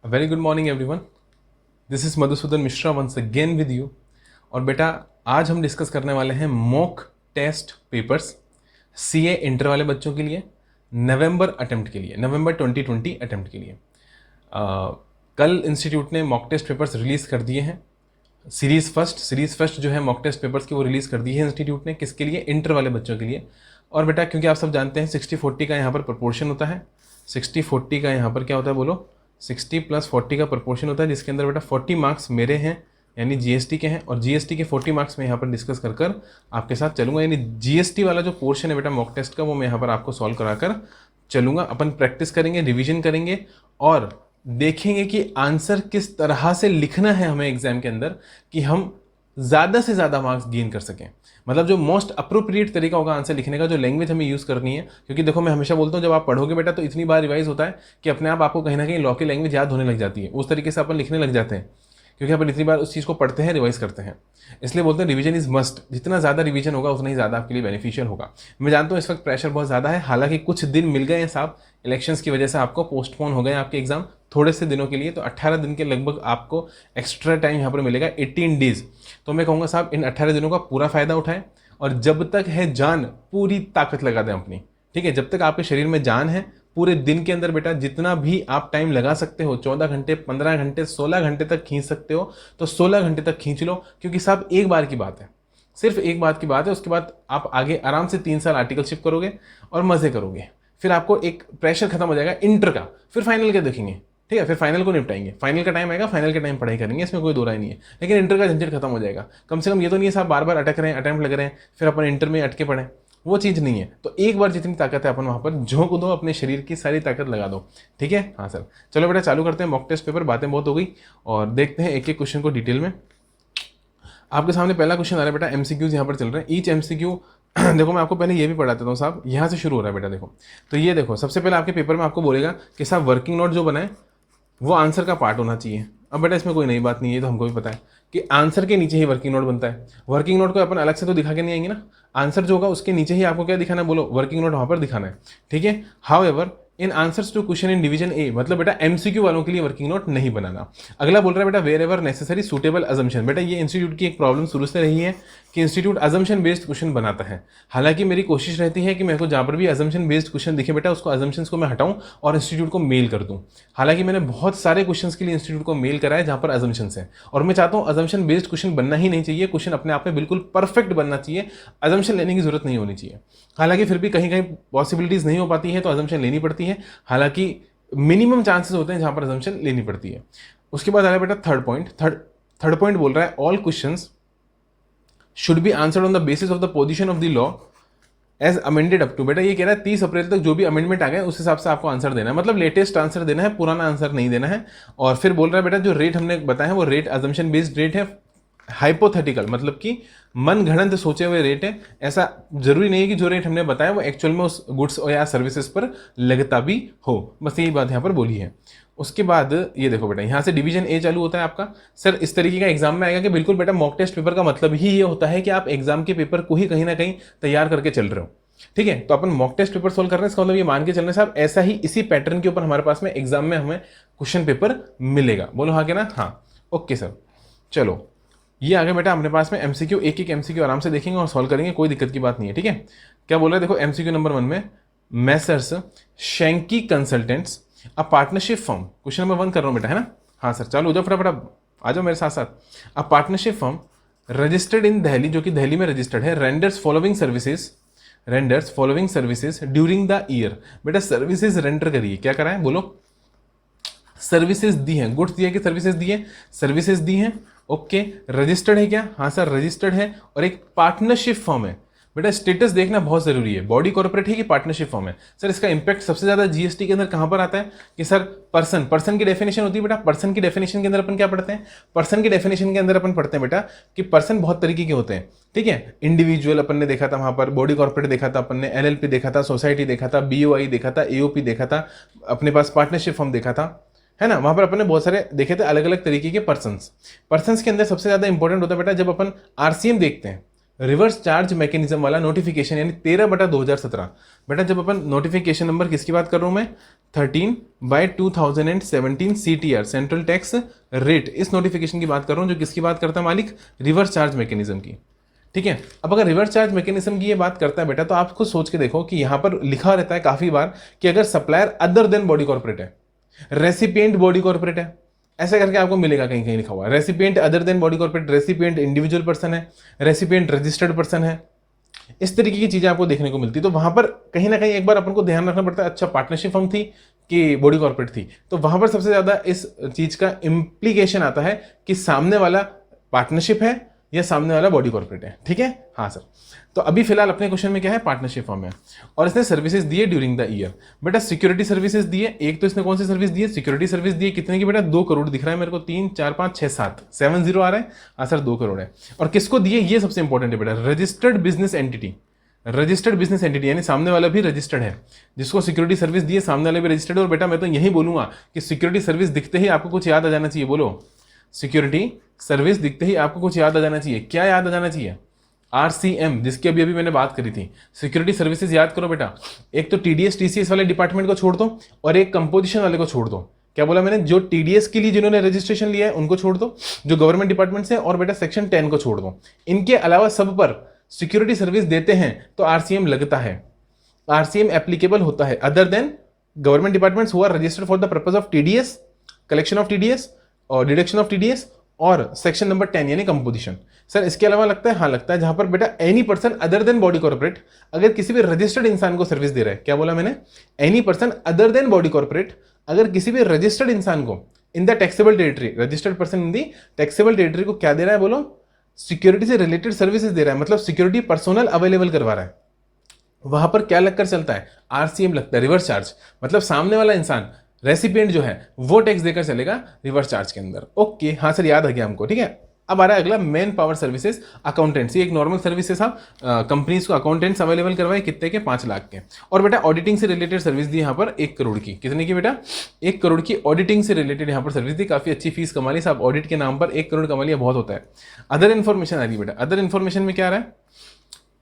Very good morning everyone. This is Madhusudan Mishra once again with you. और बेटा, आज हम डिस्कस करने वाले हैं mock test papers CA inter वाले बच्चों के लिए, नवंबर अटेम्प्ट के लिए, नवंबर 2020 अटेम्प्ट के लिए। कल इंस्टीट्यूट ने मॉक टेस्ट पेपर्स रिलीज़ कर दिए हैं। सीरीज़ फर्स्ट जो है मॉक टेस्ट पेपर्स की वो रिलीज़ कर दी है इंस्टीट्यूट ने। किसके लिए? इंटर वाले बच्चों के लिए। और बेटा, क्योंकि आप सब जानते हैं 60-40 का यहाँ पर प्रपोर्शन होता है। 60-40 का यहाँ पर क्या होता है बोलो? 60 + 40 का प्रपोर्शन होता है, जिसके अंदर बेटा 40 मार्क्स मेरे हैं यानी जीएसटी के हैं, और जीएसटी के 40 मार्क्स मैं यहाँ पर डिस्कस कर कर आपके साथ चलूंगा। यानी जीएसटी वाला जो पोर्शन है बेटा मॉक टेस्ट का, वो मैं यहाँ पर आपको सॉल्व करा कर चलूंगा। अपन प्रैक्टिस करेंगे, रिवीजन करेंगे और देखेंगे कि आंसर किस तरह से लिखना है हमें एग्जाम के अंदर कि हम ज़्यादा से ज़्यादा मार्क्स गेन कर सकें। मतलब जो मोस्ट अप्रोप्रिएट तरीका होगा आंसर लिखने का, जो लैंग्वेज हमें यूज़ करनी है। क्योंकि देखो, मैं हमेशा बोलता हूँ जब आप पढ़ोगे बेटा तो इतनी बार रिवाइज होता है कि अपने आप आपको कहीं ना कहीं लॉ की लैंग्वेज याद होने लग जाती है। उस तरीके से अपन लिखने लग जाते हैं क्योंकि अपन इतनी बार उस चीज़ को पढ़ते हैं, रिवाइज करते हैं। इसलिए बोलते हैं रिवीजन इज मस्ट। जितना ज़्यादा रिवीजन होगा उतना ही ज़्यादा आपके लिए बेनिफिशियल होगा। मैं जानता हूँ इस वक्त प्रेशर बहुत ज़्यादा है, हालांकि कुछ दिन मिल गए हैं साहब, इलेक्शंस की वजह से आपको पोस्टपोन हो गए आपके एग्जाम थोड़े से दिनों के लिए। तो 18 दिन के लगभग आपको एक्स्ट्रा टाइम यहाँ पर मिलेगा, 18 डेज। तो मैं कहूँगा साहब इन 18 दिनों का पूरा फायदा उठाएं और जब तक है जान पूरी ताकत लगा दें अपनी। ठीक है, जब तक आपके शरीर में जान है पूरे दिन के अंदर बेटा जितना भी आप टाइम लगा सकते हो, 14 घंटे, 15 घंटे, 16 घंटे तक खींच सकते हो तो 16 घंटे तक खींच लो। क्योंकि साहब एक बार की बात है, सिर्फ एक बात की बात है। उसके बाद आप आगे आराम से 3 साल आर्टिकलशिप करोगे और मजे करोगे। फिर आपको एक प्रेशर खत्म हो जाएगा इंटर का, फिर फाइनल के देखेंगे। ठीक है, फिर फाइनल को निपटाएंगे। फाइनल का टाइम आएगा, फाइनल के टाइम पढ़ाई करेंगे, इसमें कोई दो राय नहीं है। लेकिन इंटर का झंझट खत्म हो जाएगा। कम से कम ये तो नहीं है साहब बार बार अटक रहे हैं, अटेम्प्ट लग रहे हैं, फिर अपन इंटर में अटके पड़े, वो चीज़ नहीं है। तो एक बार जितनी ताकत है अपन वहाँ पर झोंक दो, अपने शरीर की सारी ताकत लगा दो। ठीक है, हाँ सर। चलो बेटा चालू करते हैं मॉक टेस्ट पेपर। बातें बहुत हो गई और देखते हैं एक एक क्वेश्चन को डिटेल में। आपके सामने पहला क्वेश्चन आ रहा है बेटा, एमसीक्यूज यहाँ पर चल रहे हैं। ईच एमसीक्यू देखो, मैं आपको पहले ये भी पढ़ा देता हूँ साहब, यहाँ से शुरू हो रहा है बेटा। देखो तो ये देखो, सबसे पहले आपके पेपर में आपको बोलेगा कि साहब वर्किंग नोट जो बनाए वो आंसर का पार्ट होना चाहिए। अब बेटा इसमें कोई नई बात नहीं है, तो हमको भी पता है कि आंसर के नीचे ही वर्किंग नोट बनता है। वर्किंग नोट को अपन अलग से तो दिखा के नहीं आएंगे ना, आंसर जो होगा उसके नीचे ही आपको क्या दिखाना है बोलो? वर्किंग नोट वहाँ पर दिखाना है। ठीक है, however in answers to question in division A, मतलब बेटा एमसीक्यू वालों के लिए वर्किंग नोट नहीं बनाना। अगला बोल रहा है बेटा wherever necessary suitable assumption. बेटा ये इंस्टीट्यूट की एक प्रॉब्लम शुरू से रही है कि इंस्टीट्यूट अजम्पशन बेस्ड क्वेश्चन बनाता है। हालांकि मेरी कोशिश रहती है कि मेरे को जहाँ पर भी अजम्पशन बेस्ड क्वेश्चन दिखे बेटा उसको अजम्पशंस को मैं हटाऊं और इंस्टीट्यूट को मेल कर दूं। हालांकि मैंने बहुत सारे क्वेश्चंस के लिए इंस्टीट्यूट को मेल करा है जहाँ पर अजम्पशंस है, और मैं चाहता हूँ अजम्पशन बेस्ड क्वेश्चन बनना ही नहीं चाहिए। क्वेश्चन अपने आप में बिल्कुल परफेक्ट बनना चाहिए, अजम्पशन लेने की जरूरत नहीं होनी चाहिए। हालांकि फिर भी कहीं कहीं पॉसिबिलिटीज नहीं हो पाती है तो अजम्पशन लेनी पड़ती है। हालांकि मिनिमम चांसेस होते हैं जहां पर अजम्पशन लेनी पड़ती है। उसके बाद आ रहा है बेटा थर्ड पॉइंट। थर्ड पॉइंट बोल रहा है all questions should be answered on the basis of the position of the law as amended up to. बेटा ये कह रहा है 30 अप्रैल तक जो भी अमेंडमेंट आ गए उस हिसाब से आपको आंसर देना है, मतलब लेटेस्ट आंसर देना है, पुराना आंसर नहीं देना है। और फिर बोल रहा है बेटा जो रेट हमने बताया है वो रेट अजम्पशन बेस्ड रेट है, हाइपोथेटिकल, मतलब कि मन घड़ंत सोचे हुए रेट है। ऐसा जरूरी नहीं है कि जो रेट हमने बताया वो एक्चुअल में उस गुड्स या सर्विसेज पर लगता भी हो। बस यही बात यहाँ पर बोली है। उसके बाद ये देखो बेटा, यहाँ से डिवीजन ए चालू होता है आपका। सर इस तरीके का एग्जाम में आएगा कि बिल्कुल बेटा मॉक टेस्ट पेपर का मतलब ही ये होता है कि आप एग्जाम के पेपर को ही कहीं ना कहीं तैयार करके चल रहे हो। ठीक है, तो अपन मॉक टेस्ट पेपर सोल्व कर रहे हैं, इसका मतलब ये मान के चलने साहब ऐसा ही इसी पैटर्न के ऊपर हमारे पास में एग्जाम में हमें क्वेश्चन पेपर मिलेगा। बोलो हाँ के ना? हाँ, ओके सर। चलो ये आ गया बेटा अपने पास में एमसीक्यू। एक एक एमसीक्यू आराम से देखेंगे और सॉल्व करेंगे, कोई दिक्कत की बात नहीं है। ठीक है, क्या बोल रहे हैं देखो एमसीक्यू नंबर 1 में, Messrs Shenky Consultants a partnership firm. Question number 1 कर रहा हूँ बेटा, है ना? हाँ सर, चालू हो जाओ फटाफट, आ जाओ मेरे साथ साथ। अ partnership firm registered in Delhi, जो कि दिल्ली में रजिस्टर्ड है, renders following services during the year. बेटा सर्विसेज रेंडर करिए, क्या करा है बोलो? सर्विसेज दी हैं, गुड्स दिए कि सर्विसेज दी है? सर्विसेज दी हैं। ओके, रजिस्टर्ड है क्या? हाँ सर रजिस्टर्ड है, और एक पार्टनरशिप फर्म है। बेटा स्टेटस देखना बहुत जरूरी है, बॉडी कॉर्पोरेट है कि पार्टनरशिप फर्म है। सर इसका इंपैक्ट सबसे ज्यादा जीएसटी के अंदर कहां पर आता है कि सर पर्सन की डेफिनेशन होती है बेटा। पर्सन की डेफिनेशन के अंदर अपन क्या पढ़ते हैं? पर्सन की डेफिनेशन के अंदर अपन पढ़ते हैं बेटा कि पर्सन बहुत तरीके के होते हैं। ठीक है, इंडिविजुअल अपन ने देखा था वहां पर, बॉडी कॉर्पोरेट देखा था अपन ने, एलएलपी देखा था, सोसाइटी देखा था, बीओआई देखा था, एओपी देखा था, अपने पास पार्टनरशिप फर्म देखा था, है ना? वहां पर अपन ने बहुत सारे देखे थे अलग अलग तरीके के पर्सन्स के अंदर सबसे ज्यादा इंपॉर्टेंट होता है बेटा जब अपन आरसीएम देखते हैं रिवर्स चार्ज मैकेनिज्म वाला नोटिफिकेशन, यानी 13/2017। बेटा जब अपन नोटिफिकेशन नंबर किसकी बात कर रहा हूं मैं, 13/2017 CTR सेंट्रल टैक्स रेट, इस नोटिफिकेशन की बात कर रहा हूं जो किसकी बात करता है मालिक, रिवर्स चार्ज मैकेनिज्म की। ठीक है, अब अगर रिवर्स चार्ज मैकेनिज्म की ये बात करता है बेटा, तो आप खुद सोच के देखो कि यहां पर लिखा रहता है काफी बार कि अगर supplier other than body corporate है, रेसिपिएंट बॉडी कॉर्पोरेट है, ऐसा करके आपको मिलेगा कहीं कहीं लिखा हुआ है। Recipient other than body corporate, recipient individual person है, रेसिपिएंट रजिस्टर्ड पर्सन है, इस तरीके की चीजें आपको देखने को मिलती है। तो वहां पर कहीं ना कहीं एक बार अपन को ध्यान रखना पड़ता है, अच्छा पार्टनरशिप फर्म थी कि बॉडी कॉर्पोरेट थी, तो वहां पर सबसे ज्यादा इस चीज का इंप्लीकेशन आता है कि सामने वाला पार्टनरशिप है या सामने वाला बॉडी कॉर्पोरेट है। ठीक है, हाँ सर। तो अभी फिलहाल अपने क्वेश्चन में क्या है, पार्टनरशिप फर्म है और इसने सर्विसेज दिए ड्यूरिंग द ईयर। बेटा सिक्योरिटी सर्विसेज दिए, एक तो इसने कौन सी सर्विस दी है, सिक्योरिटी सर्विस दी है, कितने की बेटा, 2 करोड़ दिख रहा है मेरे को, 3 4 5 6 7 70 आ रहा है, हाँ सर 2 करोड़ है। और किसको दिए, ये सबसे इंपॉर्टेंट है बेटा, registered business entity, registered business entity यानी सामने वाला भी रजिस्टर्ड है, जिसको सिक्योरिटी सर्विस दी है सामने वाला भी रजिस्टर्ड है। और बेटा मैं तो यही बोलूंगा कि सिक्योरिटी सर्विस दिखते ही आपको कुछ याद आ जाना चाहिए, बोलो, सिक्योरिटी सर्विस दिखते ही आपको कुछ याद आ जाना चाहिए। क्या याद आ जाना चाहिए, RCM, जिसकी अभी मैंने बात करी थी। सिक्योरिटी सर्विसेज याद करो बेटा, एक तो TDS TCS वाले डिपार्टमेंट को छोड़ दो और एक कंपोजिशन वाले को छोड़ दो। क्या बोला मैंने, जो TDS के लिए जिन्होंने रजिस्ट्रेशन लिया है उनको छोड़ दो, जो गवर्नमेंट डिपार्टमेंट से, और बेटा सेक्शन 10 को छोड़ दो। इनके अलावा सब पर सिक्योरिटी सर्विस देते हैं तो RCM लगता है, RCM एप्लीकेबल होता है, other than government departments who are registered for the purpose of TDS, collection of TDS और डिडक्शन ऑफ TDS और सेक्शन नंबर 10 यानी कंपोजिशन। सर इसके अलावा लगता है, हाँ लगता है, जहां पर बेटा any person other than body corporate अगर किसी भी रजिस्टर्ड इंसान को सर्विस दे रहा है। क्या बोला मैंने, any person other than body corporate अगर किसी भी रजिस्टर्ड इंसान को in the taxable territory, registered person in the taxable territory को क्या दे रहा है, बोलो, सिक्योरिटी से रिलेटेड सर्विसेज दे रहा है, मतलब सिक्योरिटी पर्सनल अवेलेबल करवा रहा है। वहां पर क्या लगकर चलता है, RCM लगता है, रिवर्स चार्ज, मतलब सामने वाला इंसान रेसिपिएंट जो है वो टैक्स देकर चलेगा रिवर्स चार्ज के अंदर। ओके, हाँ सर याद आ गया हमको। ठीक है, अब आ रहा है अगला, मैन पावर सर्विसेज, अकाउंटेंसी, एक नॉर्मल सर्विस है साहब, कंपनीज को अकाउंटेंट्स अवेलेबल करवाए, कितने के, 5 लाख के। और बेटा ऑडिटिंग से रिलेटेड सर्विस दी यहाँ पर 1 करोड़ की, कितने की बेटा, 1 करोड़ की ऑडिटिंग से रिलेटेड यहाँ पर सर्विस दी, काफी अच्छी फीस कमा ली साहब, ऑडिट के नाम पर 1 करोड़ कमा लिया, बहुत होता है। अदर इन्फॉर्मेशन आ रही है बेटा, अदर इन्फॉर्मेशन में क्या आ रहा है,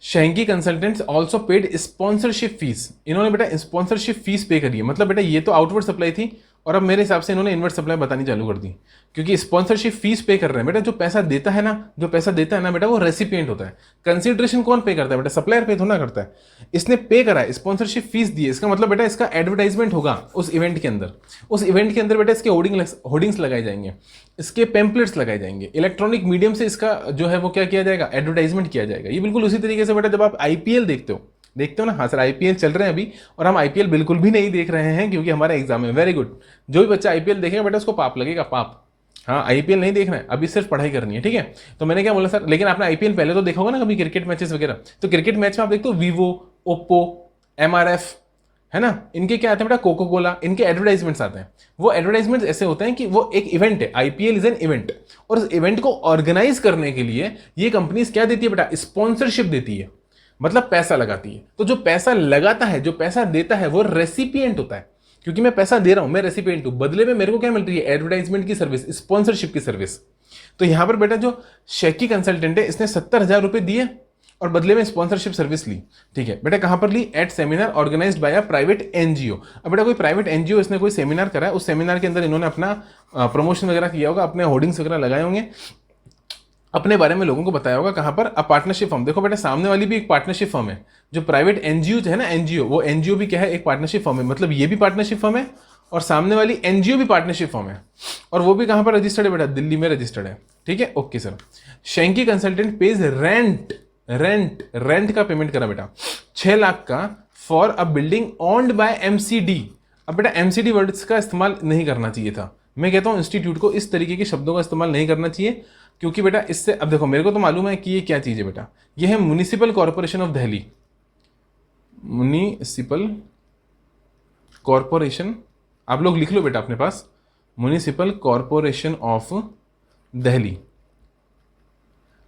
Shenky Consultants also paid sponsorship fees, इन्होंने बेटा स्पॉन्सरशिप फीस पे करी है। मतलब बेटा ये तो आउटवर्ड सप्लाई थी और अब मेरे हिसाब से इन्होंने इनवर्ड सप्लाई बतानी चालू कर दी, क्योंकि स्पॉन्सरशिप फीस पे कर रहे हैं। बेटा जो पैसा देता है ना, जो पैसा देता है ना बेटा, वो रेसिपिएंट होता है। कंसिडरेशन कौन पे करता है बेटा, सप्लायर पे थोड़ा करता है। इसने पे करा है, स्पॉन्सरशिप फीस दी है, इसका मतलब बेटा इसका एडवर्टाइजमेंट होगा उस इवेंट के अंदर। उस इवेंट के अंदर बेटा इसके होर्डिंग्स लगाए जाएंगे, इसके पैम्पलेट्स लगाए जाएंगे, इलेक्ट्रॉनिक मीडियम से इसका जो है वो क्या किया जाएगा, एडवर्टाइजमेंट किया जाएगा। ये बिल्कुल उसी तरीके से बेटा जब आप IPL देखते हो ना, हाँ सर IPL चल रहे हैं अभी, और हम IPL बिल्कुल भी नहीं देख रहे हैं क्योंकि हमारा एग्जाम है। वेरी गुड, जो भी बच्चा IPL देखेगा बेटा उसको पाप लगेगा, पाप। हाँ IPL नहीं देखना है, अभी सिर्फ पढ़ाई करनी है। ठीक है, तो मैंने क्या बोला सर, लेकिन आपने IPL पहले तो देखा होगा ना कभी, क्रिकेट मैचेस वगैरह। तो क्रिकेट मैच में आप देखते हो Vivo, Oppo, MRF, है ना, इनके क्या आते हैं बेटा, कोको कोला, इनके एडवर्टाइजमेंट्स आते हैं। वो एडवर्टाइजमेंट्स ऐसे होते हैं कि वो एक इवेंट है, IPL इज एन इवेंट, और इस इवेंट को ऑर्गेनाइज करने के लिए ये कंपनीज क्या देती है बेटा, स्पॉन्सरशिप देती है, मतलब पैसा लगाती है। तो जो पैसा लगाता है, जो पैसा देता है, वो रेसिपिएंट होता है, क्योंकि मैं पैसा दे रहा हूं, मैं रेसिपिएंट हूं, बदले में मेरे को क्या मिल रही है, एडवर्टाइजमेंट की सर्विस, स्पॉन्सरशिप की सर्विस। तो यहां पर बेटा जो शेकी कंसल्टेंट है, इसने 70,000 रुपए दिए और बदले में स्पॉन्सरशिप सर्विस ली। ठीक है बेटा, कहां पर ली, at seminar organised by a private NGO। अब बेटा कोई प्राइवेट NGO इसने कोई सेमिनार करा है, उस सेमिनार के अंदर इन्होंने अपना प्रमोशन वगैरह किया होगा, अपने होर्डिंग्स वगैरह लगाए होंगे, अपने बारे में लोगों को बताया होगा। कहां पर, अ पार्टनरशिप फर्म। देखो बेटा सामने वाली भी एक पार्टनरशिप फर्म है, जो प्राइवेट NGO है ना, NGO, वो NGO भी क्या है, एक पार्टनरशिप फर्म है। मतलब ये भी पार्टनरशिप फर्म है और सामने वाली NGO भी पार्टनरशिप फर्म है, और वो भी कहां पर रजिस्टर्ड है बेटा, दिल्ली में रजिस्टर्ड है। ठीक है, okay sir. Shenky Consultant pays rent का पेमेंट करा बेटा 6 लाख का for a building owned by MCD। अब बेटा MCD वर्ड्स का इस्तेमाल नहीं करना चाहिए था। मैं कहता हूं इंस्टीट्यूट को इस तरीके के शब्दों का इस्तेमाल नहीं करना चाहिए, क्योंकि बेटा इससे, अब देखो मेरे को तो मालूम है कि ये क्या चीज है बेटा, ये है municipal corporation of Delhi, municipal corporation, आप लोग लिख लो बेटा अपने पास, म्युनिसिपल कॉर्पोरेशन ऑफ दिल्ली।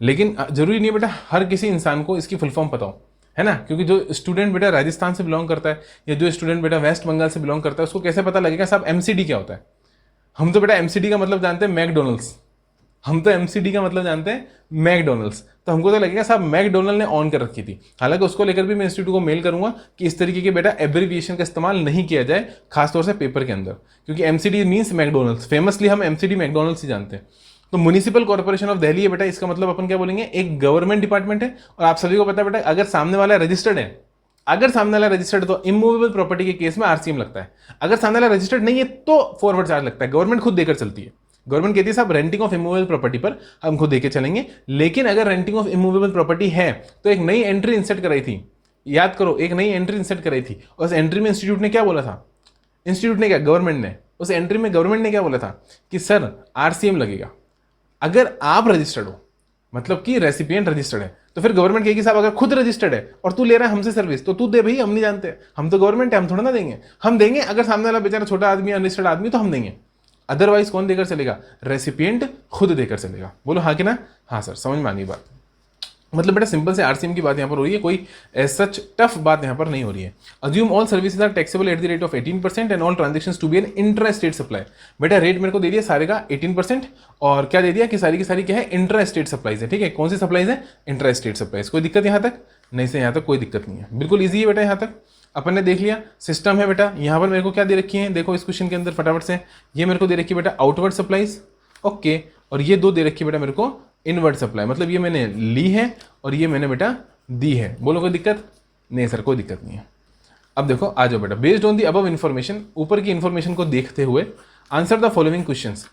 लेकिन जरूरी नहीं बेटा हर किसी इंसान को इसकी फुल फॉर्म पता हो, है ना, क्योंकि जो स्टूडेंट बेटा राजस्थान से बिलोंग करता है या जो स्टूडेंट बेटा वेस्ट बंगाल से बिलोंग करता है, उसको कैसे पता लगेगा साहब MCD क्या होता है। हम तो बेटा MCD का मतलब जानते हैं मैकडोनल्ड्स, हम तो एमसीडी का मतलब जानते हैं मैकडोनल्ड्स, तो हमको तो लगेगा साहब मैकडोनल्ड ने ऑन कर रखी थी। हालांकि उसको लेकर भी मैं इंस्टीट्यूट को मेल करूंगा कि इस तरीके के बेटा एब्रिविएशन का इस्तेमाल नहीं किया जाए, खासतौर से पेपर के अंदर, क्योंकि एमसीडी मीन्स मैकडोनल्ड्स, फेमसली हम एमसीडी मैकडोनल्ड्स ही जानते हैं। तो म्युनिसिपल कॉर्पोरेशन ऑफ दिल्ली है बेटा, इसका मतलब अपन क्या बोलेंगे, एक गवर्नमेंट डिपार्टमेंट है। और आप सभी को पता है बेटा, अगर सामने वाला रजिस्टर्ड है, अगर सामने वाला रजिस्टर्ड तो इमूवेबल प्रॉपर्टी के केस में आरसीएम लगता है। अगर सामने वाला रजिस्टर्ड नहीं है तो फॉरवर्ड चार्ज लगता है, गवर्नमेंट खुद देकर चलती है। गवर्नमेंट कहती है साहब रेंटिंग ऑफ इमूवेबल प्रॉपर्टी पर हम खुद देके चलेंगे, लेकिन अगर रेंटिंग ऑफ इमूवेबल प्रॉपर्टी है तो एक नई एंट्री इंसर्ट कराई थी, याद करो, एक नई एंट्री इंसर्ट कराई थी। और उस एंट्री में इंस्टीट्यूट ने क्या बोला था, इंस्टीट्यूट ने क्या, गवर्नमेंट ने, उस एंट्री में गवर्नमेंट ने क्या बोला था कि सर आरसीएम लगेगा अगर आप रजिस्टर्ड हो, मतलब कि रेसिपिएंट रजिस्टर्ड है। तो फिर गवर्नमेंट कहेगी साहब अगर खुद रजिस्टर्ड है और तू ले रहा है हमसे सर्विस, तो तू दे भाई, हम नहीं जानते, हम तो गवर्नमेंट है, हम थोड़ा ना देंगे। हम देंगे अगर सामने वाला बेचारा छोटा आदमी, अनरजिस्टर्ड आदमी, तो हम देंगे, अदरवाइज कौन देकर चलेगा, रेसिपिएंट खुद देकर चलेगा। बोलो हाँ कि ना, हाँ सर, समझ में आ गई बात। मतलब बेटा सिंपल से आरसीएम की बात यहाँ पर हो रही है, कोई सच टफ बात यहाँ पर नहीं हो रही है। Assume all services are taxable at the rate of 18% and all transactions to be an intra state supply. बेटा रेट मेरे को दे दिया सारे का 18%, और क्या दे दिया कि सारी की सारी क्या है, इंट्रा स्टेट सप्लाईज है। ठीक है, कौन सी सप्लाईज है, इंट्रा स्टेट सप्लाईज। कोई दिक्कत यहाँ तक नहीं, से यहाँ तक कोई दिक्कत नहीं है, बिल्कुल ईजी है बेटा। यहाँ तक अपन ने देख लिया सिस्टम है बेटा। यहाँ पर मेरे को क्या दे रखी है, देखो इस क्वेश्चन के अंदर फटाफट से, ये मेरे को दे रखी है बेटा आउटवर्ड सप्लाईज, ओके, और ये दो दे रखी है बेटा मेरे को इनवर्ट सप्लाई, मतलब ये मैंने ली है और ये मैंने बेटा दी है। बोलो कोई दिक्कत नहीं सर, कोई दिक्कत नहीं है। अब देखो आ जाओ बेटा, based on the above information, ऊपर की इन्फॉर्मेशन को देखते हुए आंसर द फॉलोइंग क्वेश्चंस।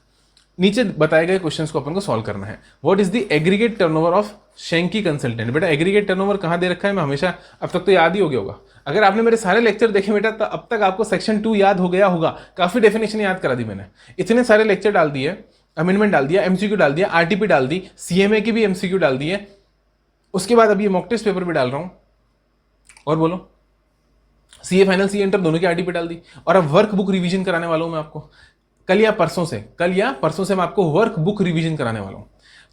नीचे बताए गए क्वेश्चंस को अपन को सॉल्व करना है। What is the aggregate turnover of Shenky Consultant. बेटा एग्रीगेट टर्नओवर कहाँ दे रखा है, मैं हमेशा, अब तक तो याद ही हो गया होगा। अगर आपने मेरे सारे लेक्चर देखे बेटा तो अब तक आपको सेक्शन 2 याद हो गया होगा, काफी डेफिनेशन याद करा दी मैंने, इतने सारे लेक्चर डाल दिए, अमेंडमेंट डाल दिया, एमसीक्यू डाल दिया, आरटीपी डाल दी, सीएमए की भी एमसीक्यू डाल दी है, उसके बाद अभी मॉक टेस्ट पेपर भी डाल रहा हूं, और बोलो सीए फाइनल सीए इंटर दोनों की आरटीपी डाल दी। और अब वर्क बुक रिवीजन कराने वाला हूं मैं आपको, कल या परसों से मैं आपको वर्क बुक रिवीजन कराने वाला हूं।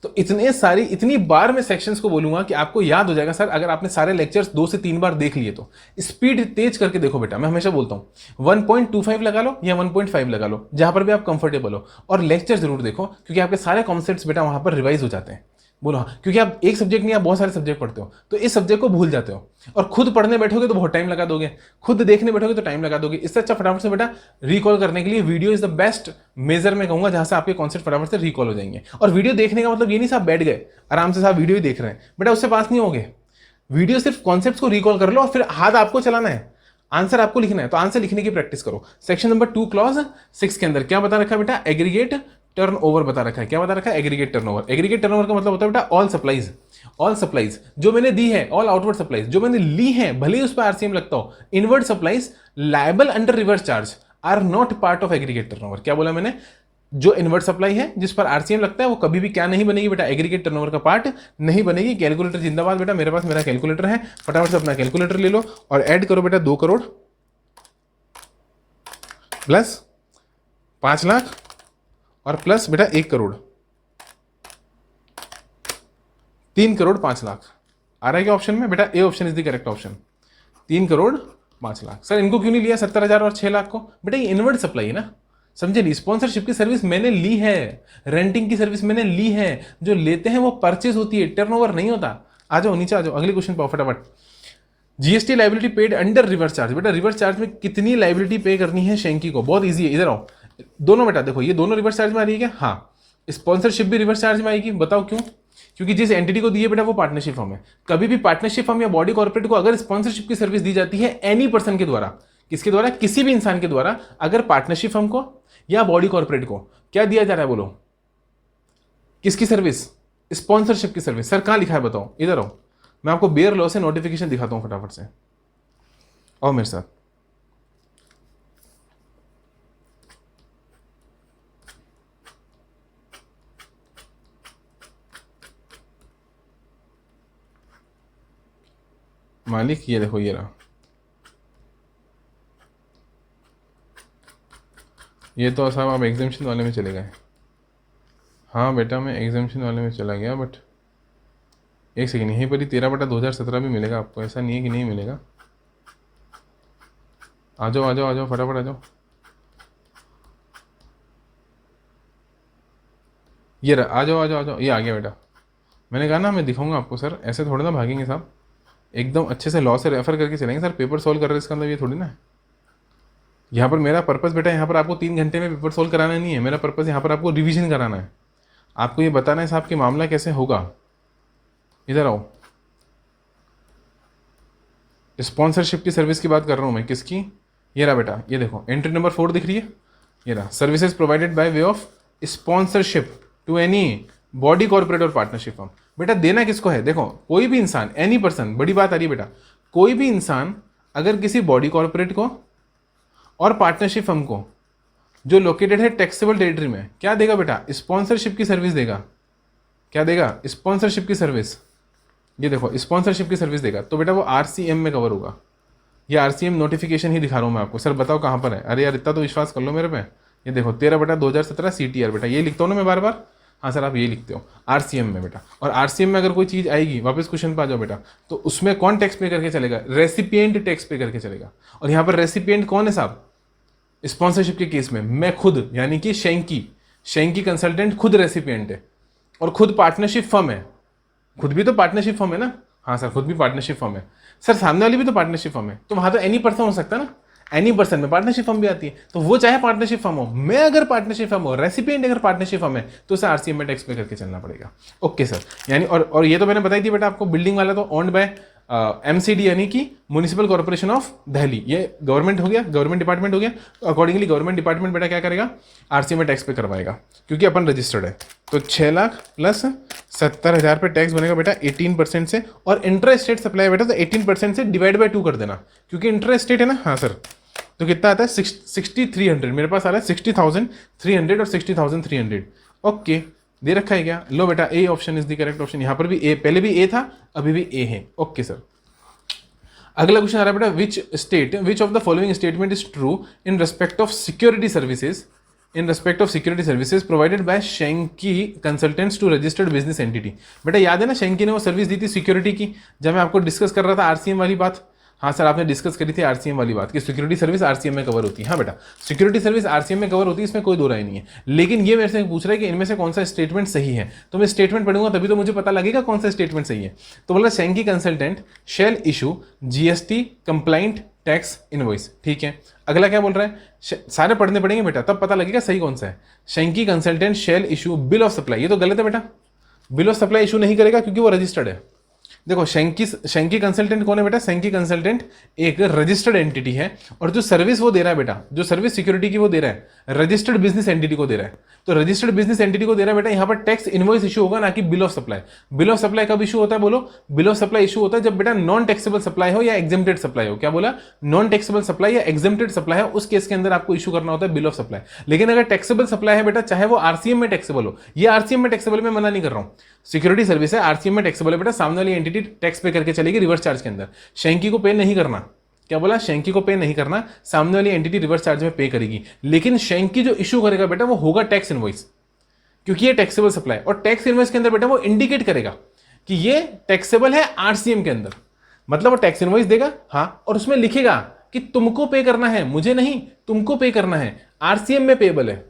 तो इतनी बार मैं सेक्शंस को बोलूंगा कि आपको याद हो जाएगा सर, अगर आपने सारे लेक्चर्स 2 से 3 बार देख लिए तो। स्पीड तेज करके देखो बेटा, मैं हमेशा बोलता हूं 1.25 लगा लो या 1.5 लगा लो, जहां पर भी आप कंफर्टेबल हो, और लेक्चर जरूर देखो, क्योंकि आपके सारे कॉन्सेप्ट्स बेटा वहां पर रिवाइज हो जाते हैं। बोलो हाँ, क्योंकि आप एक सब्जेक्ट नहीं, आप बहुत सारे सब्जेक्ट पढ़ते हो, तो इस सब्जेक्ट को भूल जाते हो, और खुद पढ़ने बैठोगे तो बहुत टाइम लगा दोगे, खुद देखने बैठोगे तो टाइम लगा दोगे। इससे अच्छा फटाफट से बेटा रिकॉल करने के लिए video is the best measure में कहूंगा, जहां से आपके कॉन्सेप्ट फटाफट से रिकॉल हो जाएंगे। और वीडियो देखने का मतलब ये नहीं साहब बैठ गए आराम से साहब वीडियो ही देख रहे हैं, बेटा उससे पास नहीं होगे। वीडियो सिर्फ कॉन्सेप्ट को रिकॉल कर लो, और फिर हाथ आपको चलाना है, आंसर आपको लिखना है, तो आंसर लिखने की प्रैक्टिस करो। सेक्शन नंबर 2 क्लॉज 6 के अंदर क्या बता रखा है बेटा, एग्रीगेट टर्नओवर बता रखा है। क्या बता रखा है, एग्रीगेट टर्नओवर। एग्रीगेट टर्नओवर का मतलब होता है बेटा ऑल सप्लाईज जो मैंने दी है, ऑल आउटवर्ड सप्लाईज जो मैंने ली है, भले ही उस पर आरसीएम लगता हो, inward supplies liable under reverse charge are not part of aggregate turnover. क्या बोला मैंने, जो इनवर्ट सप्लाई है जिस पर आरसीएम लगता है वो कभी भी क्या नहीं बनेगी बेटा, एग्रीगेट टर्नओवर का पार्ट नहीं बनेगी। कैलकुलेटर जिंदाबाद बेटा, मेरे पास मेरा कैलकुलेटर है, फटाफट से अपना कैलकुलेटर ले लो और ऐड करो बेटा 2 करोड़ प्लस 5 लाख और प्लस बेटा 1 करोड़, 3 करोड़ 5 लाख आ रहा है क्या ऑप्शन में बेटा, A option is the correct option, 3 crore 5 lakh. Sir इनको क्यों नहीं लिया 70,000 और 6 लाख को, बेटा ये इनवर्ट सप्लाई है ना, समझे नहीं। स्पॉन्सरशिप की सर्विस मैंने ली है, रेंटिंग की सर्विस मैंने ली है, जो लेते हैं वो परचेज होती है, टर्नओवर नहीं होता। आ जाओ नीचे आ जाओ, अगले क्वेश्चन पाओ फटाफट। GST liability paid under reverse charge. बेटा रिवर्स चार्ज में कितनी लाइबिलिटी पे करनी है शेंकी को, बहुत ईजी है, इधर आओ दोनों बेटा, देखो ये दोनों रिवर्स चार्ज में आ रही है क्या, हाँ। स्पॉन्सरशिप भी रिवर्स चार्ज में आएगी, बताओ क्यों, क्योंकि जिस एंटिटी को दी है बेटा वो पार्टनरशिप फर्म है। कभी भी पार्टनरशिप फर्म या बॉडी कॉर्पोरेट को अगर स्पॉन्सरशिप की सर्विस दी जाती है एनी पर्सन के द्वारा, किसके द्वारा, किसी भी इंसान के द्वारा, अगर पार्टनरशिप फर्म को या बॉडी कॉर्पोरेट को क्या दिया जा रहा है, बोलो किसकी सर्विस, स्पॉन्सरशिप की सर्विस। सर कहां लिखा है बताओ, इधर आओ, मैं आपको बेयर लॉ से नोटिफिकेशन दिखाता हूं फटाफट से, आओ मेरे साथ। मालिक ये देखो, ये रहा, ये तो साहब आप एग्जामिशन वाले में चले गए। हाँ बेटा मैं एग्जामिशन वाले में चला गया, बट एक सेकेंड, यहीं पर ही 13/2017 भी मिलेगा आपको, ऐसा नहीं है कि नहीं मिलेगा। आ जाओ आ जाओ आ जाओ फटाफट आ जाओ। ये रहा, आ जाओ आ जाओ आ जाओ, ये आ गया बेटा। मैंने कहा ना मैं दिखाऊंगा आपको सर, ऐसे थोड़े ना भागेंगे साहब, एकदम अच्छे से लॉ से रेफर करके चलेंगे सर। पेपर सॉल्व कर रहे हैं इसका मतलब ये थोड़ी ना है। यहाँ पर मेरा पर्पस बेटा, यहाँ पर आपको 3 घंटे में पेपर सॉल्व कराना नहीं है। मेरा पर्पस यहाँ पर आपको रिवीजन कराना है, आपको ये बताना है साहब कि मामला कैसे होगा। इधर आओ, स्पॉन्सरशिप की सर्विस की बात कर रहा हूँ मैं। किसकी? ये रहा बेटा, ये देखो एंट्री नंबर 4 दिख रही है, ये रहा। Services provided by way of sponsorship to any body corporate और पार्टनरशिप फर्म। बेटा देना किसको है? देखो कोई भी इंसान, एनी पर्सन, बड़ी बात आ रही है बेटा, कोई भी इंसान अगर किसी बॉडी कॉर्पोरेट को और पार्टनरशिप फर्म को जो लोकेटेड है टैक्सेबल टेरिटरी में, क्या देगा बेटा? स्पॉन्सरशिप की सर्विस देगा। क्या देगा? स्पॉन्सरशिप की सर्विस। ये देखो स्पॉन्सरशिप की सर्विस देगा, तो बेटा वो आरसीएम में कवर होगा। ये आरसीएम नोटिफिकेशन ही दिखा रहा हूँ मैं आपको। सर बताओ कहाँ पर है? अरे यार इतना तो विश्वास कर लो मेरे पे। ये देखो 13/2017 CTR बेटा, ये लिखता हूँ ना मैं बार बार। हाँ सर आप ये लिखते हो आरसीएम में बेटा। और आरसीएम में अगर कोई चीज़ आएगी, वापस क्वेश्चन पे आ जाओ बेटा, तो उसमें कौन टैक्स पे करके चलेगा? रेसिपिएंट टैक्स पे करके चलेगा। और यहाँ पर रेसिपिएंट कौन है साहब? स्पॉन्सरशिप के केस में मैं खुद, यानी कि शेंकी कंसल्टेंट खुद रेसिपिएंट है और खुद पार्टनरशिप फर्म है। खुद भी तो पार्टनरशिप फर्म है ना? हाँ सर खुद भी पार्टनरशिप फर्म है। सर सामने वाली भी तो पार्टनरशिप फर्म है, तो वहां तो एनी पर्सन हो सकता है ना। एनी पर्सन में पार्टनरशिप फर्म भी आती है, तो वो चाहे पार्टनरशिप फर्म हो, मैं अगर पार्टनरशिप फर्म हो, रेसिपिएंट अगर पार्टनरशिप फर्म है, तो उसे आरसीएम में टैक्स पे करके चलना पड़ेगा। ओके सर, यानी और ये तो मैंने बताई थी बेटा आपको, बिल्डिंग वाला तो ओन्ड बाय एमसीडी यानी कि म्युनिसिपल कॉर्पोरेशन ऑफ दिल्ली, ये गवर्नमेंट हो गया, गवर्नमेंट डिपार्टमेंट हो गया। अकॉर्डिंगली गवर्नमेंट डिपार्टमेंट बेटा क्या करेगा? आरसीएम में टैक्स पे करवाएगा, क्योंकि अपन रजिस्टर्ड है। तो 6 लाख प्लस 70,000 पे टैक्स बनेगा बेटा 18% से। और इंटर स्टेट सप्लाई बेटा तो 18% से डिवाइड बाय 2 कर देना, क्योंकि इंटर स्टेट है ना। हाँ सर, तो कितना आता है? 6300। मेरे पास आ रहा है 60,300 और 60,300। ओके, दे रखा है क्या? लो बेटा, A option is the correct option. यहाँ पर भी ए, पहले भी ए था, अभी भी ए है। ओके सर, अगला क्वेश्चन आ रहा है बेटा, which of the following statement is true in respect of security services provided by Shenky Consultants to registered business entity. बेटा याद है ना, शेंकी ने वो सर्विस दी थी सिक्योरिटी की, जब मैं आपको डिस्कस कर रहा था आरसीएम वाली बात। हाँ सर, आपने डिस्कस करी थी आरसीएम वाली बात कि सिक्योरिटी सर्विस आरसीएम में कवर होती है। हाँ बेटा, सिक्योरिटी सर्विस आरसीएम में कवर होती है, इसमें कोई दो राय नहीं है। लेकिन ये मेरे से पूछ रहा है कि इनमें से कौन सा स्टेटमेंट सही है, तो मैं स्टेटमेंट पढ़ूंगा तभी तो मुझे पता लगेगा कौन सा स्टेटमेंट सही है। तो बोला Shenky Consultant shall issue GST compliant tax invoice. ठीक है, अगला क्या बोल रहा है? सारे पढ़ने पड़ेंगे बेटा, तब पता लगेगा सही कौन सा है। Shenky Consultant shall issue bill of supply, ये तो गलत है बेटा। बिल ऑफ सप्लाई इशू नहीं करेगा क्योंकि वो रजिस्टर्ड है। देखो शेंकी कंसल्टेंट कौन है बेटा? शेंकी कंसल्टेंट एक रजिस्टर्ड एंटिटी है, और जो सर्विस वो दे रहा है बेटा, जो सर्विस सिक्योरिटी की वो दे रहा है, रजिस्टर्ड बिजनेस एंटिटी को दे रहा है। तो रजिस्टर्ड बिजनेस एंटिटी को दे रहा है बेटा, यहाँ पर टैक्स इनवॉइस इशू होगा, ना कि bill of supply. Bill of supply कब इशू होता है बोलो? बिल ऑफ सप्लाई इशू होता है जब बेटा नॉन टैक्सेबल सप्लाई हो या एग्जेम्प्टेड सप्लाई हो। क्या बोला? नॉन टैक्सेबल सप्लाई या एग्जेम्प्टेड सप्लाई है, उस केस के अंदर आपको इशू करना होता है बिल ऑफ सप्लाई। लेकिन अगर टैक्सेबल सप्लाई है बेटा, चाहे वो आरसीएम में टैक्सेबल हो, ये आरसीएम में टैक्सेबल में मना नहीं कर रहा हूं, सिक्योरिटी सर्विस है, आरसीएम में टैक्सेबल है बेटा, सामने वाली एंटिटी टैक्स पे करके चलेगी रिवर्स चार्ज के अंदर। शेंकी को पे नहीं करना। क्या बोला? शेंकी को पे नहीं करना, सामने वाली एंटिटी रिवर्स चार्ज में पे करेगी। लेकिन शेंकी जो इशू करेगा बेटा वो होगा टैक्स इनवॉइस, क्योंकि ये टैक्सेबल सप्लाई। और टैक्स इनवॉइस के अंदर बेटा वो इंडिकेट करेगा कि ये टैक्सेबल है आरसीएम के अंदर, मतलब वो टैक्स इनवॉइस देगा। हाँ, और उसमें लिखेगा कि तुमको पे करना है, मुझे नहीं, तुमको पे करना है, आरसीएम में पेबल है।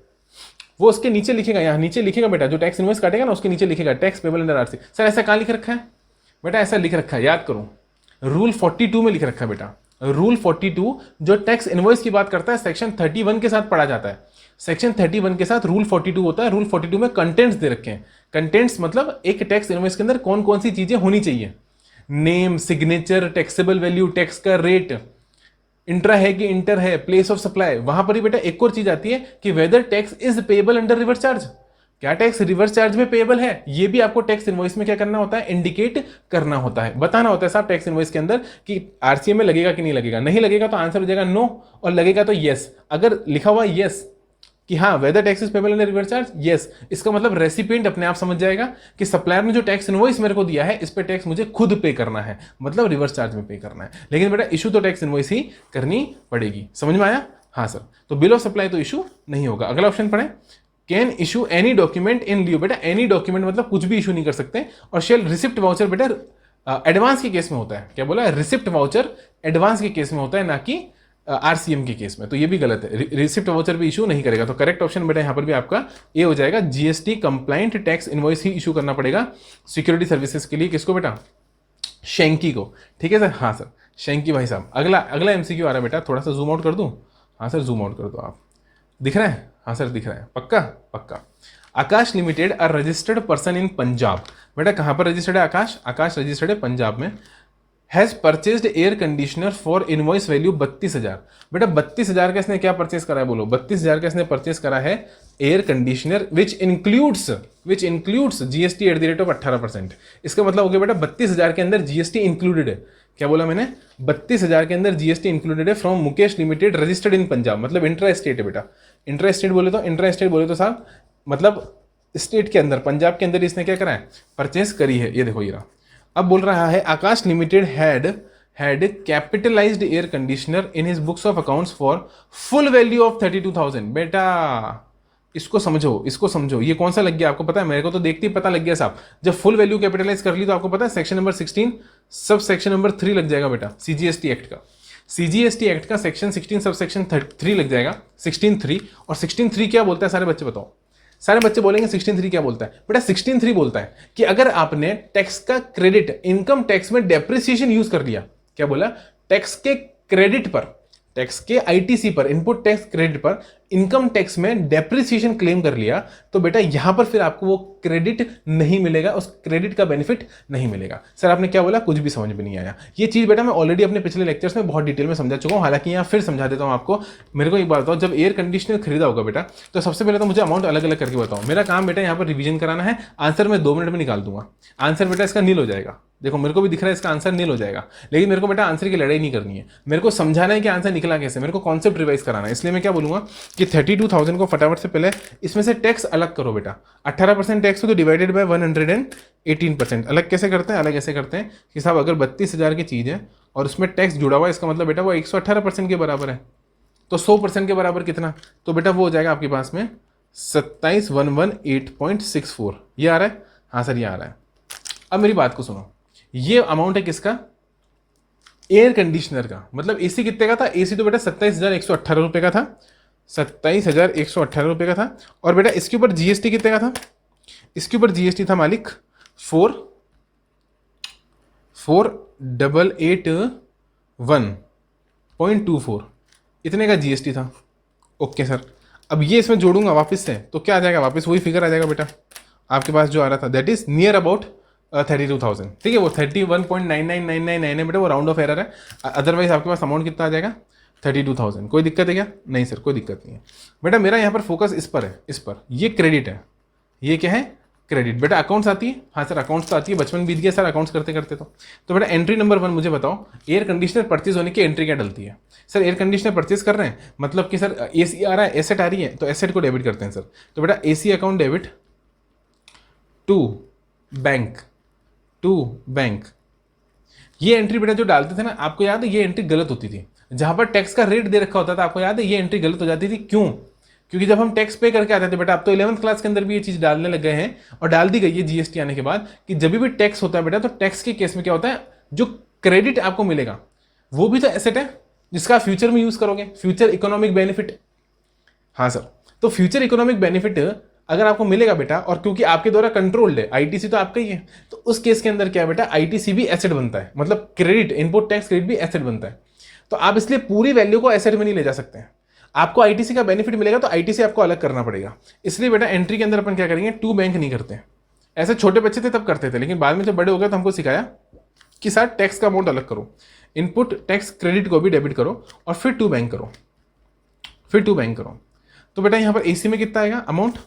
वो उसके नीचे लिखेगा, यहाँ नीचे लिखेगा बेटा, जो टैक्स इनवॉइस काटेगा ना उसके नीचे लिखेगा tax payable under RC. Sir ऐसा कहाँ लिख रखा है बेटा? ऐसा लिख रखा है, याद करो, रूल 42 में लिख रखा है बेटा। रूल 42 जो टैक्स इनवॉइस की बात करता है, सेक्शन 31 के साथ पढ़ा जाता है। सेक्शन 31 के साथ रूल 42 होता है। रूल 42 में कंटेंट्स दे रखे हैं। कंटेंट्स मतलब एक टैक्स इनवॉइस के अंदर कौन कौन सी चीजें होनी चाहिए। Name, signature, taxable value, tax का रेट, इंट्रा है कि इंटर है, प्लेस ऑफ सप्लाई। वहां पर ही बेटा एक और चीज आती है कि whether tax is payable under reverse charge. क्या टैक्स रिवर्स चार्ज में पेएबल है? ये भी आपको टैक्स इनवॉइस में क्या करना होता है? इंडिकेट करना होता है, बताना होता है साहब टैक्स इनवॉइस के अंदर कि आरसीएम में लगेगा कि नहीं लगेगा। नहीं लगेगा तो आंसर हो जाएगा नो, और लगेगा तो यस। अगर लिखा हुआ यस कि हाँ whether tax is payable under reverse charge, yes, इसका मतलब रेसिपिएंट अपने आप समझ जाएगा कि सप्लायर ने जो टैक्स इनवॉइस मेरे को दिया है इस पे टैक्स मुझे खुद पे करना है, मतलब रिवर्स चार्ज में पे करना है। लेकिन बेटा इशू तो टैक्स इनवॉइस ही करनी पड़ेगी। समझ में आया? हाँ सर, तो बिल ऑफ सप्लाई तो इशू नहीं होगा। अगला ऑप्शन पढ़े, can issue any document in leave. बेटा एनी डॉक्यूमेंट मतलब कुछ भी इशू नहीं कर सकते। और शेल रिसिप्ट वाउचर बेटा एडवांस के केस में होता है। क्या बोला? रिसिप्ट वाउचर एडवांस के केस में होता है, ना कि आरसीएम के केस में, तो ये भी गलत है, रिसिप्ट वाउचर भी इशू नहीं करेगा। तो करेक्ट ऑप्शन बेटा यहाँ पर भी आपका ए हो जाएगा, जीएसटी कंप्लाइंट टैक्स इनवॉइस ही इशू करना पड़ेगा सिक्योरिटी सर्विसेज के लिए। किसको बेटा? शेंकी को। ठीक है सर? हाँ सर, शेंकी भाई साहब। अगला एमसीक्यू आ रहा है बेटा, थोड़ा सा जूम आउट कर दूं? हाँ सर, जूम आउट कर दो आप। दिख रहा है? हाँ सर दिख रहा है, पक्का? पक्का। Aakash limited a registered person in Punjab. बेटा कहाँ पर रजिस्टर्ड है आकाश? आकाश रजिस्टर्ड है पंजाब में। Has purchased air conditioner for invoice value 32,000। बेटा 32,000 का इसने क्या परचेज करा है? बोलो। 32,000 का इसने परचेज करा है air conditioner which includes GST at the rate of 18%। इसका मतलब हो गया बेटा 32,000 के अंदर जीएसटी इंक्लूडेड है। क्या बोला मैंने? 32,000 के अंदर जीएसटी इंक्लूडेड है from Mukesh limited registered in Punjab. मतलब इंट्रा स्टेट है बेटा। इंट्रा स्टेट बोले तो साहब मतलब स्टेट के अंदर, पंजाब के अंदर इसने क्या करा है? परचेज करी है। ये देखो ये रहा। अब बोल रहा है Aakash limited had capitalised air conditioner in his books of accounts for full value of 32,000। बेटा इसको समझो, ये कौन सा लग गया आपको पता है? मेरे को तो देखते ही पता लग गया साहब। जब फुल वैल्यू कैपिटलाइज कर ली तो आपको पता है सेक्शन नंबर 16 सब सेक्शन नंबर 3 लग जाएगा बेटा, सीजीएसटी एक्ट का। सीजीएसटी एक्ट का सेक्शन 16 सब सेक्शन 3 लग जाएगा, 16(3). और 16(3) क्या बोलता है सारे बच्चे बताओ? सारे बच्चे बोलेंगे 16(3) क्या बोलता है? बेटा 16(3) बोलता है कि अगर आपने टैक्स का क्रेडिट इनकम टैक्स में डेप्रिसिएशन यूज कर लिया। क्या बोला? टैक्स के क्रेडिट पर, टैक्स के आईटीसी पर, इनपुट टैक्स क्रेडिट पर इनकम टैक्स में डेप्रिसिएशन क्लेम कर लिया, तो बेटा यहां पर फिर आपको वो क्रेडिट नहीं मिलेगा, उस क्रेडिट का बेनिफिट नहीं मिलेगा। सर आपने क्या बोला? कुछ भी समझ में नहीं आया। ये चीज बेटा मैं ऑलरेडी अपने पिछले लेक्चर्स में बहुत डिटेल में समझा चुका हूं, हालांकि यहां फिर समझा देता हूं आपको। मेरे को एक बात बताओ, जब एयर कंडीशनर खरीदा होगा बेटा तो सबसे पहले तो मुझे अमाउंट अलग अलग करके बताओ। मेरा काम बेटा यहाँ पर रिविजन कराना है, आंसर मैं 2 मिनट में निकाल दूंगा। आंसर बेटा इसका नील हो जाएगा। देखो मेरे को भी दिख रहा है इसका आंसर नील हो जाएगा, लेकिन मेरे को बेटा आंसर की लड़ाई नहीं करनी है, मेरे को समझाना है कि आंसर निकला कैसे, मेरे को कॉन्सेप्ट रिवाइज कराना है। इसलिए मैं क्या बोलूंगा कि 32,000 को फटाफट से पहले इसमें से टैक्स अलग करो बेटा। 18% टैक्स हो तो डिवाइडेड बाय 118%। अलग कैसे करते हैं? अलग ऐसे करते हैं कि साहब अगर 32,000 की चीज़ है और उसमें टैक्स जुड़ा हुआ है, इसका मतलब बेटा वो 118% के बराबर है। तो 100% के बराबर कितना? तो बेटा वो हो जाएगा आपके पास में 27,118.64। ये आ रहा है? हाँ सर ये आ रहा है। अब मेरी बात को सुनो, ये अमाउंट है किसका? एयर कंडीशनर का। मतलब एसी कितने का था? एसी तो बेटा 27,118 रुपये का था, 27,118 रुपये का था। और बेटा इसके ऊपर जीएसटी कितने का था? इसके ऊपर जीएसटी था मालिक 4,881.24, इतने का जीएसटी था। ओके सर, अब ये इसमें जोड़ूंगा वापस से तो क्या आ जाएगा? वापस वही फिगर आ जाएगा बेटा आपके पास जो आ रहा था, दैट इज नियर अबाउट 32,000। ठीक है, वो 31.9999 है बेटा, वो राउंड ऑफ एरर है। अदरवाइज आपके पास अमाउंट कितना आ जाएगा? 32,000। कोई दिक्कत है क्या? नहीं सर कोई दिक्कत नहीं है बेटा। मेरा यहाँ पर फोकस इस पर है, इस पर। ये क्रेडिट है, ये क्या है? क्रेडिट। बेटा अकाउंट्स आती है? हाँ सर अकाउंट्स तो आती है, बचपन बीत गया सर अकाउंट्स करते करते। तो बेटा एंट्री नंबर 1 मुझे बताओ, एयर कंडीशनर परचेज होने की एंट्री क्या डलती है? सर एयर कंडीशनर परचेज कर रहे हैं मतलब कि सर एसी आ रहा है, एसेट आ रही है, तो एसेट को डेबिट करते हैं सर। तो बेटा AC account debit to bank. ये एंट्री बेटा जो डालते थे ना, आपको याद है ये एंट्री गलत होती थी। जहां पर टैक्स का रेट दे रखा होता था, आपको याद है ये एंट्री गलत हो जाती थी। क्यों? क्योंकि जब हम टैक्स पे करके आते थे बेटा, अब तो 11th क्लास के अंदर भी ये चीज डालने लग गए हैं और डाल दी गई है जीएसटी आने के बाद, कि जब भी टैक्स होता है बेटा तो टैक्स के केस में क्या होता है, जो क्रेडिट आपको मिलेगा वो भी तो एसेट है जिसका फ्यूचर में यूज करोगे, फ्यूचर इकोनॉमिक बेनिफिट। हाँ सर, तो फ्यूचर इकोनॉमिक बेनिफिट अगर आपको मिलेगा बेटा, और क्योंकि आपके द्वारा कंट्रोल्ड है, आईटीसी तो आपका ही है, तो उस केस के अंदर क्या है बेटा, आईटीसी भी एसेट बनता है, मतलब क्रेडिट, इनपुट टैक्स क्रेडिट भी एसेट बनता है। तो आप इसलिए पूरी वैल्यू को एसेट में नहीं ले जा सकते हैं। आपको आईटीसी का बेनिफिट मिलेगा तो आईटीसी आपको अलग करना पड़ेगा। इसलिए बेटा एंट्री के अंदर अपन क्या करेंगे, टू बैंक नहीं करते। ऐसे छोटे बच्चे थे तब करते थे, लेकिन बाद में जब बड़े हो गए तो हमको सिखाया कि सर टैक्स का अमाउंट अलग करो, इनपुट टैक्स क्रेडिट को भी डेबिट करो और फिर टू बैंक करो। तो बेटा यहां पर एसी में कितना आएगा अमाउंट?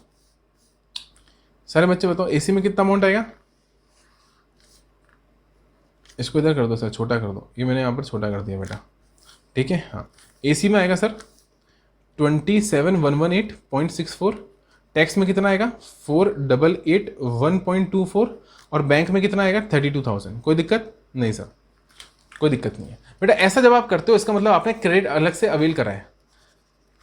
सारे बच्चे बताओ एसी में कितना अमाउंट आएगा? इसको इधर कर दो सर, छोटा कर दो, ये मैंने यहाँ पर छोटा कर दिया बेटा। ठीक है, हाँ एसी में आएगा सर 27,118.64। टैक्स में कितना आएगा 4,881.24 और बैंक में कितना आएगा 32,000। कोई दिक्कत नहीं सर, कोई दिक्कत नहीं है बेटा। ऐसा जब आप करते हो इसका मतलब आपने क्रेडिट अलग से अवेल करा है।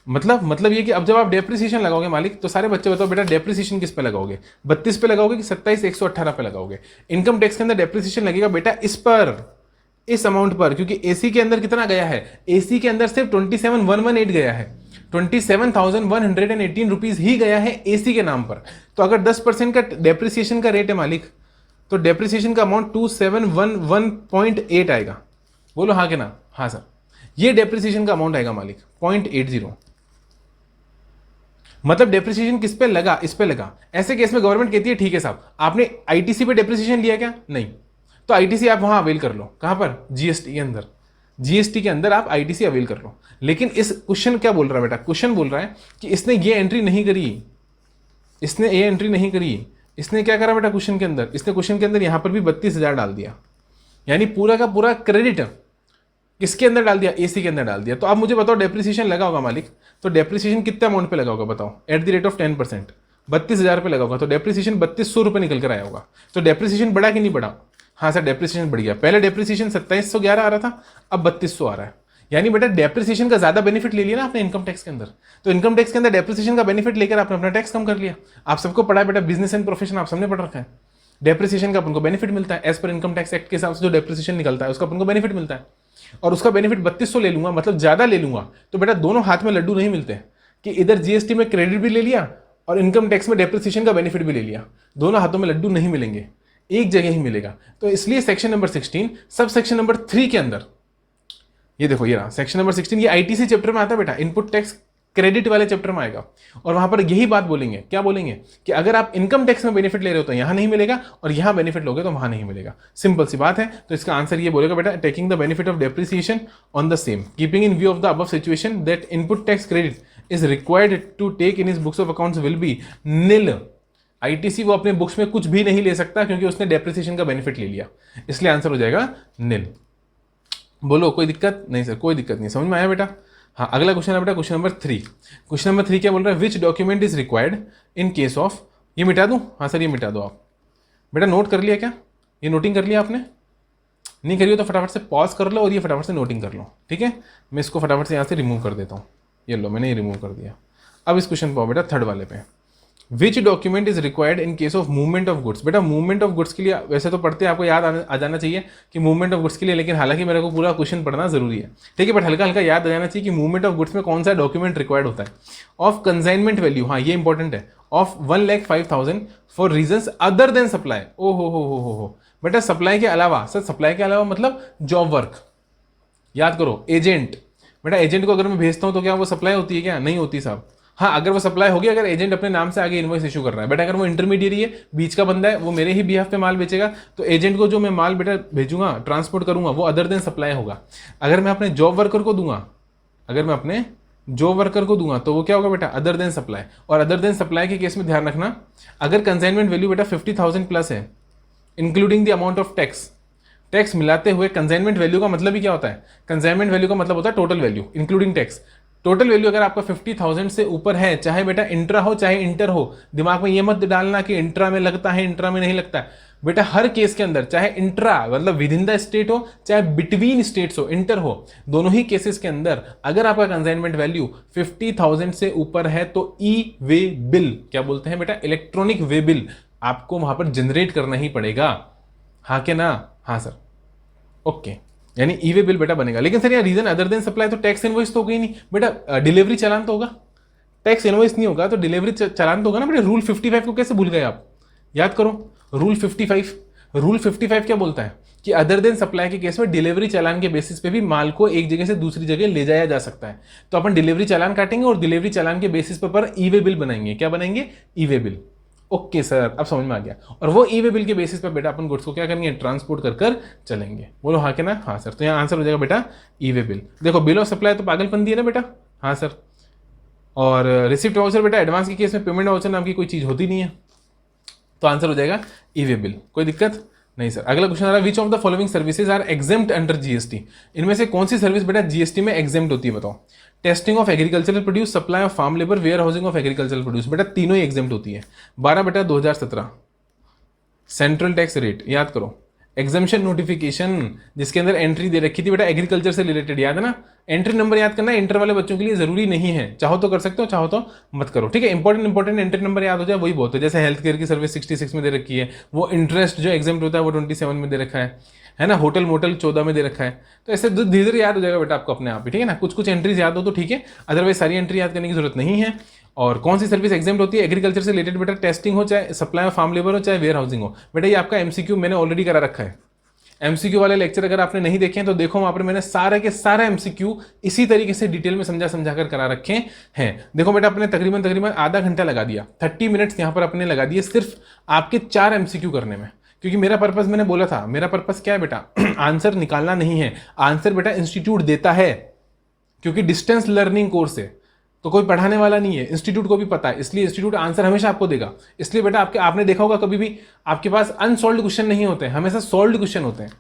मतलब ये कि अब जब आप डेप्रिसिएशन लगाओगे मालिक, तो सारे बच्चे बताओ बेटा डेप्रिसिएशन किस पे लगाओगे, 32 पे लगाओगे कि 27,118 पे लगाओगे? इनकम टैक्स के अंदर डेप्रिसिएशन लगेगा बेटा इस पर, इस अमाउंट पर, क्योंकि एसी के अंदर कितना गया है, एसी के अंदर सिर्फ 27,118 गया है, 27,118 रुपीज ही गया है एसी के नाम पर। तो अगर 10% का डेप्रिसिएशन का रेट है मालिक, तो डेप्रिसिएशन का अमाउंट 2711.8 आएगा। बोलो हाँ के ना? हाँ सर, ये डेप्रिसिएशन का अमाउंट आएगा मालिक 0.80। मतलब डेप्रिसिएशन किस पे लगा? इस पे लगा। ऐसे केस में गवर्नमेंट कहती है ठीक है साहब, आपने आईटीसी पे डेप्रिसिएशन लिया क्या? नहीं, तो आईटीसी आप वहां अवेल कर लो। कहां पर? जीएसटी के अंदर। जीएसटी के अंदर आप आईटीसी अवेल कर लो। लेकिन इस क्वेश्चन क्या बोल रहा है बेटा? क्वेश्चन बोल रहा है कि इसने ये एंट्री नहीं करी, इसने ये एंट्री नहीं करी, इसने क्या करा बेटा क्वेश्चन के अंदर? इसने क्वेश्चन के अंदर यहां पर भी 32,000 डाल दिया, यानी पूरा का पूरा क्रेडिट किसके अंदर डाल दिया? एसी के अंदर डाल दिया। तो अब मुझे बताओ डेप्रिसिएशन लगा होगा मालिक, तो डेप्रिसिएशन कितने अमाउंट पे लगा होगा बताओ? एट द रेट ऑफ 10%, 32,000 पे लगा होगा, तो डेप्रिसिएशन 3200 रुपये निकल कर आया होगा। तो डेप्रिसिएशन बढ़ा कि नहीं बढ़ा? हाँ सर, डेप्रिसिएशन बढ़ गया। पहले डेप्रिसिएशन 2711 आ रहा था, अब 3200 आ रहा है। यानी बेटा डेप्रिसिएशन का ज्यादा बेनिफिट ले लिया ना आपने इनकम टैक्स के अंदर। तो इनकम टैक्स के अंदर डेप्रिसिएशन का बेनिफिट लेकर आपने अपना टैक्स कम कर लिया। आप सबको पढ़ा है बेटा, बिजनेस एंड प्रोफेशन आप सबने पढ़ रखा है। डेप्रिसिएशन का अपन को बेनिफिट मिलता है, as per income tax act के हिसाब से जो डेप्रिसिएशन निकलता है उसका अपन को बेनिफिट मिलता है। और उसका बेनिफिट 3200 ले लूंगा, मतलब ज्यादा ले लूंगा, तो बेटा दोनों हाथ में लड्डू नहीं मिलते कि इधर जीएसटी में क्रेडिट भी ले लिया और इनकम टैक्स में डेप्रिसिएशन का बेनिफिट भी ले लिया। दोनों हाथों में लड्डू नहीं मिलेंगे, एक जगह ही मिलेगा। तो इसलिए सेक्शन नंबर 16 सब सेक्शन नंबर 3 के अंदर, ये देखो ये रहा सेक्शन नंबर 16, ये आईटीसी चैप्टर में आता है बेटा, इनपुट टैक्स क्रेडिट वाले चैप्टर में आएगा। और वहां पर यही बात बोलेंगे, क्या बोलेंगे कि अगर आप इनकम टैक्स में बेनिफिट ले रहे हो तो यहां नहीं मिलेगा, और यहां बेनिफिट लोगे तो वहां नहीं मिलेगा। सिंपल सी बात है। तो इसका आंसर ये बोलेगा बेटा, taking the benefit of depreciation on the same, keeping in view of the above situation that input tax credit is required to take in his books of account will be nil. ITC वो अपने books में कुछ भी नहीं ले सकता क्योंकि उसने डेप्रिसिएशन का बेनिफिट ले लिया, इसलिए आंसर हो जाएगा निल। बोलो कोई दिक्कत? नहीं सर कोई दिक्कत नहीं, समझ में आया बेटा? हाँ, अगला क्वेश्चन है बेटा क्वेश्चन नंबर 3। क्वेश्चन नंबर 3 क्या बोल रहा है? Which document is required in case of, ये मिटा दूं? हाँ सर ये मिटा दो आप। बेटा नोट कर लिया क्या? ये नोटिंग कर लिया आपने? नहीं करिए तो फटाफट से पॉज कर लो और ये फटाफट से नोटिंग कर लो, ठीक है? मैं इसको फटाफट से यहाँ से रिमूव कर देता हूँ। ये लो, मैंने ये रिमूव कर दिया। अब इस क्वेश्चन पर बेटा थर्ड वाले पे, which document is required in case of movement of goods. बेटा मूवमेंट ऑफ गुड्स के लिए वैसे तो पढ़ते हैं, आपको याद आ जाना चाहिए कि मूवमेंट ऑफ गुड्स के लिए, लेकिन हालांकि मेरे को पूरा क्वेश्चन पढ़ना जरूरी है, ठीक है? बट हल्का हल्का याद आ जाना चाहिए कि मूवमेंट ऑफ गुड्स में कौन सा डॉक्यूमेंट रिक्वायर्ड होता है। ऑफ कंसाइनमेंट वैल्यू, हाँ ये इंपॉर्टेंट है, of 1,05,000 for reasons other than supply. ओ हो बेटा सप्लाई के अलावा, सर सप्लाई के अलावा मतलब जॉब वर्क, याद करो। एजेंट, बेटा एजेंट को अगर मैं भेजता हूं तो क्या वो सप्लाई होती है क्या? नहीं होती साहब। हाँ अगर वो सप्लाई होगी अगर एजेंट अपने नाम से आगे इनवॉइस इशू कर रहा है। बेटा अगर वो इंटरमीडिएट है, बीच का बंदा है, वो मेरे ही बिहाफ पे माल बेचेगा, तो एजेंट को जो मैं माल बेटा भेजूंगा, ट्रांसपोर्ट करूंगा, वो अदर देन सप्लाई होगा। अगर मैं अपने जॉब वर्कर को दूंगा, अगर मैं अपने जॉब वर्कर को दूंगा तो वो क्या होगा बेटा? Other than supply. और अदर देन सप्लाई के केस में ध्यान रखना, अगर कंसाइनमेंट वैल्यू बेटा 50,000 प्लस है, including the amount of tax, tax मिलाते हुए, कंसाइनमेंट वैल्यू का मतलब ही क्या होता है? कंसाइनमेंट वैल्यू का मतलब होता है total value including tax. Total value अगर आपका 50,000 से ऊपर है, चाहे बेटा इंट्रा हो चाहे इंटर हो, दिमाग में ये मत डालना कि इंट्रा में लगता है इंट्रा में नहीं लगता है। बेटा हर केस के अंदर, चाहे इंट्रा मतलब विद इन द स्टेट हो चाहे बिटवीन स्टेट्स हो, इंटर हो, दोनों ही केसेस के अंदर अगर आपका कंसाइनमेंट वैल्यू 50,000 से ऊपर है तो ई वे बिल, क्या बोलते हैं बेटा? इलेक्ट्रॉनिक वे बिल आपको वहां पर जनरेट करना ही पड़ेगा। हाँ क्या ना? हाँ सर, ओके। यानी ई वे बिल बेटा बनेगा। लेकिन सर यार रीजन अदर देन सप्लाई, तो टैक्स इनवॉइस तो होगी नहीं बेटा, डिलीवरी चालान तो होगा, टैक्स इनवॉइस नहीं होगा तो डिलीवरी चालान तो होगा ना बेटा। रूल 55 को कैसे भूल गए आप? याद करो रूल 55। रूल 55 क्या बोलता है कि अदर देन सप्लाई के केस में डिलीवरी चालान के बेसिस पे भी माल को एक जगह से दूसरी जगह ले जाया जा सकता है। तो अपन डिलीवरी चालान काटेंगे और डिलीवरी चालान के बेसिस पर ई वे बिल बनाएंगे। क्या बनाएंगे? ई वे बिल। ओके सर, अब समझ में आ गया। और वो ई वे बिल के बेसिस पर बेटा अपन गुड्स को क्या करेंगे? ट्रांसपोर्ट कर चलेंगे। बोलो हाँ क्या ना? हाँ सर। तो यहाँ आंसर हो जाएगा बेटा ई वे बिल। देखो बिल ऑफ सप्लाई तो पागलपन दिया ना बेटा। हाँ सर। और रिसिप्ट वाउचर बेटा एडवांस के केस में पेमेंट वाउचर नाम की कोई चीज होती नहीं है, तो आंसर हो जाएगा ई वे बिल। कोई दिक्कत नहीं सर। अगला क्वेश्चन आ रहा है, which of the following services are exempt under GST. इनमें से कौन सी सर्विस बेटा जीएसटी में एग्जेम्प्ट होती है? बताओ। Testing of agricultural produce, supply of farm labour, warehousing of agricultural produce. बेटा तीनों ही एग्जेम्प्ट होती है। 12 बेटा 2017 सेंट्रल टैक्स रेट, याद करो। एग्जामिशन नोटिफिकेशन जिसके अंदर एंट्री दे रखी थी बेटा एग्रीकल्चर से रिलेटेड, याद है ना? एंट्री नंबर याद करना इंटर वाले बच्चों के लिए जरूरी नहीं है, चाहो तो कर सकते हो चाहो तो मत करो, ठीक है? इंपॉर्टेंट एंट्री नंबर याद हो जाए वही बहुत है। जैसे हेल्थ केयर की सर्विस 66 में दे रखी है, वो इंटरेस्ट जो एग्जाम्प्ट होता है वो 27 में दे रखा है। है ना। होटल मोटल 14 में दे रखा है, तो ऐसे धीरे धीरे याद हो जाएगा बेटा आपको अपने आप ही, ठीक है ना। कुछ कुछ एंट्रीज याद हो तो ठीक है, अदरवाइज सारी एंट्री याद करने की जरूरत नहीं है। और कौन सी सर्विस एग्जाम होती है, एग्रीकल्चर से रिलेटेड बेटा, टेस्टिंग हो चाहे सप्लाई ऑफ फार्म लेबर हो चाहे वेयर हाउसिंग हो। बेटा ये आपका एमसीक्यू मैंने ऑलरेडी करा रखा है। एमसीक्यू वाले लेक्चर अगर आपने नहीं देखे हैं तो देखो, वहां पर मैंने सारे के सारे एमसीक्यू इसी तरीके से डिटेल में समझा कर करा रखे हैं। देखो बेटा अपने तकरीबन आधा घंटा लगा दिया, 30 मिनट्स यहां पर अपने लगा दिए सिर्फ आपके 4 एमसीक्यू करने में। क्योंकि मेरा पर्पस, मैंने बोला था मेरा पर्पस क्या है बेटा, आंसर निकालना नहीं है, आंसर बेटा इंस्टीट्यूट देता है। क्योंकि डिस्टेंस लर्निंग कोर्स है तो कोई पढ़ाने वाला नहीं है, इंस्टीट्यूट को भी पता है, इसलिए इंस्टीट्यूट आंसर हमेशा आपको देगा। इसलिए बेटा आपने देखा होगा कभी भी आपके पास अनसॉल्व्ड क्वेश्चन नहीं होते हैं, हमेशा सॉल्व्ड क्वेश्चन होते हैं।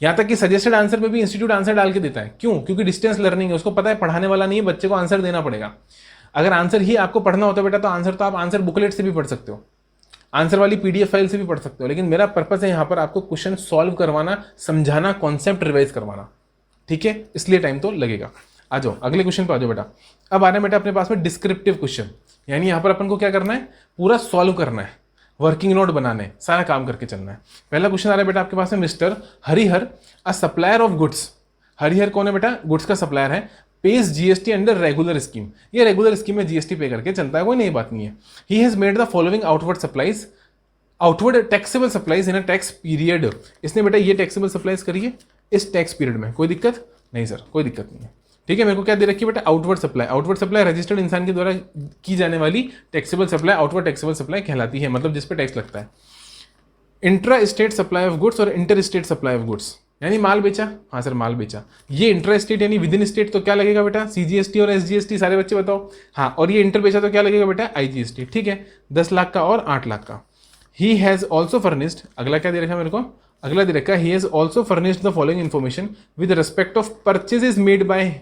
यहां तक कि सजेस्टेड आंसर में भी इंस्टीट्यूट आंसर डाल के देता है। क्यों? क्योंकि डिस्टेंस लर्निंग है, उसको पता है पढ़ाने वाला नहीं है, बच्चे को आंसर देना पड़ेगा। अगर आंसर ही आपको पढ़ना होता है बेटा, तो आंसर तो आप आंसर बुकलेट से भी पढ़ सकते हो, आंसर वाली पीडीएफ फाइल से भी पढ़ सकते हो। लेकिन मेरा पर्पस है यहाँ पर आपको क्वेश्चन सॉल्व करवाना, समझाना, कॉन्सेप्ट रिवाइज करवाना, ठीक है। इसलिए टाइम तो लगेगा। आ जाओ अगले क्वेश्चन पे आ जाओ बेटा। अब आ रहा है बेटा अपने पास में डिस्क्रिप्टिव क्वेश्चन, यानी यहाँ पर अपन को क्या करना है, पूरा सॉल्व करना है, वर्किंग नोट बनाने, सारा काम करके चलना है। पहला क्वेश्चन आ रहा है बेटा आपके पास में, mister Harihar a supplier of goods. Harihar कौन है बेटा? गुड्स का सप्लायर है। Page GST under regular scheme, ये रेगुलर स्कीम में जीएसटी पे करके चलता है, कोई नई बात नहीं है। He has made the following outward taxable supplies in a tax period. इसने बेटा ये टैक्सेबल सप्लाईज करी है इस टैक्स पीरियड में, कोई दिक्कत नहीं सर, कोई दिक्कत नहीं है, ठीक है। मेरे को क्या दे रखी है बेटा, outward supply. Outward supply registered इंसान के द्वारा की जाने वाली taxable supply outward taxable supply कहलाती है, मतलब जिस पे टैक्स लगता है। Intra state supply of goods और inter state supply of goods, यानी माल बेचा, हाँ सर माल बेचा। ये इंट्रा स्टेट यानी विद इन स्टेट, तो क्या लगेगा बेटा, सीजीएसटी और एसजीएसटी, सारे बच्चे बताओ। हाँ, और ये इंटर बेचा तो क्या लगेगा बेटा, आईजीएसटी, ठीक है। 10 लाख का और 8 लाख का। ही हैज ऑल्सो फर्निश्ड, अगला क्या दे रखा है मेरे को, अगला दे रखा है, he has also furnished the following information with respect of purchases made by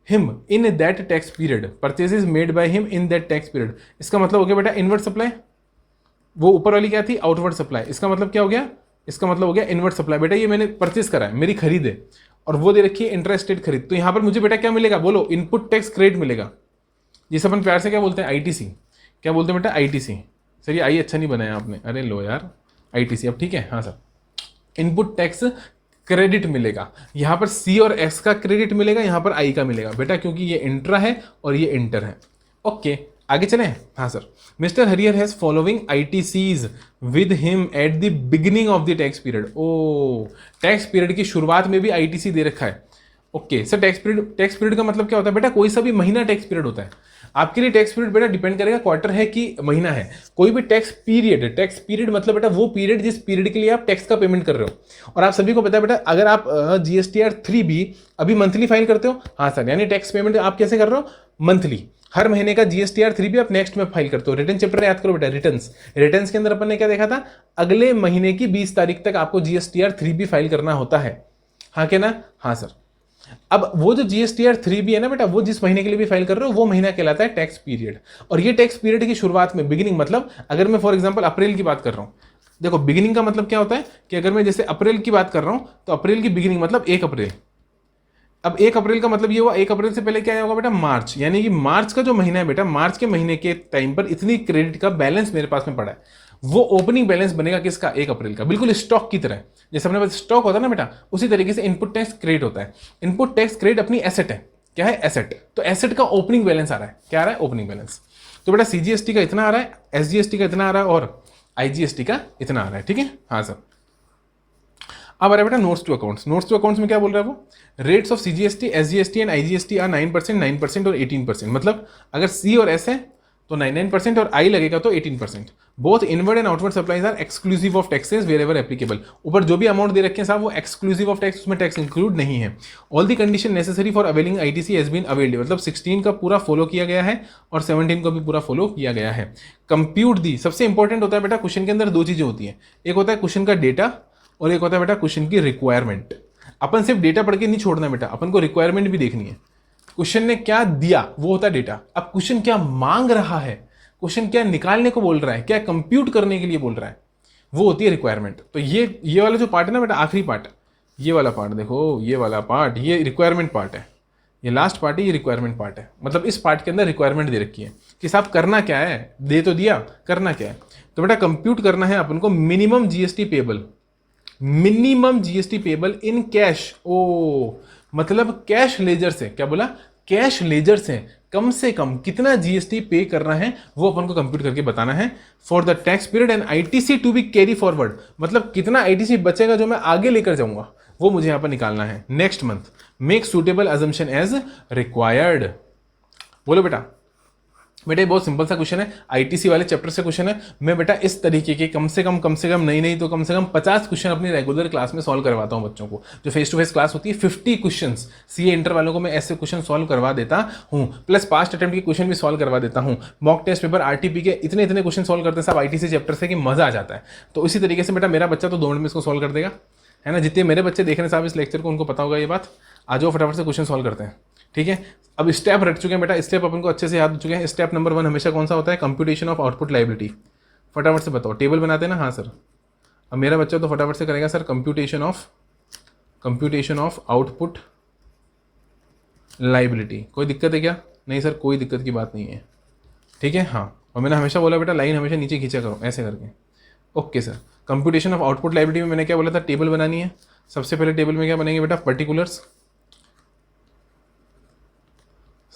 him in that tax period. Purchases made by him in that tax period, इसका मतलब हो गया बेटा इनवर्ड सप्लाई। वो ऊपर वाली क्या थी, आउटवर्ड सप्लाई, इसका मतलब क्या हो गया, इसका मतलब हो गया इनवर्ड सप्लाई। बेटा ये मैंने परचेज करा है, मेरी खरीद है, और वो दे रखी है इंटरेस्टेड खरीद। तो यहां पर मुझे बेटा क्या मिलेगा, बोलो, इनपुट टैक्स क्रेडिट मिलेगा, जिसे अपन प्यार से क्या बोलते हैं, आईटीसी। क्या बोलते हैं बेटा, आईटीसी। सर ये आई अच्छा नहीं बनाया आपने, अरे लो यार, आईटीसी। अब ठीक है, हाँ सर, इनपुट टैक्स क्रेडिट मिलेगा। यहां पर सी और एस का क्रेडिट मिलेगा, यहां पर आई का मिलेगा बेटा, क्योंकि ये इंट्रा है और ये इंटर है। ओके, आगे चले। हाँ sir, mister Hariyar has following ITCs with him at the beginning of the tax period. ओ, टैक्स पीरियड की शुरुआत में भी आईटीसी दे रखा है। ओके सर, टैक्स पीरियड का मतलब क्या होता है बेटा, कोई सा भी महीना टैक्स पीरियड होता है। आपके लिए टैक्स पीरियड बेटा डिपेंड करेगा क्वार्टर है कि महीना है। कोई भी टैक्स पीरियड मतलब बेटा वो पीरियड जिस पीरियड के लिए आप टैक्स का पेमेंट कर रहे हो। और आप सभी को पता है बेटा, अगर आप जीएसटीआर 3B अभी मंथली फाइल करते हो, हाँ सर, यानी टैक्स पेमेंट आप कैसे कर रहे हो, मंथली, हर महीने का जीएसटीआर 3B आप नेक्स्ट में फाइल करते हो। रिटर्न चैप्टर याद करो बेटा, रिटर्न्स के अंदर अपन ने क्या देखा था, अगले महीने की 20 तारीख तक आपको जीएसटीआर 3B फाइल करना होता है, हाँ क्या ना, हाँ सर। अब वो जो जीएसटीआर 3B है ना बेटा, वो जिस महीने के लिए भी फाइल कर रहे हो वो महीना कहलाता है टैक्स पीरियड। और ये टैक्स पीरियड की शुरुआत में, बिगिनिंग मतलब, अगर मैं फॉर एग्जांपल अप्रैल की बात कर रहा हूं, देखो बिगिनिंग का मतलब क्या होता है कि अगर मैं जैसे अप्रैल की बात कर रहा हूं तो अप्रैल की बिगिनिंग मतलब 1 अप्रैल। अब 1 अप्रैल का मतलब ये हुआ, 1 अप्रैल से पहले क्या होगा बेटा, मार्च, यानी कि मार्च का जो महीना है बेटा, मार्च के महीने के टाइम पर इतनी क्रेडिट का बैलेंस मेरे पास में पड़ा है, वो ओपनिंग बैलेंस बनेगा किसका, 1 अप्रैल का। बिल्कुल स्टॉक की तरह, जैसे अपने पास स्टॉक होता है ना बेटा, उसी तरीके से इनपुट टैक्स क्रेडिट होता है। इनपुट टैक्स क्रेडिट अपनी एसेट है, क्या है, एसेट। तो एसेट का ओपनिंग बैलेंस आ रहा है, क्या आ रहा है, ओपनिंग बैलेंस। तो बेटा सीजीएसटी का इतना आ रहा है, एसजीएसटी का इतना आ रहा है और आईजीएसटी का इतना आ रहा है, ठीक है, हाँ सर। अब आ रहा है बेटा notes to accounts. Notes to accounts में क्या बोल रहा है वो, rates of CGST, SGST and IGST are 9%, 9% और 18%। मतलब अगर सी और एस है तो 99% और आई लगेगा तो 18%। Both inward and outward supplies are exclusive of taxes wherever applicable. ऊपर जो भी अमाउंट दे रखे हैं साहब वो एक्सक्लूसिव ऑफ टैक्स, उसमें टैक्स इंक्लूड नहीं है। All the condition necessary for availing ITC has been availed, मतलब 16 का पूरा फॉलो किया गया है और 17 को भी पूरा फॉलो किया गया है। कंप्यूट दी, सबसे इंपॉर्टेंट होता है बेटा क्वेश्चन के अंदर 2 चीजें होती है, एक होता है क्वेश्चन का डेटा और एक होता है बेटा क्वेश्चन की रिक्वायरमेंट। अपन सिर्फ डेटा पढ़ के नहीं छोड़ना बेटा, अपन को रिक्वायरमेंट भी देखनी है। क्वेश्चन ने क्या दिया वो होता है डेटा, अब क्वेश्चन क्या मांग रहा है, क्वेश्चन क्या निकालने को बोल रहा है, क्या कंप्यूट करने के लिए बोल रहा है, वो होती है रिक्वायरमेंट। तो ये वाला जो पार्ट है ना बेटा, आखिरी पार्ट, ये वाला पार्ट देखो, ये वाला पार्ट ये रिक्वायरमेंट पार्ट है, ये लास्ट पार्ट है, ये रिक्वायरमेंट पार्ट है। मतलब इस पार्ट के अंदर रिक्वायरमेंट दे रखी है कि साहब करना क्या है, दे तो दिया, करना क्या है। तो बेटा कंप्यूट करना है अपन को minimum GST payable, minimum GST payable in cash, ओ मतलब कैश लेजर से, क्या बोला, कैश लेजर से कम कितना जीएसटी पे करना है वो अपन को कंप्यूट करके बताना है for the tax period and ITC to be carry forward, मतलब कितना आईटीसी बचेगा जो मैं आगे लेकर जाऊंगा वो मुझे यहां पर निकालना है। Next month make suitable assumption as required. बोलो बेटा, बेटा ये बहुत सिंपल सा क्वेश्चन है, आईटीसी वाले चैप्टर से क्वेश्चन है। मैं बेटा इस तरीके के कम से कम नहीं तो कम से कम 50 क्वेश्चन अपनी रेगुलर क्लास में सॉल्व करवाता हूं बच्चों को। जो फेस टू फेस क्लास होती है 50 क्वेश्चंस सीए इंटर वालों को मैं ऐसे क्वेश्चन सॉल्व करवा देता हूं, प्लस पास्ट अटेम्प्ट के क्वेश्चन भी सॉल्व करवा देता हूं। मॉक टेस्ट पेपर आरटीपी के इतने क्वेश्चन सॉल्व करते हैं सब आईटीसी चैप्टर से कि मजा आ जाता है। तो इसी तरीके से बेटा मेरा बच्चा तो 2 मिनट में इसको सॉल्व कर देगा, है ना। जितने मेरे बच्चे देख रहे हैं साहब इस लेक्चर को उनको पता होगा ये बात। आ जाओ फटाफट से क्वेश्चन सॉल्व करते हैं, ठीक है। अब स्टेप रट चुके हैं बेटा, स्टेप अपन को अच्छे से याद हो चुके हैं। स्टेप नंबर 1 हमेशा कौन सा होता है, कंप्यूटेशन ऑफ आउटपुट लायबिलिटी। फटाफट से बताओ, टेबल बनाते हैं ना, हाँ सर। अब मेरा बच्चा तो फटाफट से करेगा sir computation of output liability. कोई दिक्कत है क्या? नहीं सर कोई दिक्कत की बात नहीं है, ठीक है। हाँ, और मैंने हमेशा बोला बेटा लाइन हमेशा नीचे खींचा करो ऐसे करके। Okay sir, computation of output liability में मैंने क्या बोला था, टेबल बनानी है। सबसे पहले टेबल में क्या बनेंगे बेटा, पर्टिकुलर्स।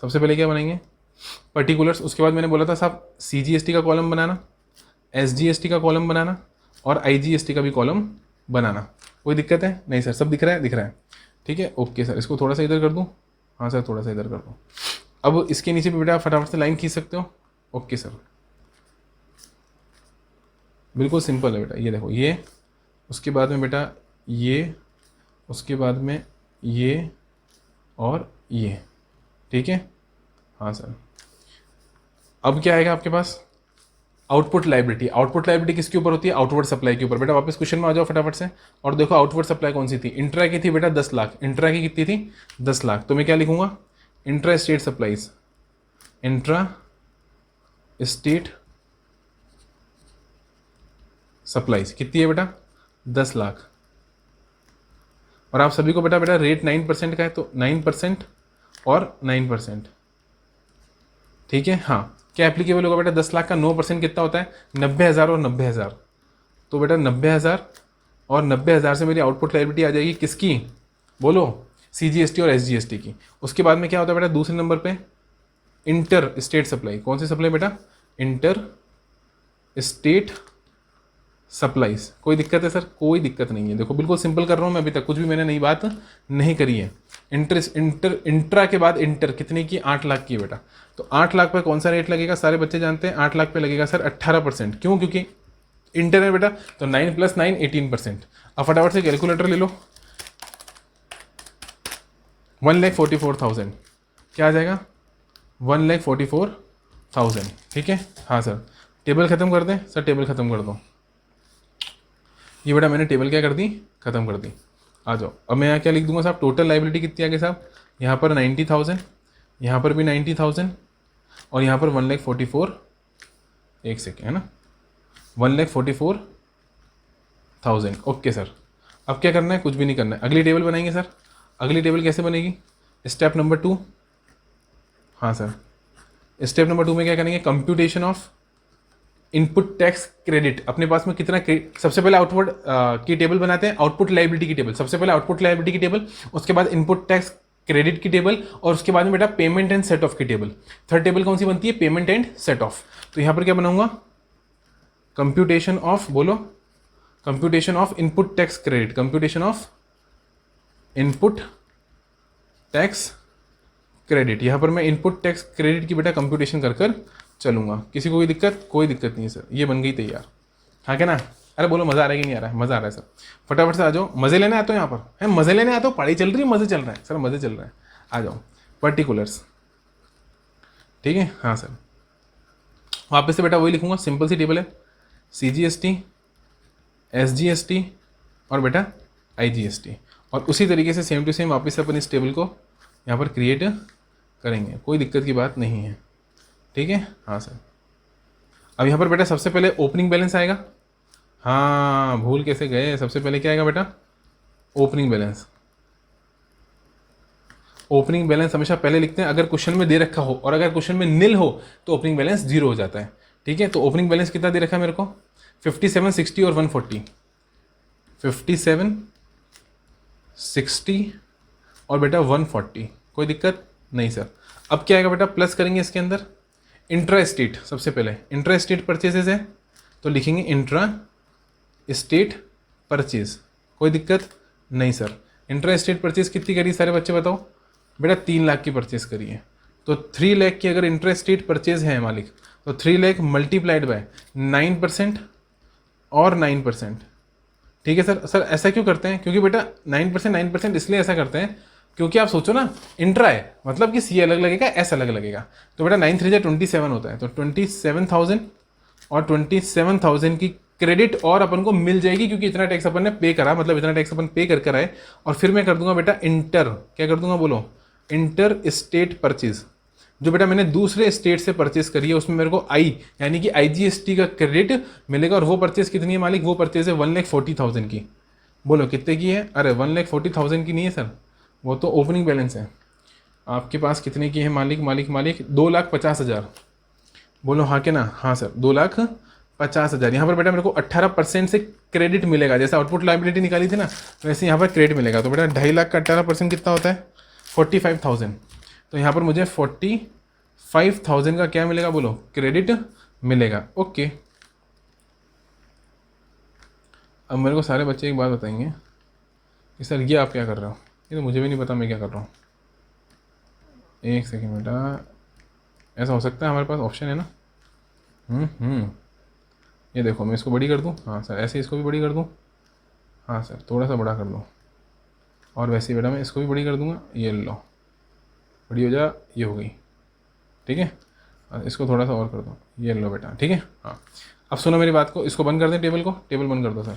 सबसे पहले क्या बनाएंगे, पर्टिकुलर्स। उसके बाद मैंने बोला था साहब सीजीएसटी का कॉलम बनाना, एसजीएसटी का कॉलम बनाना और आईजीएसटी का भी कॉलम बनाना। कोई दिक्कत है? नहीं सर, सब दिख रहा है, दिख रहा है, ठीक है। ओके सर, इसको थोड़ा सा इधर कर दूँ, हाँ सर थोड़ा सा इधर कर दूँ। अब इसके नीचे भी बेटा फटाफट से लाइन खींच सकते हो। ओके सर, बिल्कुल सिंपल है बेटा, ये देखो ये, उसके बाद में बेटा ये, उसके बाद में ये और ये, ठीक है। हाँ सर, अब क्या आएगा आपके पास, आउटपुट लायबिलिटी। आउटपुट लायबिलिटी किसके ऊपर होती है, आउटवर्ड सप्लाई के ऊपर। बेटा वापस क्वेश्चन में आ जाओ फटाफट से और देखो आउटवर्ड सप्लाई कौन सी थी, इंट्रा की थी बेटा 10 लाख। इंट्रा की कितनी थी, 10 लाख। तो मैं क्या लिखूंगा, intra state supplies, intra state supplies कितनी है बेटा, 10 लाख। और आप सभी को बेटा रेट 9% का है तो 9% और 9%, ठीक है। हाँ, क्या एप्लीकेबल होगा बेटा, 10 लाख का 9% कितना होता है, 90,000 और 90,000। तो बेटा 90,000 और 90,000 से मेरी आउटपुट लायबिलिटी आ जाएगी किसकी, बोलो, सीजीएसटी और एसजीएसटी की। उसके बाद में क्या होता है बेटा, दूसरे नंबर पे इंटर स्टेट सप्लाई। कौन सी सप्लाई बेटा, इंटर स्टेट सप्लाईज। कोई दिक्कत है सर? कोई दिक्कत नहीं है, देखो बिल्कुल सिंपल कर रहा हूँ मैं, अभी तक कुछ भी मैंने नई बात नहीं करी है। इंट्रा के बाद इंटर कितने की, 8 लाख की बेटा। तो 8 लाख पे कौन सा रेट लगेगा, सारे बच्चे जानते हैं, 8 लाख पे लगेगा सर 18%। क्यों? क्योंकि इंटर है बेटा, तो 9 + 9 18%। अब फटाफट से कैलकुलेटर ले लो, 1,44,000 क्या आ जाएगा, 1,44,000, ठीक है। हाँ सर, टेबल खत्म कर दें सर, टेबल खत्म कर दो। ये बेटा मैंने टेबल क्या कर दी, खत्म कर दी। आ जाओ, अब मैं यहाँ क्या लिख दूंगा साहब, टोटल लायबिलिटी कितनी आ गई साहब, यहाँ पर 90,000, यहाँ पर भी 90,000 और यहाँ पर 1,44,000, एक सेकेंड, है ना, 1,44,000। ओके सर, अब क्या करना है, कुछ भी नहीं करना है, अगली टेबल बनाएंगे सर। अगली टेबल कैसे बनेगी, स्टेप नंबर 2। हाँ सर, स्टेप नंबर 2 में क्या करेंगे, computation of input tax credit. अपने पास में कितना, सबसे पहले आउटवर्ड की टेबल बनाते हैं, आउटपुट लायबिलिटी की टेबल। सबसे पहले आउटपुट लायबिलिटी की टेबल, उसके बाद इनपुट टैक्स क्रेडिट की टेबल और उसके बाद में बेटा पेमेंट एंड सेट ऑफ की टेबल। थर्ड टेबल कौन सी बनती है, पेमेंट एंड सेट ऑफ। तो यहां पर क्या बनाऊंगा, कंप्यूटेशन ऑफ, बोलो, computation of input tax credit, computation of input tax credit. यहां पर मैं इनपुट टैक्स क्रेडिट की बेटा कंप्यूटेशन कर चलूंगा। किसी को कोई दिक्कत? कोई दिक्कत नहीं है सर, ये बन गई तैयार। हाँ क्या ना, अरे बोलो मजा आ रहा है कि नहीं आ रहा है, मजा आ रहा है सर। फटाफट से आ जाओ, मजे लेने आते हो यहाँ पर, है मजे लेने आते हो, पढ़ाई चल रही है, मजे चल रहा है सर, मजे चल रहा है। आ जाओ, पर्टिकुलर्स, ठीक है। हाँ सर, वापस से बेटा वही लिखूंगा, सिंपल सी टेबल है, सीजीएसटी, एसजीएसटी और बेटा आईजीएसटी। और उसी तरीके से सेम टू सेम वापस से अपन इस टेबल को यहाँ पर क्रिएट करेंगे, कोई दिक्कत की बात नहीं है, ठीक है। हाँ सर, अब यहाँ पर बेटा सबसे पहले ओपनिंग बैलेंस आएगा। हाँ, भूल कैसे गए, सबसे पहले क्या आएगा बेटा, ओपनिंग बैलेंस। ओपनिंग बैलेंस हमेशा पहले लिखते हैं अगर क्वेश्चन में दे रखा हो, और अगर क्वेश्चन में निल हो तो ओपनिंग बैलेंस 0 हो जाता है, ठीक है। तो ओपनिंग बैलेंस कितना दे रखा है मेरे को, 57, 60 और 140। 57, 60 और बेटा 140। कोई दिक्कत नहीं सर। अब क्या आएगा बेटा, प्लस करेंगे इसके अंदर इंट्रा स्टेट। सबसे पहले इंट्रा स्टेट परचेजेस है तो लिखेंगे इंट्रा स्टेट परचेज। कोई दिक्कत नहीं सर। इंट्रा स्टेट परचेज कितनी करी सारे बच्चे बताओ? बेटा 3 लाख की परचेज करी है। तो 3 लाख की अगर इंट्रा स्टेट परचेज है मालिक, तो 3 लाख मल्टीप्लाइड बाय 9% और 9%। ठीक है सर। सर ऐसा क्यों करते हैं? क्योंकि बेटा 9% इसलिए ऐसा करते हैं क्योंकि आप सोचो ना, इंट्रा है मतलब कि सी अलग लगेगा, एस अलग लगेगा। तो बेटा 9 3 27 होता है, तो 27,000 और 27,000 की क्रेडिट और अपन को मिल जाएगी, क्योंकि इतना टैक्स अपन ने पे करा, मतलब इतना टैक्स अपन पे कर आए। और फिर मैं कर दूंगा बेटा इंटर, क्या कर दूंगा बोलो? Inter state purchase. जो बेटा मैंने दूसरे स्टेट से परचेज करी है उसमें मेरे को आई यानी कि IGST का क्रेडिट मिलेगा। और वो परचेज कितनी है मालिक? वो परचेज है 1,40,000 की। बोलो कितने की है? अरे 1,40,000 की नहीं है सर, वो तो ओपनिंग बैलेंस है। आपके पास कितने की है मालिक? 2,50,000। बोलो हाँ के ना? हाँ सर, 2,50,000। यहाँ पर बेटा मेरे को 18% से क्रेडिट मिलेगा। जैसे आउटपुट लायबिलिटी निकाली थी ना, वैसे यहाँ पर क्रेडिट मिलेगा। तो बेटा 2.5 लाख का 18% कितना होता है? 45,000। तो यहाँ पर मुझे 45,000 का क्या मिलेगा बोलो? क्रेडिट मिलेगा। ओके। अब मेरे को सारे बच्चे एक बात बताएंगे कि सर ये आप क्या कर रहे हो? ये तो मुझे भी नहीं पता मैं क्या कर रहा हूँ। एक सेकेंड बेटा, ऐसा हो सकता है हमारे पास ऑप्शन है ना। ये देखो, मैं इसको बड़ी कर दूँ? हाँ सर। ऐसे इसको भी बड़ी कर दूँ? हाँ सर, थोड़ा सा बड़ा कर दूँ। और वैसे ही बेटा मैं इसको भी बड़ी कर दूँगा। ये लो, बड़ी हो जा, ये हो गई। ठीक है। इसको थोड़ा सा और कर दो, ये लो बेटा। ठीक है। हाँ, अब सुनो मेरी बात को, इसको बंद कर दें, टेबल को, टेबल बंद कर दो सर।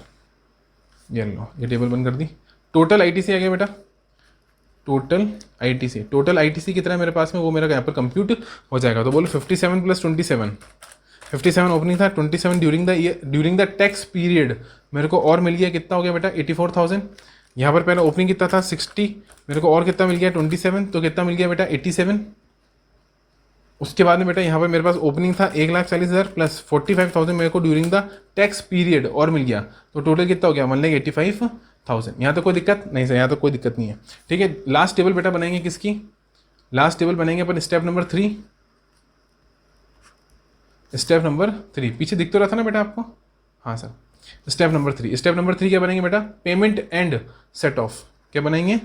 ये लो, ये टेबल बंद कर दी। टोटल ITC आ गया बेटा, टोटल ITC कितना है मेरे पास में, वो मेरा यहाँ पर कंप्यूट हो जाएगा। तो बोलो 57 + 27। 57 ओपनिंग था, 27 ड्यूरिंग द टैक्स पीरियड मेरे को और मिल गया। कितना हो गया बेटा? 84,000। यहाँ पर पहले ओपनिंग कितना था? 60। मेरे को और कितना मिल गया? 27। तो कितना मिल गया बेटा? 87। उसके बाद में बेटा यहाँ पर मेरे पास ओपनिंग था 1,40,000 प्लस 45,000 मेरे को ड्यूरिंग द टैक्स पीरियड और मिल गया। तो टोटल कितना हो गया? 1,85,000। यहाँ तो कोई दिक्कत नहीं सर, यहाँ तो कोई दिक्कत नहीं है। ठीक है। लास्ट टेबल बेटा बनाएंगे किसकी? लास्ट टेबल बनाएंगे अपन स्टेप नंबर 3। स्टेप नंबर 3 पीछे दिख तो रहा था ना बेटा आपको? हाँ sir, step number 3। Step number 3 क्या बनेंगे बेटा? Payment and set of. क्या बनाएंगे?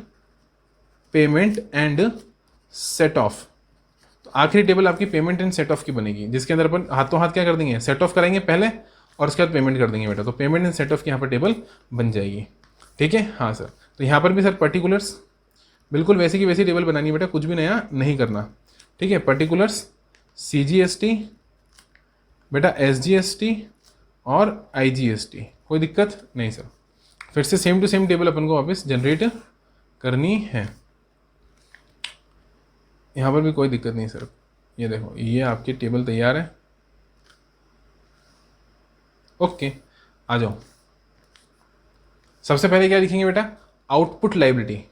Payment and set of. तो आखिरी टेबल आपकी पेमेंट एंड सेट ऑफ की बनेगी, जिसके अंदर अपन हाथों हाथ क्या कर देंगे? सेट ऑफ कराएंगे पहले और उसके बाद पेमेंट कर देंगे बेटा। तो पेमेंट एंड सेट ऑफ की यहाँ पर टेबल बन जाएगी। ठीक है। हाँ सर। तो यहाँ पर भी सर पर्टिकुलर्स बिल्कुल वैसी की वैसी टेबल बनानी है बेटा, कुछ भी नया नहीं करना। ठीक है। पर्टिकुलर्स CGST बेटा, SGST और IGST। कोई दिक्कत नहीं सर। फिर से सेम टू सेम टेबल अपन को वापस जनरेट करनी है। यहाँ पर भी कोई दिक्कत नहीं सर। ये देखो, ये आपकी टेबल तैयार है। ओके, आ जाओ। सबसे पहले क्या लिखेंगे बेटा? Output liability.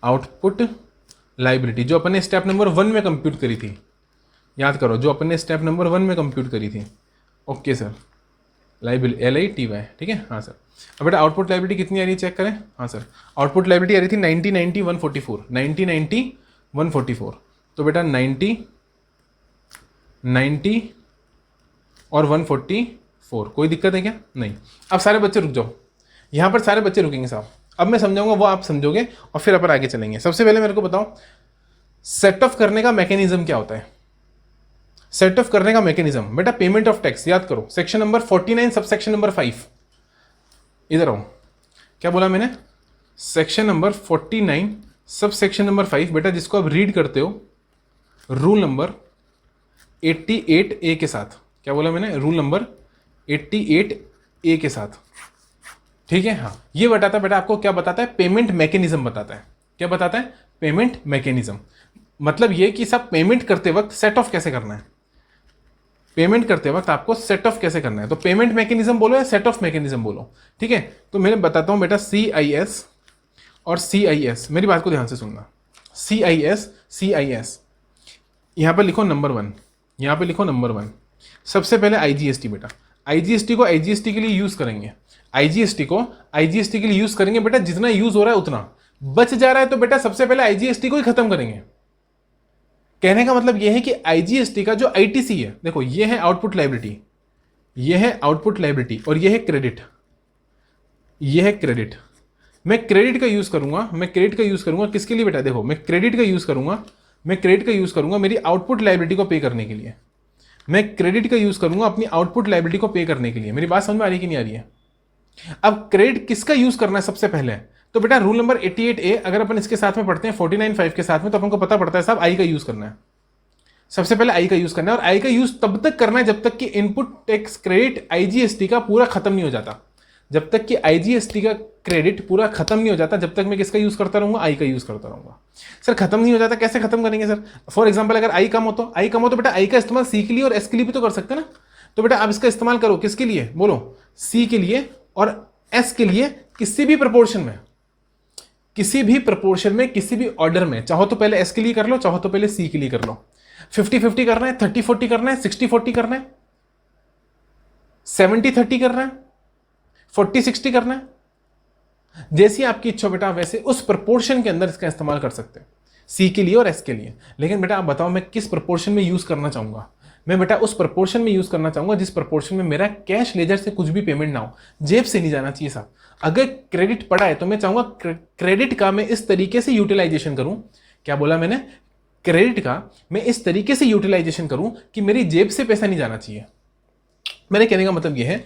आउटपुट लायबिलिटी जो अपन ने स्टेप नंबर 1 में कंप्यूट करी थी, याद करो, जो अपन ने स्टेप नंबर 1 में कंप्यूट करी थी। Okay sir, liability LITY। ठीक है। हाँ सर। अब बेटा आउटपुट लायबिलिटी कितनी आ रही है चेक करें। हाँ सर, आउटपुट लायबिलिटी आ रही थी 90, 144। 90, 144। तो बेटा 90 और 144। कोई दिक्कत है क्या? नहीं। अब सारे बच्चे रुक जाओ, यहाँ पर सारे बच्चे रुकेंगे साहब। अब मैं समझाऊंगा, वो आप समझोगे और फिर अपन आगे चलेंगे। सबसे पहले मेरे को बताओ, सेट ऑफ करने का मैकेनिज्म क्या होता है? सेट ऑफ करने का मैकेनिज्म बेटा, पेमेंट ऑफ टैक्स। याद करो, सेक्शन नंबर 49 सब सेक्शन नंबर 5। इधर आओ, क्या बोला मैंने? सेक्शन नंबर 49 सब सेक्शन नंबर 5 बेटा, जिसको आप रीड करते हो रूल नंबर 88A के साथ। क्या बोला मैंने? रूल नंबर 88A के साथ। ठीक है। हाँ, ये बताता है बेटा आपको, क्या बताता है? पेमेंट मैकेनिज्म बताता है। क्या बताता है? Payment mechanism. मतलब ये कि सब पेमेंट करते वक्त सेट ऑफ कैसे करना है। पेमेंट करते वक्त आपको सेट ऑफ कैसे करना है। तो पेमेंट मैकेनिज्म बोलो या सेट ऑफ मैकेनिज्म बोलो। ठीक है। तो मैं बताता हूं बेटा, CIS और CIS। मेरी बात को ध्यान से सुनना। CIS यहां पर लिखो नंबर 1, यहां पर लिखो नंबर 1। सबसे पहले IGST बेटा, IGST को IGST के लिए यूज करेंगे। आईजीएसटी को आईजीएसटी के लिए यूज करेंगे बेटा, जितना यूज हो रहा है उतना, बच जा रहा है तो बेटा सबसे पहले आईजीएसटी को ही खत्म करेंगे। कहने का मतलब यह है कि आईजीएसटी का जो आईटीसी है, देखो ये है आउटपुट लायबिलिटी, ये है आउटपुट लायबिलिटी और ये है क्रेडिट, ये है क्रेडिट। मैं क्रेडिट का यूज करूंगा, मैं क्रेडिट का यूज करूंगा किसके लिए बेटा, देखो मैं क्रेडिट का यूज करूंगा, मैं क्रेडिट का यूज करूंगा मेरी आउटपुट लायबिलिटी को पे करने के लिए, मैं क्रेडिट का यूज करूंगा अपनी आउटपुट लायबिलिटी को पे करने के लिए। मेरी बात समझ में आ रही है कि नहीं आ रही है? अब क्रेडिट किसका यूज करना है सबसे पहले, तो बेटा रूल नंबर 88A अगर अपन इसके साथ में पढ़ते हैं 49.5 के साथ में, तो अपन को पता पड़ता है साहब आई का यूज करना है, सबसे पहले आई का यूज करना है। और आई का यूज तब तक करना है जब तक कि इनपुट टैक्स क्रेडिट आईजीएसटी का पूरा खत्म नहीं हो जाता, जब तक कि आईजीएसटी का क्रेडिट पूरा खत्म नहीं हो जाता, जब तक मैं किसका यूज करता रहूंगा, आई का यूज करता रहूंगा। सर खत्म नहीं हो जाता, कैसे खत्म करेंगे सर? फॉर एग्जांपल अगर आई कम हो तो, आई कम हो तो बेटा आई का इस्तेमाल सी के लिए और एस के लिए भी तो कर सकते हैं ना। तो बेटा आप इसका इस्तेमाल करो किसके लिए, बोलो, सी के लिए और एस के लिए, किसी भी प्रपोर्शन में, किसी भी प्रपोर्शन में, किसी भी ऑर्डर में। चाहो तो पहले एस के लिए कर लो, चाहो तो पहले सी के लिए कर लो। 50-50 करना है, 30-40 करना है, 60-40 करना है, 70-30 करना है, 40-60 करना है, जैसी आपकी इच्छा बेटा वैसे उस प्रपोर्शन के अंदर इसका इस्तेमाल कर सकते हैं, सी के लिए और एस के लिए। लेकिन बेटा आप बताओ मैं किस प्रपोर्शन में यूज करना चाहूंगा? मैं बेटा उस प्रपोर्शन में यूज करना चाहूंगा जिस प्रपोर्शन में मेरा कैश लेजर से कुछ भी पेमेंट ना हो, जेब से नहीं जाना चाहिए साहब। अगर क्रेडिट पड़ा है तो मैं चाहूंगा क्रेडिट का मैं इस तरीके से यूटिलाइजेशन करूं, क्या बोला मैंने, क्रेडिट का मैं इस तरीके से यूटिलाइजेशन करूं कि मेरी जेब से पैसा नहीं जाना चाहिए। मेरे कहने का मतलब यह है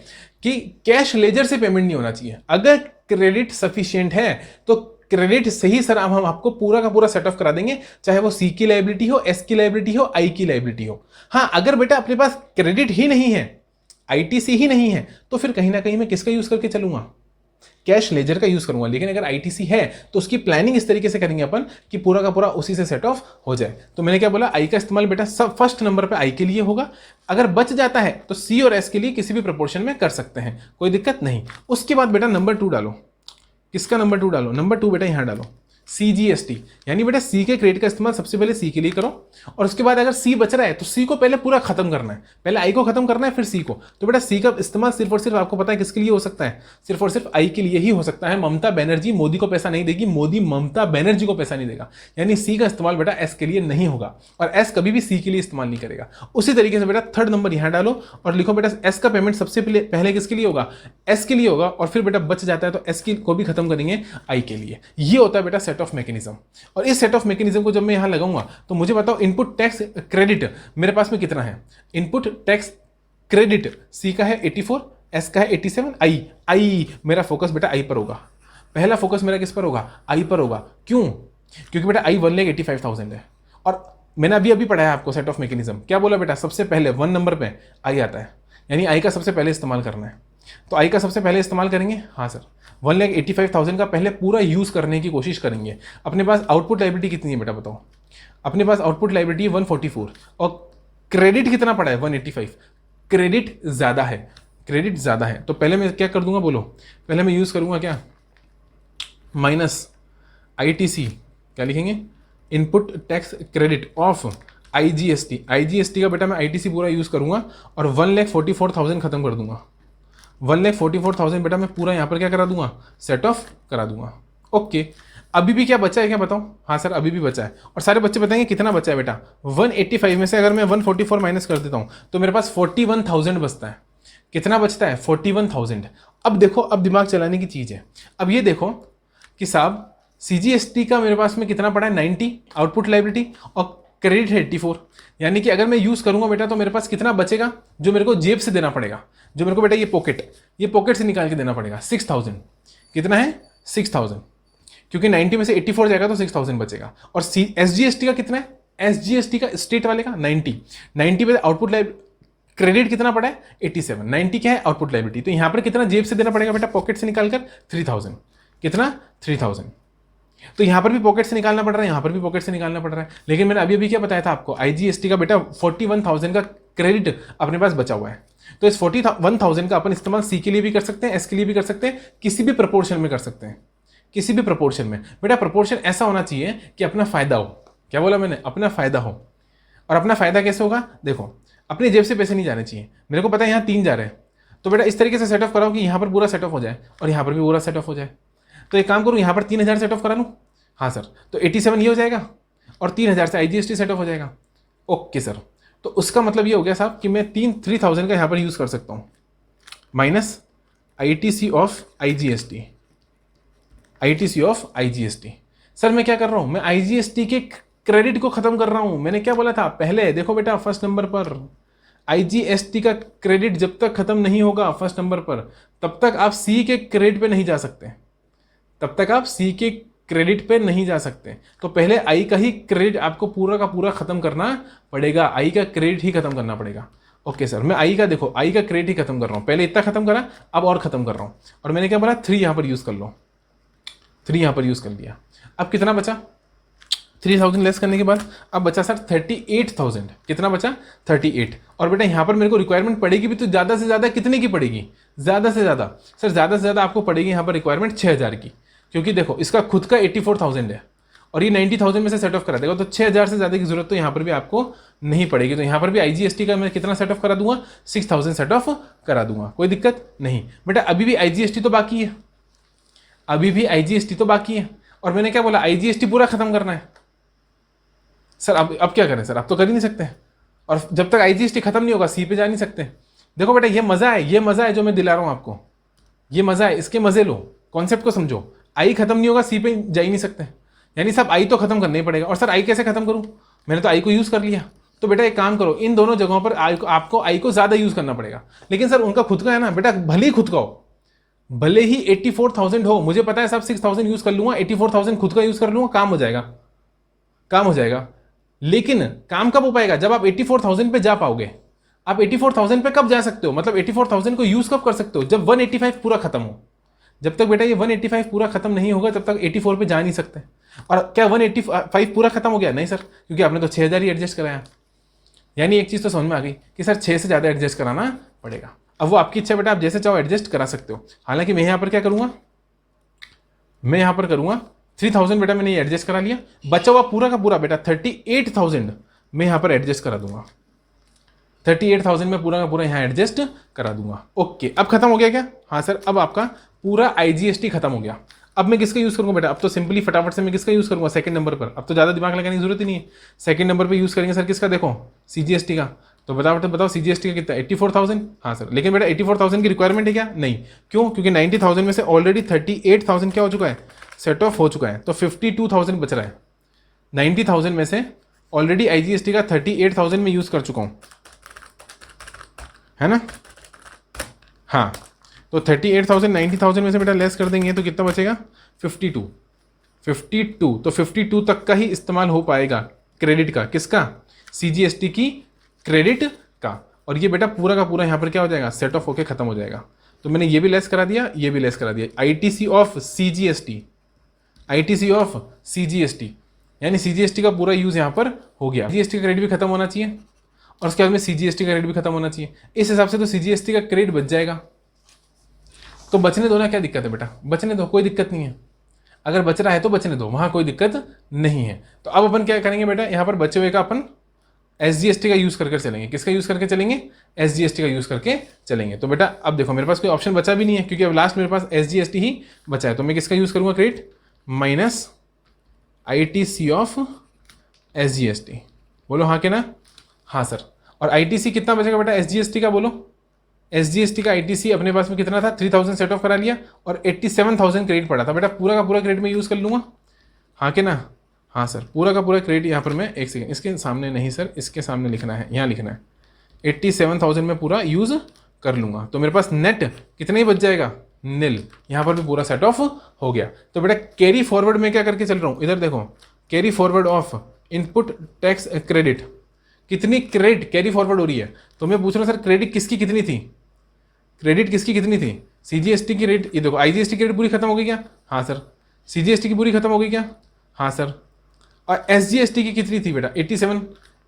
कि कैश लेजर से पेमेंट नहीं होना चाहिए। अगर क्रेडिट सफिशिएंट है तो क्रेडिट से ही सर हम आपको पूरा का पूरा सेट ऑफ करा देंगे, चाहे वो सी की लायबिलिटी हो, एस की लायबिलिटी हो, आई की लायबिलिटी हो। हाँ अगर बेटा अपने पास क्रेडिट ही नहीं है, आईटीसी ही नहीं है, तो फिर कहीं ना कहीं मैं किसका यूज करके चलूंगा, कैश लेजर का यूज करूंगा। लेकिन अगर आईटीसी है तो उसकी प्लानिंग इस तरीके से करेंगे अपन कि पूरा का पूरा उसी से सेट ऑफ हो जाए। तो मैंने क्या बोला, आई का इस्तेमाल बेटा सब फर्स्ट नंबर पे आई के लिए होगा। अगर बच जाता है तो सी और एस के लिए किसी भी प्रोपोर्शन में कर सकते हैं, कोई दिक्कत नहीं। उसके बाद बेटा नंबर 2 डालो, किसका नंबर 2 डालो, नंबर 2 बेटा यहां डालो, CGST, यानी बेटा सी के क्रेडिट का इस्तेमाल सबसे पहले सी के लिए करो और उसके बाद अगर सी बच रहा है तो सी को पहले पूरा खत्म करना है, पहले आई को खत्म करना है फिर सी को। तो बेटा सी का इस्तेमाल सिर्फ और सिर्फ आपको पता है किसके लिए हो सकता है, सिर्फ और सिर्फ आई के लिए ही हो सकता है। ममता बनर्जी मोदी को पैसा नहीं देगी, मोदी ममता बनर्जी को पैसा नहीं देगा, यानी सी का इस्तेमाल बेटा एस के लिए नहीं होगा और एस कभी भी सी के लिए इस्तेमाल नहीं करेगा। उसी तरीके से बेटा थर्ड नंबर यहां डालो और लिखो बेटा एस का पेमेंट सबसे पहले किसके लिए होगा, एस के लिए होगा और फिर बेटा बच जाता है तो एस को भी खत्म करेंगे आई के लिए। ये होता है बेटा सेट ऑफ मैकेनिज्म। और इस सेट ऑफ मैकेनिज्म को जब मैं यहां लगाऊंगा तो मुझे बताओ इनपुट टैक्स क्रेडिट मेरे पास में कितना है, इनपुट टैक्स क्रेडिट सी का है 84, एस का है 87, आई मेरा फोकस बेटा आई पर होगा, पहला फोकस मेरा किस पर होगा, आई पर होगा। क्यों? क्योंकि बेटा आई 1,85,000 है और मैंने अभी पढ़ाया आपको सेट ऑफ मैकेनिज्म। क्या बोला बेटा, सबसे पहले 1 नंबर पे आई आता है, यानी आई का सबसे पहले इस्तेमाल करना है। तो आई का सबसे पहले इस्तेमाल करेंगे, हाँ सर 1,85,000 का पहले पूरा यूज करने की कोशिश करेंगे। अपने पास आउटपुट लायबिलिटी कितनी है बेटा बताओ, अपने पास आउटपुट लायबिलिटी 144 और क्रेडिट कितना पड़ा है 185, क्रेडिट ज्यादा है, क्रेडिट ज्यादा है। तो पहले मैं क्या कर दूंगा बोलो, पहले मैं यूज करूंगा क्या, माइनस आईटीसी, क्या लिखेंगे, input tax credit of IGST. IGST का बेटा मैं आईटीसी पूरा यूज करूंगा और 1,44,000 खत्म कर दूंगा, 1,44,000 बेटा मैं पूरा यहां पर क्या करा दूंगा, सेट ऑफ करा दूंगा। ओके, अभी भी क्या बचा है क्या बताओ, हाँ सर अभी भी बचा है। और सारे बच्चे बताएंगे कितना बचा है बेटा, 185 में से अगर मैं 144 माइनस कर देता हूं तो मेरे पास 41,000 बचता है। कितना बचता है, 41,000। अब देखो, अब दिमाग चलाने की चीज है। अब ये देखो कि साहब सीजीएसटी का मेरे पास में कितना पड़ा है 90 आउटपुट लायबिलिटी और क्रेडिट है 84, यानी कि अगर मैं यूज करूंगा बेटा तो मेरे पास कितना बचेगा जो मेरे को जेब से देना पड़ेगा, जो मेरे को बेटा ये पॉकेट से निकाल के देना पड़ेगा 6,000। कितना है 6,000, क्योंकि 90 में से 84 जाएगा तो 6,000 बचेगा। और एसजीएसटी का कितना है, एसजीएसटी का स्टेट वाले का 90 पे आउटपुट क्रेडिट कितना पड़ा है 87, 90 क्या है आउटपुट लायबिलिटी। तो यहां पर कितना जेब से देना पड़ेगा बेटा पॉकेट से निकालकर 3,000, कितना 3,000। तो यहां पर भी पॉकेट से निकालना पड़ रहा है, यहां पर भी पॉकेट से निकालना पड़ रहा है। लेकिन मैंने अभी क्या बताया था आपको, आईजीएसटी का बेटा 41,000 का क्रेडिट अपने पास बचा हुआ है। तो इस 41,000 का अपन इस्तेमाल सी के लिए भी कर सकते हैं, एस के लिए भी कर सकते हैं, किसी भी प्रपोर्शन में कर सकते हैं, किसी भी प्रपोर्शन में। बेटा प्रपोर्शन ऐसा होना चाहिए कि अपना फायदा हो। क्या बोला मैंने, अपना फायदा हो। और अपना फायदा कैसे होगा, देखो अपनी जेब से पैसे नहीं जाने चाहिए। मेरे को पता है यहाँ 3 जा रहे हैं तो बेटा इस तरीके से सेट ऑफ कराओ कि यहाँ पर पूरा सेट ऑफ हो जाए और यहाँ पर भी पूरा सेट ऑफ हो जाए। तो एक काम करूँ, यहाँ पर 3000 सेट ऑफ करा लूँ। हाँ सर, तो 87 ये हो जाएगा और 3000 से IGST सेट ऑफ हो जाएगा। ओके सर, तो उसका मतलब ये हो गया साहब कि मैं 3000 का यहाँ पर यूज़ कर सकता हूँ minus ITC of IGST। Sir मैं क्या कर रहा हूँ, मैं IGST के क्रेडिट को ख़त्म कर रहा हूँ। मैंने क्या बोला था पहले, देखो बेटा फर्स्ट नंबर पर IGST का क्रेडिट जब तक ख़त्म नहीं होगा फर्स्ट नंबर पर, तब तक आप C के क्रेडिट पे नहीं जा सकते, तब तक आप C के क्रेडिट पे नहीं जा सकते। तो पहले I का ही क्रेडिट आपको पूरा का पूरा ख़त्म करना पड़ेगा, I का क्रेडिट ही ख़त्म करना पड़ेगा। ओके सर, मैं I का देखो I का क्रेडिट ही ख़त्म कर रहा हूँ, पहले इतना ख़त्म करा, अब और ख़त्म कर रहा हूँ। और मैंने क्या बोला, 3 यहाँ पर यूज़ कर लो, 3 यहाँ पर यूज़ कर लिया। अब कितना बचा, 3000 लेस करने के बाद अब बचा सर 38,000। कितना बचा, 38। और बेटा यहाँ पर मेरे को रिक्वायरमेंट पड़ेगी भी, तो ज़्यादा से ज़्यादा कितने की पड़ेगी, ज़्यादा से ज़्यादा सर, ज़्यादा से ज़्यादा आपको पड़ेगी यहाँ पर रिक्वायरमेंट 6000 की, क्योंकि देखो इसका खुद का 84,000 है और ये 90,000 में से सेट ऑफ करा देगा, तो 6000 से ज़्यादा की जरूरत तो यहाँ पर भी आपको नहीं पड़ेगी। तो यहाँ पर भी IGST का मैं कितना सेट ऑफ करा दूंगा, 6000 सेट ऑफ करा दूंगा, कोई दिक्कत नहीं। बेटा अभी भी IGST तो बाकी है, अभी भी IGST तो बाकी है, और मैंने क्या बोला, IGST पूरा खत्म करना है। सर अब क्या करें सर, अब तो कर ही नहीं सकते, और जब तक IGST खत्म नहीं होगा C पे जा नहीं सकते। देखो बेटा ये मज़ा है, ये मज़ा है जो मैं दिला रहा हूँ आपको, ये मज़ा है, इसके मज़े लो, कॉन्सेप्ट को समझो। I खत्म नहीं होगा C पे जा ही नहीं सकते, यानी सब I तो खत्म करना ही पड़ेगा। और सर I कैसे खत्म करूँ, मैंने तो I को यूज़ कर लिया। तो बेटा एक काम करो, इन दोनों जगहों पर आपको I को ज़्यादा यूज़ करना पड़ेगा, लेकिन सर उनका खुद का है ना बेटा, भले ही खुद का हो, भले ही 84,000 हो, मुझे पता है सब 6000 यूज़ कर लूँगा, 84,000 खुद का यूज़ कर लूँगा, काम हो जाएगा, काम हो जाएगा। लेकिन काम कब हो पाएगा, जब आप 84,000 पे जा पाओगे। आप 84,000 पे कब जा सकते हो, मतलब 84,000 को यूज़ कब कर सकते हो, जब 185 पूरा खत्म हो। जब तक बेटा ये 185 पूरा खत्म नहीं होगा तब तक 84 पे जा नहीं सकते। और क्या 185 पूरा खत्म हो गया, नहीं सर, क्योंकि आपने तो 6000 ही एडजस्ट कराया। यानी एक चीज़ तो समझ में आ गई कि सर 6 से ज़्यादा एडजस्ट कराना पड़ेगा। अब वो आपकी इच्छा बेटा, आप जैसे चाहो एडजस्ट करा सकते हो। हालांकि मैं यहाँ पर क्या करूँगा, मैं यहाँ पर करूँगा 3000 बेटा मैंने ये एडजस्ट करा लिया, बचा हुआ पूरा का पूरा बेटा 38,000 मैं यहाँ पर एडजस्ट करा दूंगा, 38,000 में पूरा का पूरा यहाँ एडजस्ट करा दूंगा। ओके, अब खत्म हो गया क्या, हाँ सर, अब आपका पूरा IGST खत्म हो गया। अब मैं किसका यूज़ करूँगा बेटा, अब तो सिंपली फटाफट से मैं किसका यूज़ करूँगा, सेकंड नंबर पर। अब तो ज़्यादा दिमाग लगाने की जरूरत ही नहीं है, सेकंड नंबर पर यूज़ करेंगे सर किसका, देखो CGST का। तो बताओ CGST का कितना, 84,000। हाँ सर, लेकिन बेटा 84,000 की रिक्वायरमेंट है क्या, नहीं, क्यों, क्योंकि 90,000 में से ऑलरेडी 38,000 क्या हो चुका है, सेट ऑफ हो चुका है। तो 52,000 बच रहा है, 90,000 में से ऑलरेडी IGST का 38,000 में यूज़ कर चुका हूँ, है ना। हाँ, तो 38,000 90,000 में से बेटा लेस कर देंगे तो कितना बचेगा, 52। तो 52 तक का ही इस्तेमाल हो पाएगा क्रेडिट का, किसका, CGST की क्रेडिट का। और ये बेटा पूरा का पूरा यहाँ पर क्या हो जाएगा, सेट ऑफ होके खत्म हो जाएगा। तो मैंने ये भी लेस करा दिया, ये भी लेस करा दिया, ITC ऑफ CGST, यानी CGST का पूरा यूज़ यहाँ पर हो गया। GST का क्रेडिट भी खत्म होना चाहिए और उसके बाद में CGST का क्रेडिट भी खत्म होना चाहिए। इस हिसाब से तो CGST का क्रेडिट बच जाएगा। तो बचने दो ना, क्या दिक्कत है बेटा, बचने दो, कोई दिक्कत नहीं है। अगर बच रहा है तो बचने दो, वहाँ कोई दिक्कत नहीं है। तो अब अपन क्या करेंगे बेटा, यहाँ पर बचे हुए का अपन SGST का यूज़ करके चलेंगे। किसका यूज़ करके चलेंगे, SGST का यूज़ करके चलेंगे। तो बेटा अब देखो मेरे पास कोई ऑप्शन बचा भी नहीं है, क्योंकि अब लास्ट मेरे पास SGST ही बचा है। तो मैं किसका यूज़ करूँगा, credit minus ITC of SGST। बोलो हाँ के ना, हाँ सर। और ITC कितना बचेगा बेटा SGST का, बोलो SGST का ITC अपने पास में कितना था, 3000 सेट ऑफ करा लिया और 87,000 क्रेडिट पड़ा था बेटा, पूरा का पूरा क्रेडिट में यूज़ कर लूँगा, हाँ के ना, हाँ सर। पूरा का पूरा क्रेडिट यहाँ पर मैं, एक सेकेंड, इसके सामने नहीं सर, इसके सामने लिखना है, यहाँ लिखना है, 87,000 में पूरा यूज़ कर लूँगा। तो मेरे पास नेट कितना ही बच जाएगा, नील। यहाँ पर भी पूरा सेट ऑफ हो गया। तो बेटा कैरी फॉरवर्ड में क्या करके चल रहा हूँ, इधर देखो, carry forward of input tax credit, कितनी क्रेडिट कैरी फॉरवर्ड हो रही है। तो मैं पूछ रहा हूँ सर क्रेडिट किसकी कितनी थी, क्रेडिट किसकी कितनी थी, CGST की क्रेडिट, ये देखो IGST की क्रेडिट पूरी खत्म हो गई क्या, हाँ सर। CGST की पूरी खत्म हो गई क्या, हाँ सर। और SGST की कितनी थी बेटा, 87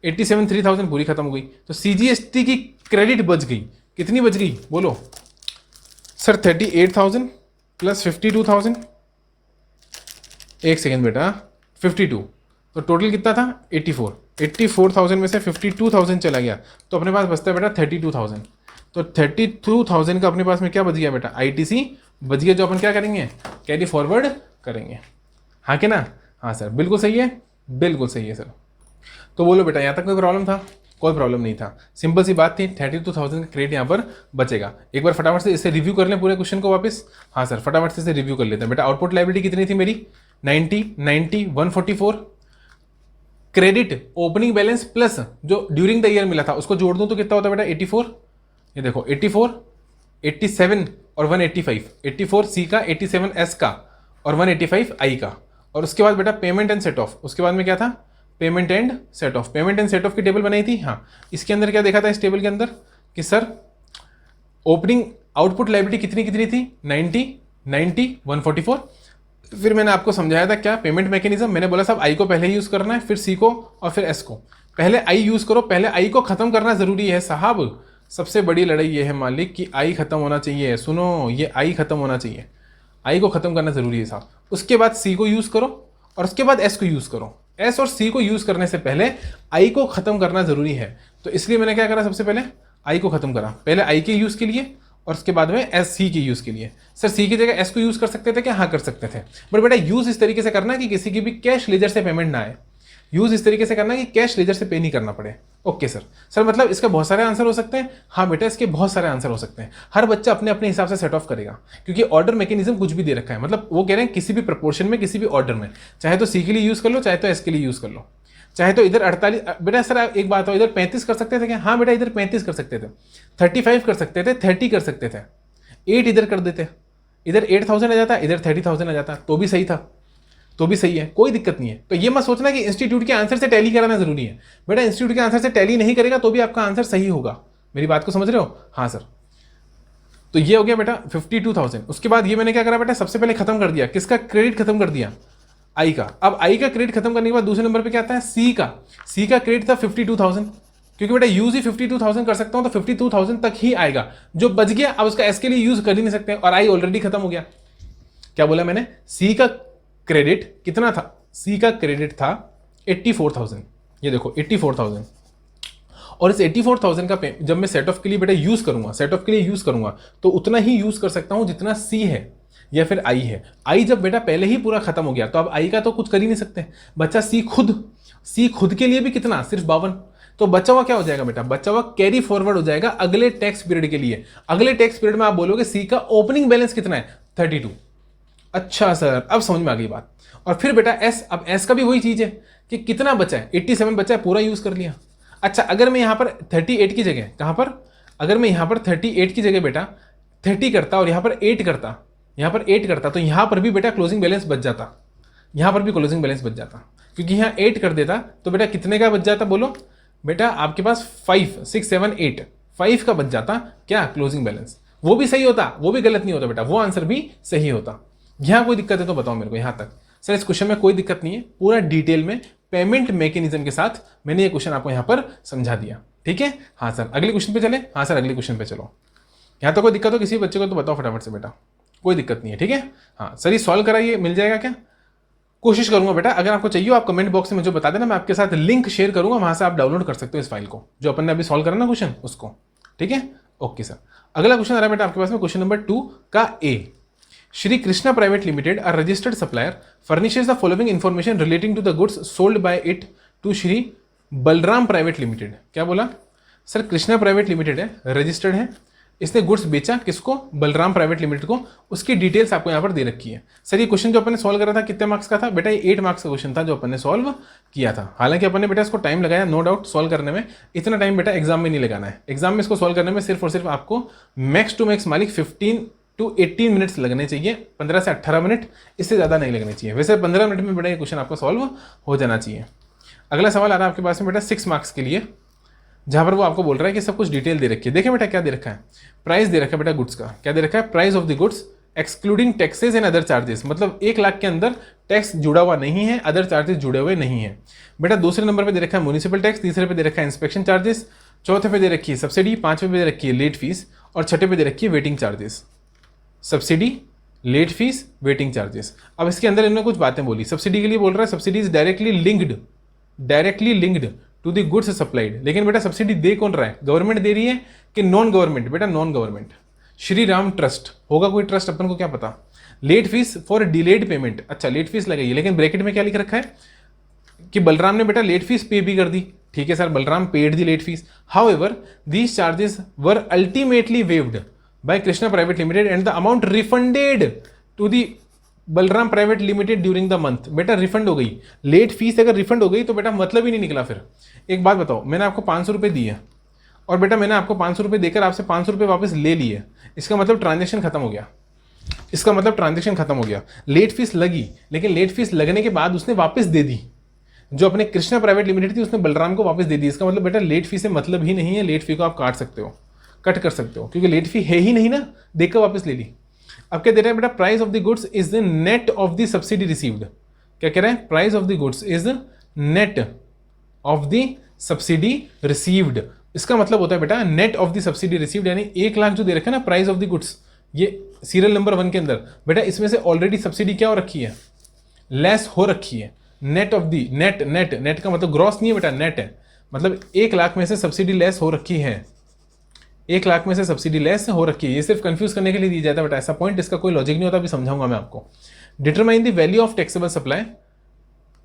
3,000 पूरी खत्म हो गई। तो CGST की क्रेडिट बच गई, कितनी बच गई बोलो सर, 38,000 प्लस 52,000, एक सेकेंड बेटा, 52, तो टोटल कितना था 84,000 में से 52,000 चला गया, तो अपने पास बचता है बेटा 32,000। तो 32,000 का अपने पास में क्या बच गया बेटा, ITC बच गया, जो अपन क्या करेंगे, कैरी फॉरवर्ड करेंगे। हाँ कि ना? हाँ सर, बिल्कुल सही है, बिल्कुल सही है सर। तो बोलो बेटा, यहाँ तक कोई प्रॉब्लम था? कोई प्रॉब्लम नहीं था, सिंपल सी बात थी। 32,000 का क्रेडिट यहाँ पर बचेगा। एक बार फटाफट से इसे रिव्यू कर लें पूरे क्वेश्चन को वापस। हाँ सर, फटाफट से इसे रिव्यू कर लेते हैं बेटा। आउटपुट लायबिलिटी कितनी थी मेरी, 90, 90, 144। क्रेडिट ओपनिंग बैलेंस प्लस जो ड्यूरिंग द ईयर मिला था उसको जोड़ दूं तो कितना होता है बेटा, 84। ये देखो 84, 87 और 185, 84 सी का, 87 एस का और 185 आई का। और उसके बाद बेटा पेमेंट एंड सेट ऑफ, उसके बाद में क्या था, payment and set of. Payment and set of की टेबल बनाई थी। हाँ, इसके अंदर क्या देखा था इस टेबल के अंदर कि सर ओपनिंग आउटपुट लायबिलिटी कितनी कितनी थी, 90, 90, 144। फिर मैंने आपको समझाया था क्या पेमेंट मैकेनिज्म, मैंने बोला साहब आई को पहले यूज करना है, फिर सी को और फिर एस को। पहले आई यूज करो, पहले आई को खत्म करना जरूरी है साहब। सबसे बड़ी लड़ाई ये है मालिक कि आई खत्म होना चाहिए। सुनो, ये आई खत्म होना चाहिए, आई को खत्म करना जरूरी है साहब। उसके बाद सी को यूज करो और उसके बाद एस को यूज करो। एस और सी को यूज करने से पहले आई को खत्म करना जरूरी है। तो इसलिए मैंने क्या करा, सबसे पहले आई को खत्म करा, पहले आई के यूज के लिए और उसके बाद में एस सी के यूज के लिए। सर सी की जगह एस को यूज कर सकते थे क्या? हाँ कर सकते थे, बट बेटा यूज इस तरीके से करना कि किसी की भी कैश लेजर से पेमेंट ना आए। यूज इस तरीके से करना कि कैश लेजर से पे नहीं करना पड़े। Okay sir. सर मतलब इसका बहुत सारे आंसर हो सकते हैं। हाँ बेटा, इसके बहुत सारे आंसर हो सकते हैं। हर बच्चा अपने अपने हिसाब से सेट ऑफ करेगा, क्योंकि ऑर्डर मैकेनिज्म कुछ भी दे रखा है। मतलब वो कह रहे हैं किसी भी प्रपोर्शन में, किसी भी ऑर्डर में, चाहे तो सी के लिए यूज कर लो, चाहे तो एस के लिए यूज कर लो, चाहे तो इधर 48। बेटा सर एक बात हो, इधर 35 कर सकते थे क्या? हाँ बेटा, इधर 35 कर सकते थे, 35 कर सकते थे, 30 कर सकते थे, 8 इधर कर देते, इधर 8,000 आ जाता, इधर 30,000 आ जाता, तो भी सही था, तो भी सही है, कोई दिक्कत नहीं है। तो ये मत सोचना कि इंस्टीट्यूट के आंसर से टैली कराना जरूरी है। बेटा इंस्टीट्यूट के आंसर से टैली नहीं करेगा तो भी आपका आंसर सही होगा। मेरी बात को समझ रहे हो? हाँ सर। तो ये हो गया बेटा 52,000। उसके बाद ये मैंने क्या करा बेटा, सबसे पहले खत्म कर दिया, किसका क्रेडिट खत्म कर दिया, आई का। अब आई का क्रेडिट खत्म करने के बाद दूसरे नंबर पे क्या आता है, सी का। सी का क्रेडिट था 52,000, क्योंकि बेटा यूज ही 52,000 कर सकता हूं तो 52,000 तक ही आएगा। जो बच गया अब उसका एस के लिए यूज कर ही नहीं सकते, और आई ऑलरेडी खत्म हो गया। क्या बोला मैंने, सी का क्रेडिट कितना था, सी का क्रेडिट था 84,000। ये देखो 84,000, और इस 84,000 का जब मैं सेट ऑफ के लिए बेटा यूज करूंगा, सेट ऑफ के लिए यूज करूंगा तो उतना ही यूज कर सकता हूं जितना सी है या फिर आई है। आई जब बेटा पहले ही पूरा खत्म हो गया तो अब आई का तो कुछ कर ही नहीं सकते। बच्चा सी खुद के लिए भी कितना, सिर्फ 52। तो बचा हुआ क्या हो जाएगा बेटा, बचा हुआ कैरी फॉरवर्ड हो जाएगा अगले टैक्स पीरियड के लिए। अगले टैक्स पीरियड में आप बोलोगे सी का ओपनिंग बैलेंस कितना है, 32। अच्छा सर, अब समझ में आ गई बात। और फिर बेटा एस, अब एस का भी वही चीज है कि कितना बचा है, 87 बचा है, पूरा यूज कर लिया। अच्छा, अगर मैं यहां पर 38 की जगह, कहां पर, अगर मैं यहां पर 38 की जगह बेटा 30 करता और यहां पर 8 करता, यहां पर 8 करता, तो यहां पर भी बेटा क्लोजिंग बैलेंस बच जाता, यहां पर भी क्लोजिंग बैलेंस बच जाता। क्योंकि यहां 8 कर देता तो बेटा कितने का बच जाता, बोलो बेटा, आपके पास 5, 6, 7, 8, 5 का बच जाता क्या, क्लोजिंग बैलेंस। वो भी सही होता, वो भी गलत नहीं होता बेटा, वो आंसर भी सही होता। यहां कोई दिक्कत है तो बताओ मेरे को। यहां तक सर इस क्वेश्चन में कोई दिक्कत नहीं है, पूरा डिटेल में पेमेंट मैकेनिज्म के साथ मैंने ये क्वेश्चन आपको यहां पर समझा दिया, ठीक है। हाँ सर, अगले क्वेश्चन पे चले। हाँ सर, अगले क्वेश्चन पे चलो। यहां तो कोई दिक्कत हो किसी बच्चे को तो बताओ फटाफट से बेटा, कोई दिक्कत नहीं है, ठीक है। हाँ सर, ये सॉल्व कराइए, मिल जाएगा क्या, कोशिश करूंगा बेटा। अगर आपको चाहिए आप कमेंट बॉक्स में मुझे बता देना, मैं आपके साथ लिंक शेयर करूंगा, वहां से आप डाउनलोड कर सकते हो इस फाइल को, जो अपन ने अभी सॉल्व करा ना क्वेश्चन, उसको, ठीक है। ओके सर, अगला क्वेश्चन आ रहा है बेटा आपके पास में, क्वेश्चन नंबर 2 का ए। Shri Krishna Private Limited, a registered supplier, furnishes the following information relating to the goods sold by it to Shri Balram Private Limited. क्या बोला सर, कृष्णा प्राइवेट लिमिटेड है, रजिस्टर्ड है, इसने गुड्स बेचा किसको, बलराम प्राइवेट लिमिटेड को। उसकी डिटेल्स आपको यहाँ पर दे रखी है। सर ये क्वेश्चन जो अपन ने सॉल्व करा था कितने मार्क्स का था बेटा, ये 8 मार्क्स का क्वेश्चन था जो अपन ने सॉल्व किया था। हालांकि अपन ने बेटा इसको टाइम लगाया, नो डाउट, सॉल्व करने में। इतना टाइम बेटा एग्जाम में नहीं लगाना है। एग्जाम में इसको सॉल्व करने में सिर्फ और सिर्फ आपको मैक्स टू मैक्स मालिक 15 to 18 मिनट्स लगने चाहिए, 15 से 18 मिनट, इससे ज़्यादा नहीं लगने चाहिए। वैसे 15 मिनट में बेटा ये क्वेश्चन आपका सॉल्व हो जाना चाहिए। अगला सवाल आ रहा है आपके पास में बेटा 6 मार्क्स के लिए, जहां पर वो आपको बोल रहा है कि सब कुछ डिटेल दे रखी है। देखिए बेटा क्या दे रखा है, प्राइस दे रखा है बेटा गुड्स का। क्या दे रखा है, price of the goods excluding taxes and other charges, मतलब 1 लाख के अंदर टैक्स जुड़ा हुआ नहीं है, अदर चार्जेस जुड़े हुए नहीं है बेटा। दूसरे नंबर पे दे रखा है म्युनिसिपल टैक्स, तीसरे पे दे रखा है इंस्पेक्शन चार्जेस, चौथे पे दे रखी है सब्सिडी, पांचवें पे दे रखी है लेट फीस, और छठे पे दे रखी है waiting charges. Subsidy, late fees, waiting charges. अब इसके अंदर इन्होंने कुछ बातें बोली। सब्सिडी के लिए बोल रहा है subsidy is directly linked to the goods supplied. लेकिन बेटा सब्सिडी दे कौन रहा है, गवर्नमेंट दे रही है कि नॉन गवर्नमेंट? बेटा non government. Shri Ram trust होगा कोई ट्रस्ट, अपन को क्या पता। Late fees for delayed payment, अच्छा लेट फीस लगाई, लेकिन ब्रैकेट में क्या लिख रखा है कि बलराम ने बेटा लेट फीस पे भी कर दी। ठीक है sir, Balram paid the late fees, however these charges were ultimately waived by Krishna private limited and the amount refunded to the Balram private limited during the month. बेटा रिफंड हो गई, लेट फीस अगर रिफंड हो गई तो बेटा मतलब ही नहीं निकला। फिर एक बात बताओ, मैंने आपको 500 रुपये दिए और बेटा मैंने आपको 500 रुपये देकर आपसे 500 रुपये वापस ले लिए, इसका मतलब ट्रांजेक्शन खत्म हो गया, इसका मतलब ट्रांजेक्शन खत्म हो गया। लेट फीस लगी, लेकिन लेट फीस लगने के बाद उसने वापस दे दी, जो अपने कृष्णा प्राइवेट लिमिटेड थी उसने बलराम को वापस दे दी। इसका मतलब बेटा लेट फी से मतलब ही नहीं है, लेट फी को आप काट सकते हो, कट कर सकते हो, क्योंकि लेट फी है ही नहीं ना, देकर वापस ले ली। अब क्या दे रहा है बेटा, price of the goods is the net of the subsidy received. क्या कह रहा है, price of the goods is net of the subsidy received. इसका मतलब होता है बेटा net of the subsidy received, यानी 1 लाख जो दे रखा है ना प्राइस ऑफ द गुड्स, ये सीरियल नंबर 1 के अंदर, बेटा इसमें से ऑलरेडी सब्सिडी क्या हो रखी है, लेस हो रखी है। Net of the, net net net का मतलब ग्रॉस नहीं है बेटा, नेट है, मतलब 1 लाख में से सब्सिडी लेस हो रखी है, 1 लाख में से सब्सिडी लेस हो रखी है। ये सिर्फ कंफ्यूज करने के लिए दी जाता है बेटा, ऐसा पॉइंट, इसका कोई लॉजिक नहीं होता, अभी समझाऊंगा मैं आपको। Determine the value of taxable supply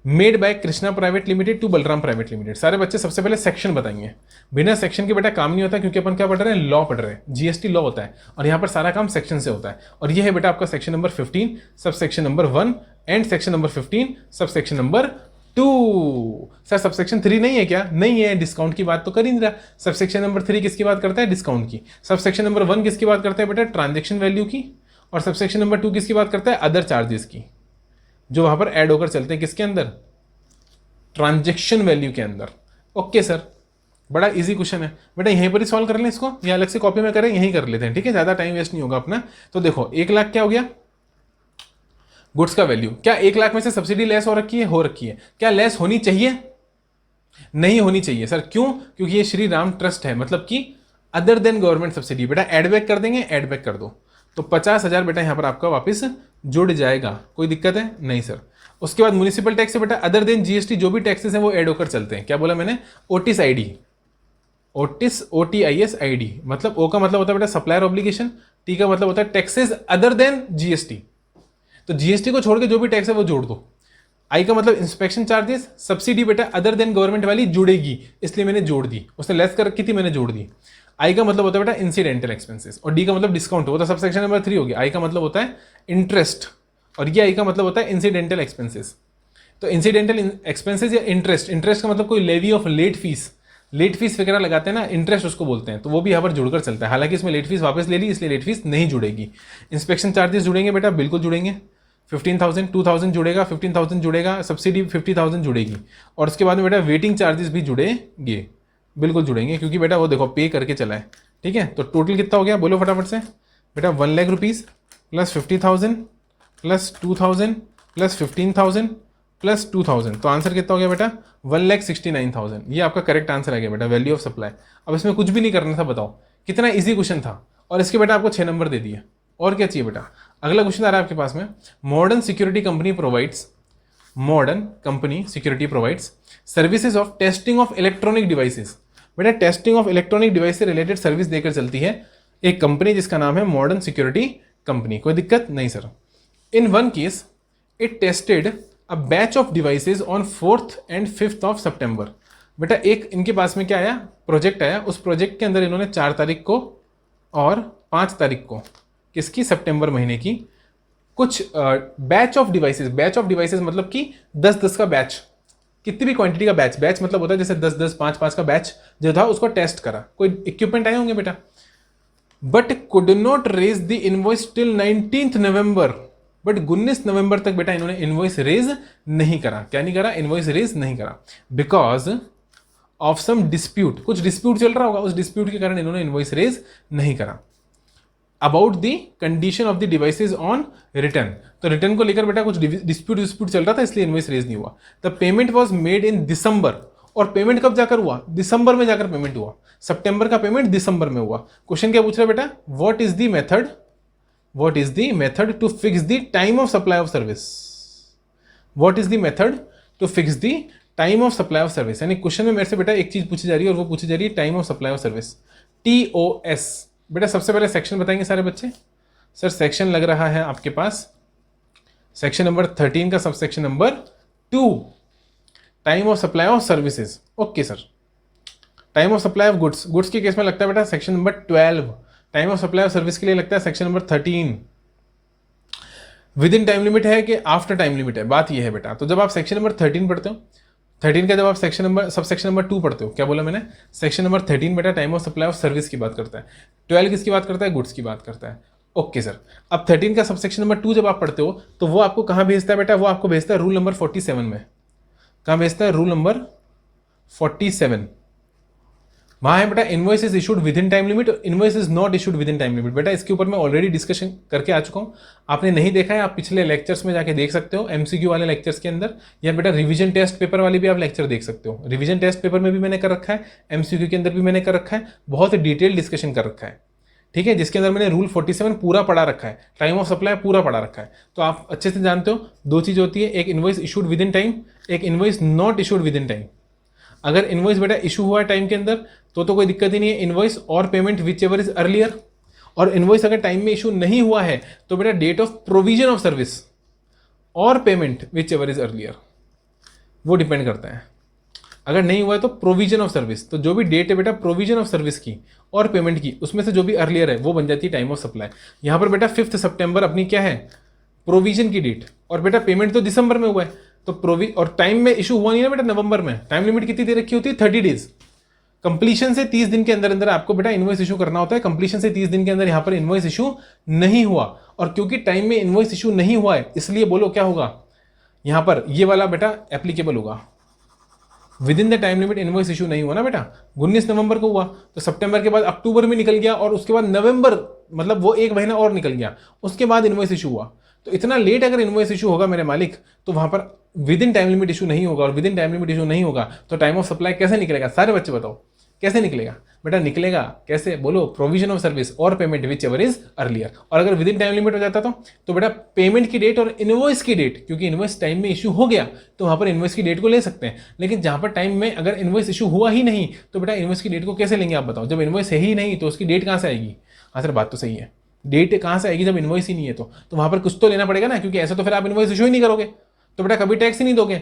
made by Krishna private limited to Balram private limited. सारे बच्चे सबसे पहले सेक्शन बताएंगे, बिना सेक्शन के बेटा काम नहीं होता, क्योंकि अपन क्या पढ़ रहे हैं, लॉ पढ़ रहे हैं, जीएसटी लॉ होता है, और यहाँ पर सारा काम सेक्शन से होता है। और ये है बेटा आपका सेक्शन नंबर 15 सब section number 1 and section number 15 सब section number 2। Sir sub section 3 नहीं है क्या? नहीं है, डिस्काउंट की बात तो कर ही नहीं रहा। सब सेक्शन नंबर 3 किसकी बात करता है, डिस्काउंट की। सब सेक्शन नंबर 1 किसकी बात करता है बेटा, ट्रांजेक्शन वैल्यू की। और सब सेक्शन नंबर 2 किसकी बात करता है, अदर चार्जेस की, जो वहां पर ऐड होकर चलते हैं किसके अंदर, ट्रांजेक्शन वैल्यू के अंदर। ओके सर, बड़ा इजी क्वेश्चन है बेटा, यहीं पर ही सॉल्व कर लें इसको, या अलग से कॉपी में करें, यहीं कर लेते हैं, ठीक है, ज्यादा टाइम वेस्ट नहीं होगा अपना। तो देखो 1 लाख क्या हो गया, गुड्स का वैल्यू। क्या 1 लाख में से सब्सिडी लेस हो रखी है, हो रखी है। क्या लेस होनी चाहिए, नहीं होनी चाहिए सर, क्यों? क्योंकि ये श्री राम ट्रस्ट है, मतलब कि अदर देन गवर्नमेंट सब्सिडी। बेटा एड बैक कर देंगे, एड बैक कर दो, तो 50,000 बेटा यहां पर आपका वापस जुड़ जाएगा। कोई दिक्कत है नहीं सर। उसके बाद म्युनिसिपल टैक्स है बेटा, अदर देन जीएसटी जो भी टैक्सेस हैं वो ऐड होकर चलते हैं। क्या बोला मैंने, Otis ID, Otis OTIS ID, मतलब ओ का मतलब होता है बेटा सप्लायर ऑब्लिगेशन, टी का मतलब होता है टैक्सेस अदर देन जीएसटी। तो जीएसटी को छोड़ के जो भी टैक्स है वो जोड़ दो। आई का मतलब इंस्पेक्शन चार्जेस, सब्सिडी बेटा अदर देन गवर्नमेंट वाली जुड़ेगी, इसलिए मैंने जोड़ दी, उसने लेस कर रखी थी मैंने जोड़ दी। आई का मतलब होता है बेटा इंसिडेंटल एक्सपेंसेस, और डी का मतलब डिस्काउंट, वो तो सब सेक्शन नंबर 3 हो गया। आई का मतलब होता है इंटरेस्ट, और ये आई का मतलब होता है इंसिडेंटल एक्सपेंसेस। तो इंसिडेंटल एक्सपेंसेस या इंटरेस्ट, इंटरेस्ट का मतलब कोई levy of late fees, late fees वगैरह लगाते हैं ना, इंटरेस्ट उसको बोलते हैं, तो वो भी यहाँ पर जुड़कर चलता है। हालांकि इसमें लेट फीस वापस ले ली, इसलिए लेट फीस नहीं जुड़ेगी। इंस्पेक्शन चार्जेस जुड़ेंगे बेटा, बिल्कुल जुड़ेंगे, 15,000 2,000 जुड़ेगा, 15,000 जुड़ेगा, सब्सिडी 50,000 जुड़ेगी। और उसके बाद में बेटा वेटिंग चार्जेस भी जुड़ेंगे, बिल्कुल जुड़ेंगे, क्योंकि बेटा वो देखो पे करके चला है, ठीक है। तो टोटल कितना हो गया बोलो फटाफट से बेटा, 1 lakh rupees plus 50,000 plus 2,000 plus 15,000 plus 2,000, तो आंसर कितना हो गया बेटा, 1,69,000। ये आपका करेक्ट आंसर आ गया बेटा, वैल्यू ऑफ सप्लाई। अब इसमें कुछ भी नहीं करना था, बताओ कितना इजी क्वेश्चन था, और इसके बेटा आपको 6 नंबर दे दिए। और क्या चाहिए बेटा, अगला क्वेश्चन आ रहा है आपके पास में, modern security company provides, modern company security provides services of testing of electronic devices. बेटा टेस्टिंग ऑफ इलेक्ट्रॉनिक डिवाइस से रिलेटेड सर्विस देकर चलती है एक कंपनी जिसका नाम है मॉडर्न सिक्योरिटी कंपनी। कोई दिक्कत नहीं sir. In one case it tested a batch of devices on 4th and 5th of September। बेटा एक इनके पास में क्या आया, प्रोजेक्ट आया, उस प्रोजेक्ट के अंदर इन्होंने 4 तारीख को और 5 तारीख को, किसकी, सितंबर महीने की, कुछ batch of devices, batch of devices मतलब कि 10-10 का बैच, कितनी भी क्वांटिटी का बैच, बैच मतलब होता है जैसे 10-10 5-5 का बैच जो था उसको टेस्ट करा। कोई इक्विपमेंट आए होंगे बेटा, but could not raise the invoice till 19th November। But 19 नवंबर तक बेटा इन्होंने इनवॉइस रेज नहीं करा। क्या नहीं करा, इनवॉइस रेज नहीं करा, बिकॉज ऑफ सम डिस्प्यूट, कुछ डिस्प्यूट चल रहा होगा, उस डिस्प्यूट के कारण इन्होंने इनवॉइस रेज नहीं करा। About the condition of the devices on return, तो रिटर्न को लेकर बेटा कुछ डिस्प्यूट चल रहा था, इसलिए इनवॉइस रेज नहीं हुआ। The payment was made in December, और पेमेंट कब जाकर हुआ, दिसंबर में जाकर पेमेंट हुआ। सितंबर का पेमेंट दिसंबर में हुआ। क्वेश्चन क्या पूछ रहा है बेटा, what is the method, what is the method to fix the time of supply of service, what is the method to fix the time of supply of service, यानी क्वेश्चन में मेरे से बेटा एक चीज पूछी जा रही है और वो पूछी जा रही है time of supply of service, TOS। बेटा सबसे पहले सेक्शन बताएंगे सारे बच्चे। सर सेक्शन लग रहा है आपके पास सेक्शन नंबर 13 का सब section number 2, time of supply of services. Okay sir. Time of supply of goods, goods के केस में लगता है बेटा section number 12। Time of supply of service के लिए लगता है section number 13। With in time limit है कि आफ्टर टाइम लिमिट है, बात ये है बेटा। तो जब आप सेक्शन नंबर 13 पढ़ते हो, 13 का जब आप सेक्शन नंबर सब सेक्शन नंबर 2 पढ़ते हो, क्या बोला मैंने, सेक्शन नंबर 13 बेटा time of supply of service की बात करता है, 12 किसकी बात करता है, गुड्स की बात करता है। Okay sir. अब 13 का सब सेक्शन नंबर 2 जब आप पढ़ते हो तो वो आपको कहाँ भेजता है बेटा, वो आपको भेजता है रूल नंबर 47 में। कहाँ भेजता है, रूल नंबर 47। वहाँ है बेटा invoice is issued within time limit, invoice is not issued within time limit. बेटा इसके ऊपर मैं ऑलरेडी डिस्कशन करके आ चुका हूँ, आपने नहीं देखा है आप पिछले लेक्चर्स में जाके देख सकते हो, MCQ वाले लेक्चर्स के अंदर, या बेटा रिवीजन टेस्ट पेपर वाले भी आप लेक्चर देख सकते हो। रिवीजन टेस्ट पेपर में भी मैंने कर रखा है, MCQ के अंदर भी मैंने कर रखा है, बहुत डिटेल डिस्कशन कर रखा है, ठीक है, जिसके अंदर मैंने रूल 47 पूरा पढ़ा रखा है, टाइम ऑफ सप्लाई पूरा पढ़ा रखा है। तो आप अच्छे से जानते हो दो चीज़ होती है, एक invoice issued within time, एक invoice not issued within time. अगर इनवॉइस बेटा इशू हुआ है टाइम के अंदर तो कोई दिक्कत ही नहीं है, इनवॉइस और payment whichever is earlier. और इनवॉइस अगर टाइम में इशू नहीं हुआ है तो बेटा date of provision of service और payment whichever is earlier, वो डिपेंड करता है। अगर नहीं हुआ है तो प्रोविजन ऑफ सर्विस, तो जो भी डेट है बेटा प्रोविजन ऑफ सर्विस की और पेमेंट की, उसमें से जो भी अर्लियर है वो बन जाती है टाइम ऑफ सप्लाई। यहाँ पर बेटा 5 सितंबर अपनी क्या है, प्रोविजन की डेट, और बेटा पेमेंट तो दिसंबर में हुआ है, तो और टाइम में इशू हुआ नहीं ना बेटा नवंबर में। टाइम लिमिट कितनी दे रखी होती है, 30 डेज। कंप्लीशन से 30 दिन के अंदर अंदर आपको बेटा इनवॉइस इशू करना होता है। कंप्लीशन से 30 दिन के अंदर यहाँ पर इनवॉइस इशू नहीं हुआ, और क्योंकि टाइम में इनवॉइस इशू नहीं हुआ है इसलिए बोलो क्या होगा, यहाँ पर ये वाला बेटा एप्लीकेबल होगा। With in the time limit invoice issue नहीं हुआ ना बेटा, 19 नवंबर को हुआ तो सितंबर के बाद अक्टूबर में निकल गया, और उसके बाद नवंबर, मतलब वो एक महीना और निकल गया, उसके बाद इनवॉइस इशू हुआ। तो इतना लेट अगर इनवॉइस इशू होगा मेरे मालिक, तो वहां पर with in time limit issue नहीं होगा, और with in time limit issue नहीं होगा तो टाइम ऑफ सप्लाई कैसे निकलेगा, सारे बच्चे बताओ कैसे निकलेगा बेटा। निकलेगा कैसे, बोलो, प्रोविजन ऑफ सर्विस और payment whichever is earlier. और अगर विद इन टाइम लिमिट हो जाता तो बेटा पेमेंट की डेट और इनवॉइस की डेट, क्योंकि इनवॉइस टाइम में इशू हो गया तो वहां पर इनवॉइस की डेट को ले सकते हैं। लेकिन जहां पर टाइम में अगर इनवॉइस इशू हुआ ही नहीं तो बेटा इनवॉइस की डेट को कैसे लेंगे आप बताओ। जब इनवॉइस है ही नहीं तो उसकी डेट कहां से आएगी। हाँ सर बात तो सही है, डेट कहां से आएगी जब इनवॉइस ही नहीं है, तो वहां पर कुछ तो लेना पड़ेगा ना, क्योंकि ऐसा तो फिर आप इनवॉइस इशू ही नहीं करोगे तो बेटा कभी टैक्स ही नहीं दोगे,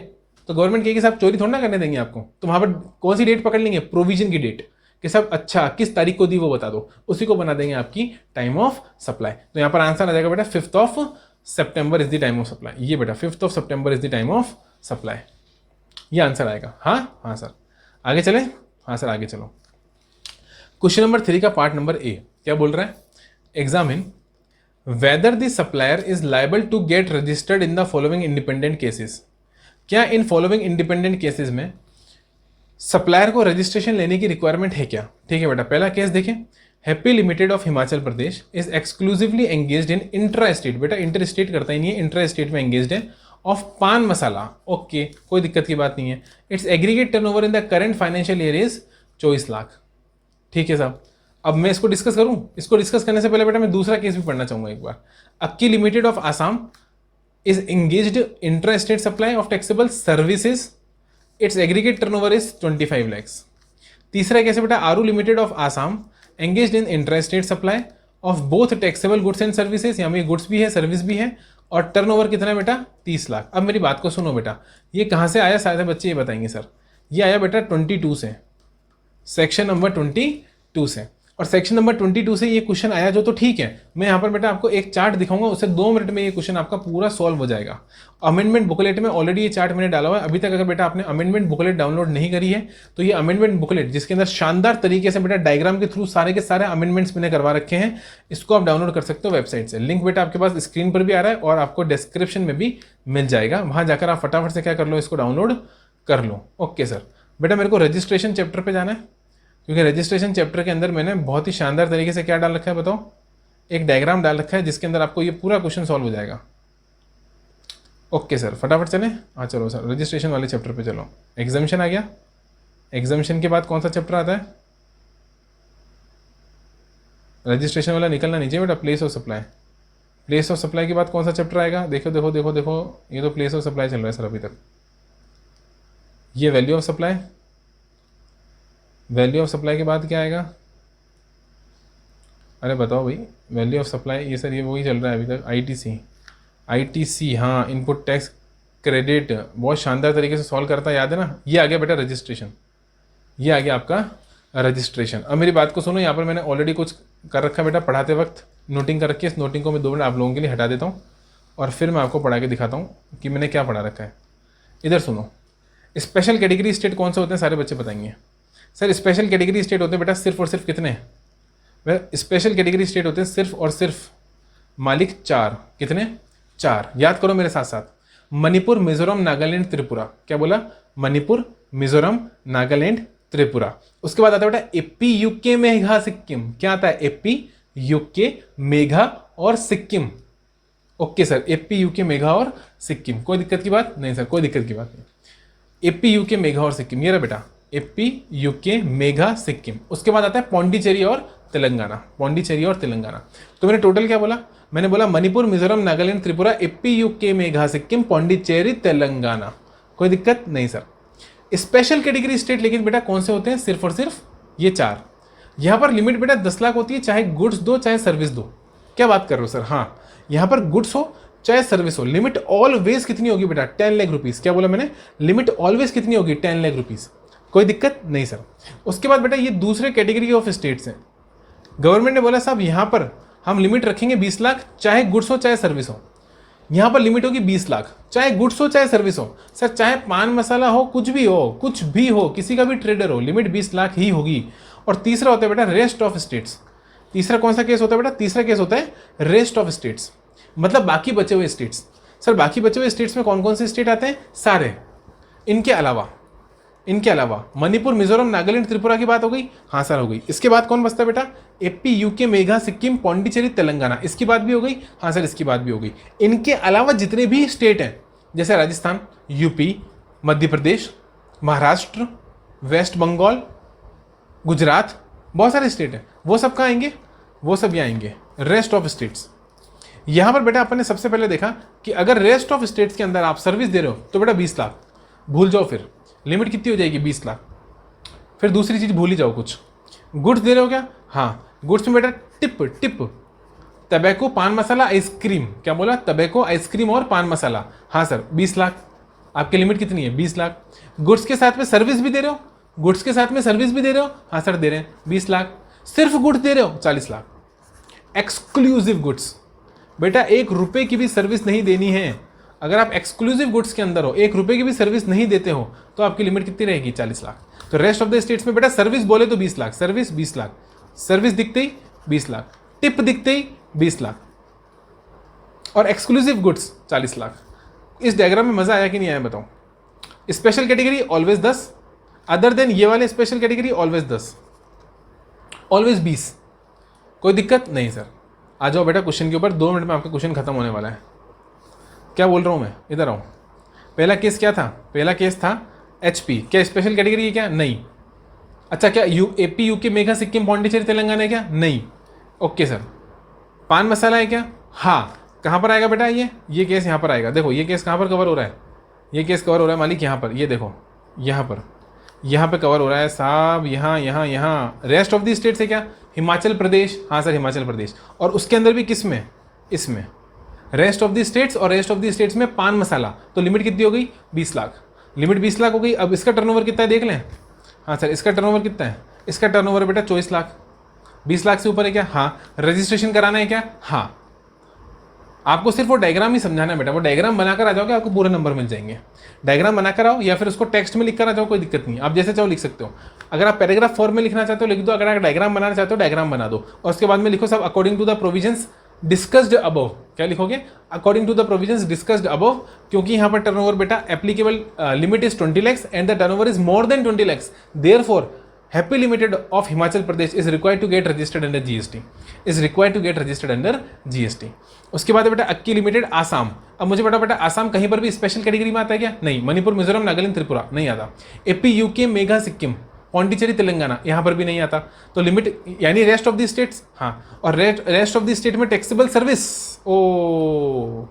तो गवर्नमेंट कहेगी साहब चोरी थोड़ा ना करने देंगे आपको। तो वहां पर कौन सी डेट पकड़ लेंगे, प्रोविजन की डेट, कि सब अच्छा किस तारीख को दी वो बता दो, उसी को बना देंगे आपकी टाइम ऑफ सप्लाई। तो यहाँ पर आंसर आ जाएगा बेटा 5 सितंबर is the time of supply. ये बेटा 5 सितंबर is the time of supply, ये आंसर आएगा। हाँ सर आगे चले, हाँ सर आगे चलो। क्वेश्चन नंबर 3 का पार्ट नंबर ए क्या बोल रहा है, examine whether the supplier is liable to get registered in the following independent cases. क्या इन फॉलोइंग इंडिपेंडेंट केसेस में सप्लायर को रजिस्ट्रेशन लेने की रिक्वायरमेंट है क्या। ठीक है बेटा, पहला केस देखें, happy limited of Himachal Pradesh is exclusively engaged in intra state, बेटा इंटर स्टेट करता ही नहीं है, इंट्रा स्टेट में एंगेज्ड है, ऑफ पान मसाला। ओके कोई दिक्कत की बात नहीं है। It's aggregate turnover in the current financial year is 24 lakh. ठीक है साहब, अब मैं इसको डिस्कस करूं, इसको डिस्कस करने से पहले बेटा मैं दूसरा केस भी पढ़ना चाहूंगा एक बार। Akki limited of Assam is engaged intra state supply of taxable services, its aggregate turnover is 25 lakhs. तीसरा कैसे बेटा, Aaru limited of Assam engaged in intra state supply of both taxable goods and services, यहाँ में गुड्स भी है सर्विस भी है, और टर्नओवर कितना है बेटा 30 लाख। अब मेरी बात को सुनो बेटा, ये कहाँ से आया शायद बच्चे ये बताएंगे सर। ये आया बेटा 22 से, सेक्शन नंबर 22 से, और सेक्शन नंबर 22 से ये क्वेश्चन आया जो, तो ठीक है मैं यहाँ पर बेटा आपको एक चार्ट दिखाऊंगा, उससे 2 मिनट में ये क्वेश्चन आपका पूरा सॉल्व हो जाएगा। अमेंडमेंट बुकलेट में ऑलरेडी ये चार्ट मैंने डाला हुआ है। अभी तक अगर बेटा आपने अमेंडमेंट बुकलेट डाउनलोड नहीं करी है तो ये अमेंडमेंट बुकलेट, जिसके अंदर शानदार तरीके से बेटा डायग्राम के थ्रू सारे के सारे अमेंडमेंट्स मैंने करवा रखे हैं, इसको आप डाउनलोड कर सकते हो वेबसाइट से। लिंक बेटा आपके पास स्क्रीन पर भी आ रहा है और आपको डिस्क्रिप्शन में भी मिल जाएगा, वहां जाकर आप फटाफट से क्या कर लो, इसको डाउनलोड कर लो। ओके सर, बेटा मेरे को रजिस्ट्रेशन चैप्टर पे जाना है, क्योंकि रजिस्ट्रेशन चैप्टर के अंदर मैंने बहुत ही शानदार तरीके से क्या डाल रखा है बताओ, एक डायग्राम डाल रखा है जिसके अंदर आपको ये पूरा क्वेश्चन सॉल्व हो जाएगा। ओके सर फटाफट चले, हाँ चलो सर रजिस्ट्रेशन वाले चैप्टर पे चलो। एग्जामिशन आ गया, एग्जामिशन के बाद कौन सा चैप्टर आता है, रजिस्ट्रेशन वाला निकलना नीचे बेटा, place of supply. Place of supply के बाद कौन सा चैप्टर आएगा, देखो देखो देखो देखो, ये तो प्लेस ऑफ सप्लाई चल रहा है सर अभी तक। ये value of supply, value of supply के बाद क्या आएगा? अरे बताओ भाई, वैल्यू ऑफ सप्लाई, ये सर ये वही चल रहा है अभी तक, आईटीसी। आईटीसी, हाँ, इनपुट टैक्स क्रेडिट, बहुत शानदार तरीके से सॉल्व करता है, याद है ना? ये आ गया बेटा रजिस्ट्रेशन, ये आ गया आपका रजिस्ट्रेशन। अब मेरी बात को सुनो, यहाँ पर मैंने ऑलरेडी कुछ कर रखा है बेटा, पढ़ाते वक्त नोटिंग कर रखी है। इस नोटिंग को मैं 2 मिनट आप लोगों के लिए हटा देता हूँ और फिर मैं आपको पढ़ा के दिखाता हूँ कि मैंने क्या पढ़ा रखा है। इधर सुनो, स्पेशल कैटेगरी स्टेट कौन से होते हैं, सारे बच्चे बताएंगे। सर स्पेशल कैटेगरी स्टेट होते हैं बेटा सिर्फ और सिर्फ कितने? वह स्पेशल कैटेगरी स्टेट होते हैं सिर्फ और सिर्फ मालिक 4। कितने? 4। याद करो मेरे साथ साथ, मणिपुर, मिजोरम, नागालैंड, त्रिपुरा। क्या बोला? मणिपुर, मिजोरम, नागालैंड, त्रिपुरा। उसके बाद आता है बेटा एपी, यूके, मेघा, सिक्किम। क्या आता है? एपी, यूके, मेघा और Sikkim. Okay sir, AP, UK, Megha और सिक्किम, कोई दिक्कत की बात नहीं सर, कोई दिक्कत की बात नहीं। एपी, यूके, मेघा और सिक्किम, ये रहा बेटा, एपी, यूके, मेघा, सिक्किम। उसके बाद आता है पौंडीचेरी और तेलंगाना, पौंडीचेरी और तेलंगाना। तो मैंने टोटल क्या बोला? मैंने बोला मणिपुर, मिजोरम, नागालैंड, त्रिपुरा, एपी, यूके, मेघा, सिक्किम, पौंडीचेरी, तेलंगाना। कोई दिक्कत नहीं सर। स्पेशल कैटेगरी स्टेट लेकिन बेटा कौन से होते हैं? सिर्फ और सिर्फ ये 4। यहां पर लिमिट बेटा 10 लाख होती है, चाहे गुड्स दो चाहे सर्विस दो। क्या बात कर रहे हो सर? हाँ, यहां पर गुड्स हो चाहे सर्विस हो, लिमिट ऑलवेज कितनी होगी बेटा? 10 लाख रुपीज। क्या बोला मैंने? लिमिट ऑलवेज कितनी होगी? 10 लाख रुपीज। कोई दिक्कत नहीं सर। उसके बाद बेटा ये दूसरे कैटेगरी ऑफ स्टेट्स हैं। गवर्नमेंट ने बोला साहब यहां पर हम लिमिट रखेंगे 20 लाख, चाहे गुड्स हो चाहे सर्विस हो। यहां पर लिमिट होगी 20 लाख, चाहे गुड्स हो चाहे सर्विस हो। सर चाहे पान मसाला हो, कुछ भी हो, कुछ भी हो, किसी का भी ट्रेडर हो, लिमिट 20 लाख ही होगी। और तीसरा होता है बेटा रेस्ट ऑफ स्टेट्स। तीसरा कौन सा केस होता है बेटा? तीसरा केस होता है रेस्ट ऑफ स्टेट्स, मतलब बाकी बचे हुए स्टेट्स। सर बाकी बचे हुए स्टेट्स में कौन कौन से स्टेट आते हैं? सारे। इनके अलावा मणिपुर, मिजोरम, नागालैंड, त्रिपुरा की बात हो गई। हाँ सर हो गई। इसके बाद कौन बचता है बेटा? AP, UK, Megha, Sikkim, Pondicherry, Telangana. इसकी बात भी हो गई। हाँ सर इसकी बात भी हो गई। इनके अलावा जितने भी स्टेट हैं, जैसे राजस्थान, यूपी, मध्य प्रदेश, महाराष्ट्र, वेस्ट बंगाल, गुजरात, बहुत सारे स्टेट हैं, वो सब कहाँ आएंगे? वो सब यहाँ आएंगे, रेस्ट ऑफ स्टेट्स। यहां पर बेटा अपन ने सबसे पहले देखा कि अगर रेस्ट ऑफ स्टेट्स के अंदर आप सर्विस दे रहे हो तो बेटा 20 लाख भूल जाओ, फिर लिमिट कितनी हो जाएगी? 20 लाख। फिर दूसरी चीज भूल ही जाओ, कुछ गुड्स दे रहे हो क्या? हाँ, गुड्स में बेटा टिप, तबैको, पान मसाला, आइसक्रीम। क्या बोला? तबैको, आइसक्रीम और पान मसाला। हाँ सर 20 लाख। आपकी लिमिट कितनी है? 20 लाख। गुड्स के साथ में सर्विस भी दे रहे हो? गुड्स के साथ में सर्विस भी दे रहे हो? हाँ सर दे रहे हैं, 20 लाख। सिर्फ गुड्स दे रहे हो? 40 लाख। एक्सक्लूसिव गुड्स, बेटा 1 रुपए की भी सर्विस नहीं देनी है। अगर आप एक्सक्लूसिव गुड्स के अंदर हो, 1 रुपए की भी सर्विस नहीं देते हो, तो आपकी लिमिट कितनी रहेगी? 40 लाख। तो रेस्ट ऑफ द स्टेट्स में बेटा सर्विस बोले तो 20 लाख, सर्विस 20 लाख, सर्विस दिखते ही 20 लाख, टिप दिखते ही 20 लाख, और एक्सक्लूसिव गुड्स 40 लाख। इस डायग्राम में मजा आया कि नहीं आया बताओ? Special category always 10, other than ये वाले स्पेशल कैटेगरी ऑलवेज 10, ऑलवेज 20। कोई दिक्कत नहीं सर। आ जाओ बेटा क्वेश्चन के ऊपर, 2 मिनट में आपका क्वेश्चन खत्म होने वाला है। क्या बोल रहा हूँ मैं? इधर आओ। पहला केस क्या था? पहला केस था एचपी। क्या स्पेशल कैटेगरी है क्या? नहीं। अच्छा, क्या एपी, यूके, मेघा, सिक्किम, पौंडीचेरी, तेलंगाना है क्या? नहीं। Okay sir. पान मसाला है क्या? हाँ। कहाँ पर आएगा बेटा? ये केस यहाँ पर आएगा। देखो ये केस कहाँ पर कवर हो रहा है? ये केस कवर हो रहा है मालिक यहाँ पर, ये देखो यहाँ पे कवर हो रहा है साहब, यहाँ। रेस्ट ऑफ द स्टेट से क्या? हिमाचल प्रदेश। हाँ सर हिमाचल प्रदेश। और उसके अंदर भी किस में? इसमें रेस्ट ऑफ द स्टेट्स, और रेस्ट ऑफ द स्टेट्स में पान मसाला। तो लिमिट कितनी हो गई? 20 लाख। लिमिट 20 लाख हो गई। अब इसका टर्नओवर कितना है देख लें। हाँ सर इसका टर्नओवर कितना है? इसका टर्नओवर बेटा 24 लाख। 20 लाख से ऊपर है क्या? हाँ। रजिस्ट्रेशन कराना है क्या? हाँ। आपको सिर्फ वो डायग्राम ही समझाना है बेटा, वो डायग्राम बनाकर आ जाओगे आपको पूरे नंबर मिल जाएंगे। डायग्राम बनाकर आओ या फिर उसको टेक्स्ट में लिख कर आ जाओ, कोई दिक्कत नहीं, आप जैसे चाहो लिख सकते हो। अगर आप पैराग्राफ फॉर्म में लिखना चाहते हो लिख दो, अगर आप डायग्राम बनाना चाहते हो डायग्राम बना दो, और उसके बाद में लिखो सब according to the provisions discussed above. क्या लिखोगे? According to the provisions discussed above, क्योंकि यहाँ पर टर्नओवर बेटा applicable limit is 20 lakhs and the turnover is more than 20 lakhs, therefore happy limited of Himachal Pradesh is required to get registered under GST. उसके बाद बेटा अक्की limited Assam. अब मुझे बेटा आसाम कहीं पर भी स्पेशल कैटेगरी में आता है क्या? नहीं। मणिपुर, मिजोरम, नागालैंड, त्रिपुरा नहीं आता। एपी, यूके, मेघा, सिक्किम, पौंडीचेरी, तेलंगाना यहाँ पर भी नहीं आता। तो लिमिट यानी रेस्ट ऑफ द स्टेट्स। हाँ, और रेस्ट ऑफ द स्टेट में टैक्सेबल सर्विस। ओ,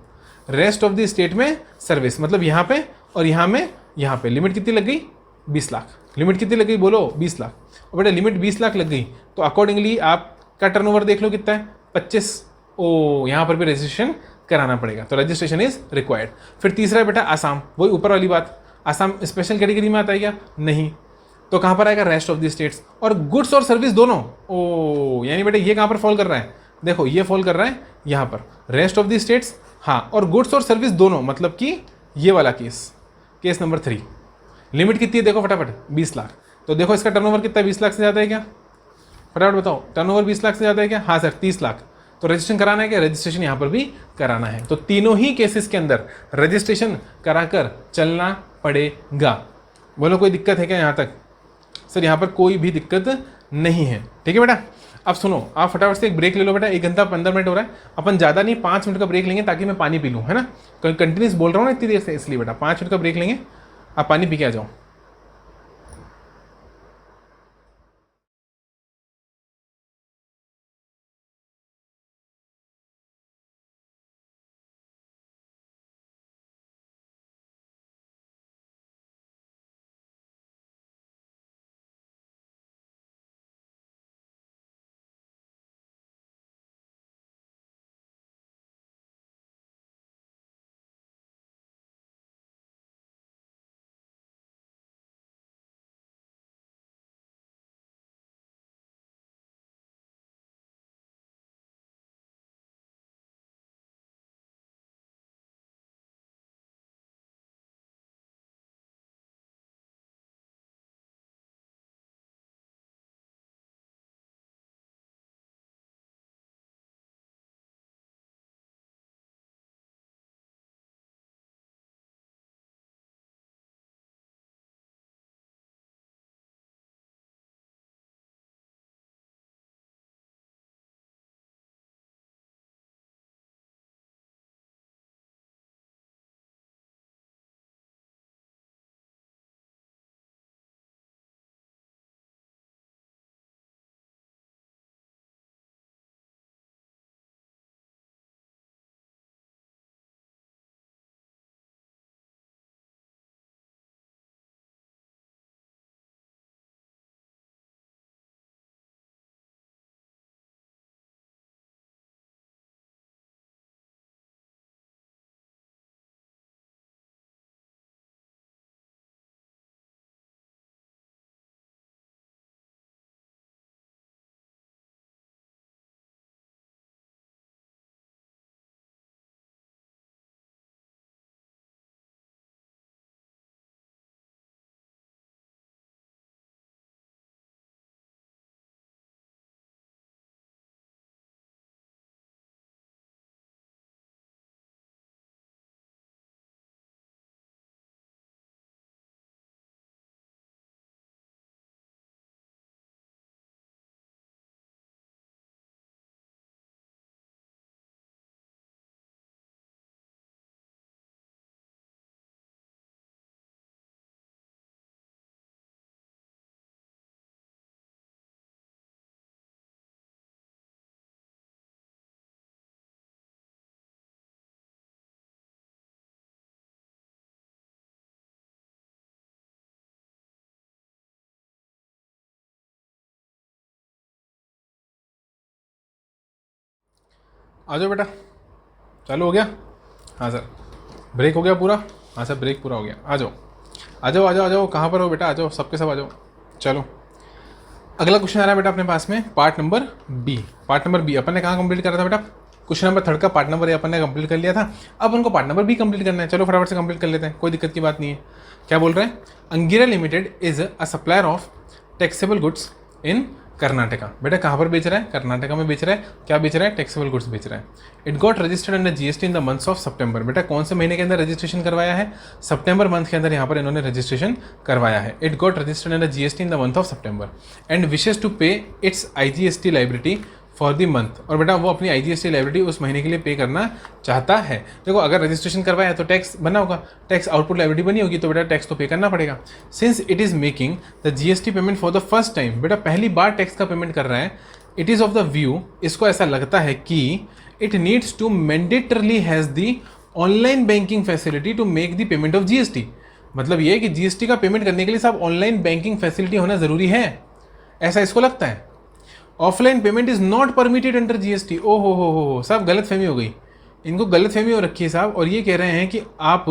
रेस्ट ऑफ द स्टेट में सर्विस मतलब यहाँ पे और यहाँ में यहाँ पे लिमिट कितनी लग गई 20 लाख, लिमिट कितनी लग गई बोलो 20 लाख। और बेटा लिमिट 20 लाख लग गई तो अकॉर्डिंगली आपका टर्नओवर देख लो कितना है 25। ओ यहाँ पर भी रजिस्ट्रेशन कराना पड़ेगा, तो रजिस्ट्रेशन इज रिक्वायर्ड। फिर तीसरा है बेटा आसाम, वही ऊपर वाली बात, आसाम स्पेशल कैटेगरी में आता है क्या? नहीं, तो कहाँ पर आएगा? Rest of the states. और गुड्स और सर्विस दोनों, ओ यानी बेटा ये कहाँ पर फॉल कर रहा है? देखो ये फॉल कर रहा है यहाँ पर, रेस्ट ऑफ द स्टेट्स, हाँ, और गुड्स और सर्विस दोनों, मतलब कि ये वाला केस नंबर 3। लिमिट कितनी है देखो फटाफट 20 लाख। तो देखो इसका टर्नओवर कितना है? 20 लाख से ज़्यादा है क्या? फटाफट बताओ, टर्नओवर 20 लाख से ज़्यादा है क्या? हाँ सर 30 लाख। तो रजिस्ट्रेशन कराना है क्या? रजिस्ट्रेशन यहाँ पर भी कराना है। तो तीनों ही केसेस के अंदर रजिस्ट्रेशन कराकर चलना पड़ेगा। बोलो कोई दिक्कत है क्या यहाँ तक? सर यहाँ पर कोई भी दिक्कत नहीं है, ठीक है बेटा। अब सुनो, आप फटाफट से एक ब्रेक ले लो बेटा, 1 घंटा 15 मिनट हो रहा है, अपन ज़्यादा नहीं 5 मिनट का ब्रेक लेंगे ताकि मैं पानी पी लूँ, है ना। कंटिन्यूस बोल रहा हूँ ना इतनी देर से, इसलिए बेटा 5 मिनट का ब्रेक लेंगे, आप पानी पी के आ जाओ। आ जाओ बेटा, चालू हो गया? हाँ सर, ब्रेक हो गया पूरा? हाँ सर ब्रेक पूरा हो गया, आ जाओ आ जाओ आ जाओ आ जाओ, कहाँ पर हो बेटा? आ जाओ, सबके सब आ जाओ। चलो अगला क्वेश्चन आ रहा है बेटा अपने पास में, part number B. Part number B अपन ने कहाँ कंप्लीट करा था बेटा? क्वेश्चन नंबर 3 का पार्ट नंबर ए अपन ने कंप्लीट कर लिया था, अब उनको पार्ट नंबर बी कंप्लीट करना है। चलो फटाफट से कंप्लीट कर लेते हैं, कोई दिक्कत की बात नहीं है। क्या बोल रहे हैं? Angira limited is a supplier of taxable goods in Karnataka. बेटा कहाँ पर बेच रहा है? कर्नाटका में बेच रहा है। क्या बेच रहा है? टैक्सेबल गुड्स बेच रहा है। It got registered under GST in the months of September. बेटा कौन से महीने के अंदर रजिस्ट्रेशन करवाया है? सितंबर मंथ के अंदर यहाँ पर इन्होंने रजिस्ट्रेशन करवाया है। It got registered under GST in the month of September and wishes to pay its IGST liability for the month. और बेटा वो अपनी आईजीएसटी लाइबिलिटी उस महीने के लिए पे करना चाहता है। देखो अगर रजिस्ट्रेशन करवाया तो टैक्स बना होगा, टैक्स आउटपुट लाइबिलिटी बनी होगी, तो बेटा टैक्स तो पे करना पड़ेगा। Since it is making the GST payment for the first time, बेटा पहली बार टैक्स का पेमेंट कर रहा है। It is of the view, इसको ऐसा लगता है कि it needs to mandatorily has the online banking facility to make the payment of GST. मतलब ये कि जीएसटी का पेमेंट करने के लिए साहब ऑनलाइन बैंकिंग फैसिलिटी होना ज़रूरी है, ऐसा इसको लगता है। Offline payment is not permitted under GST. ओ हो साहब, गलत फहमी हो गई, इनको गलत फहमी हो रखी है साहब, और ये कह रहे हैं कि आप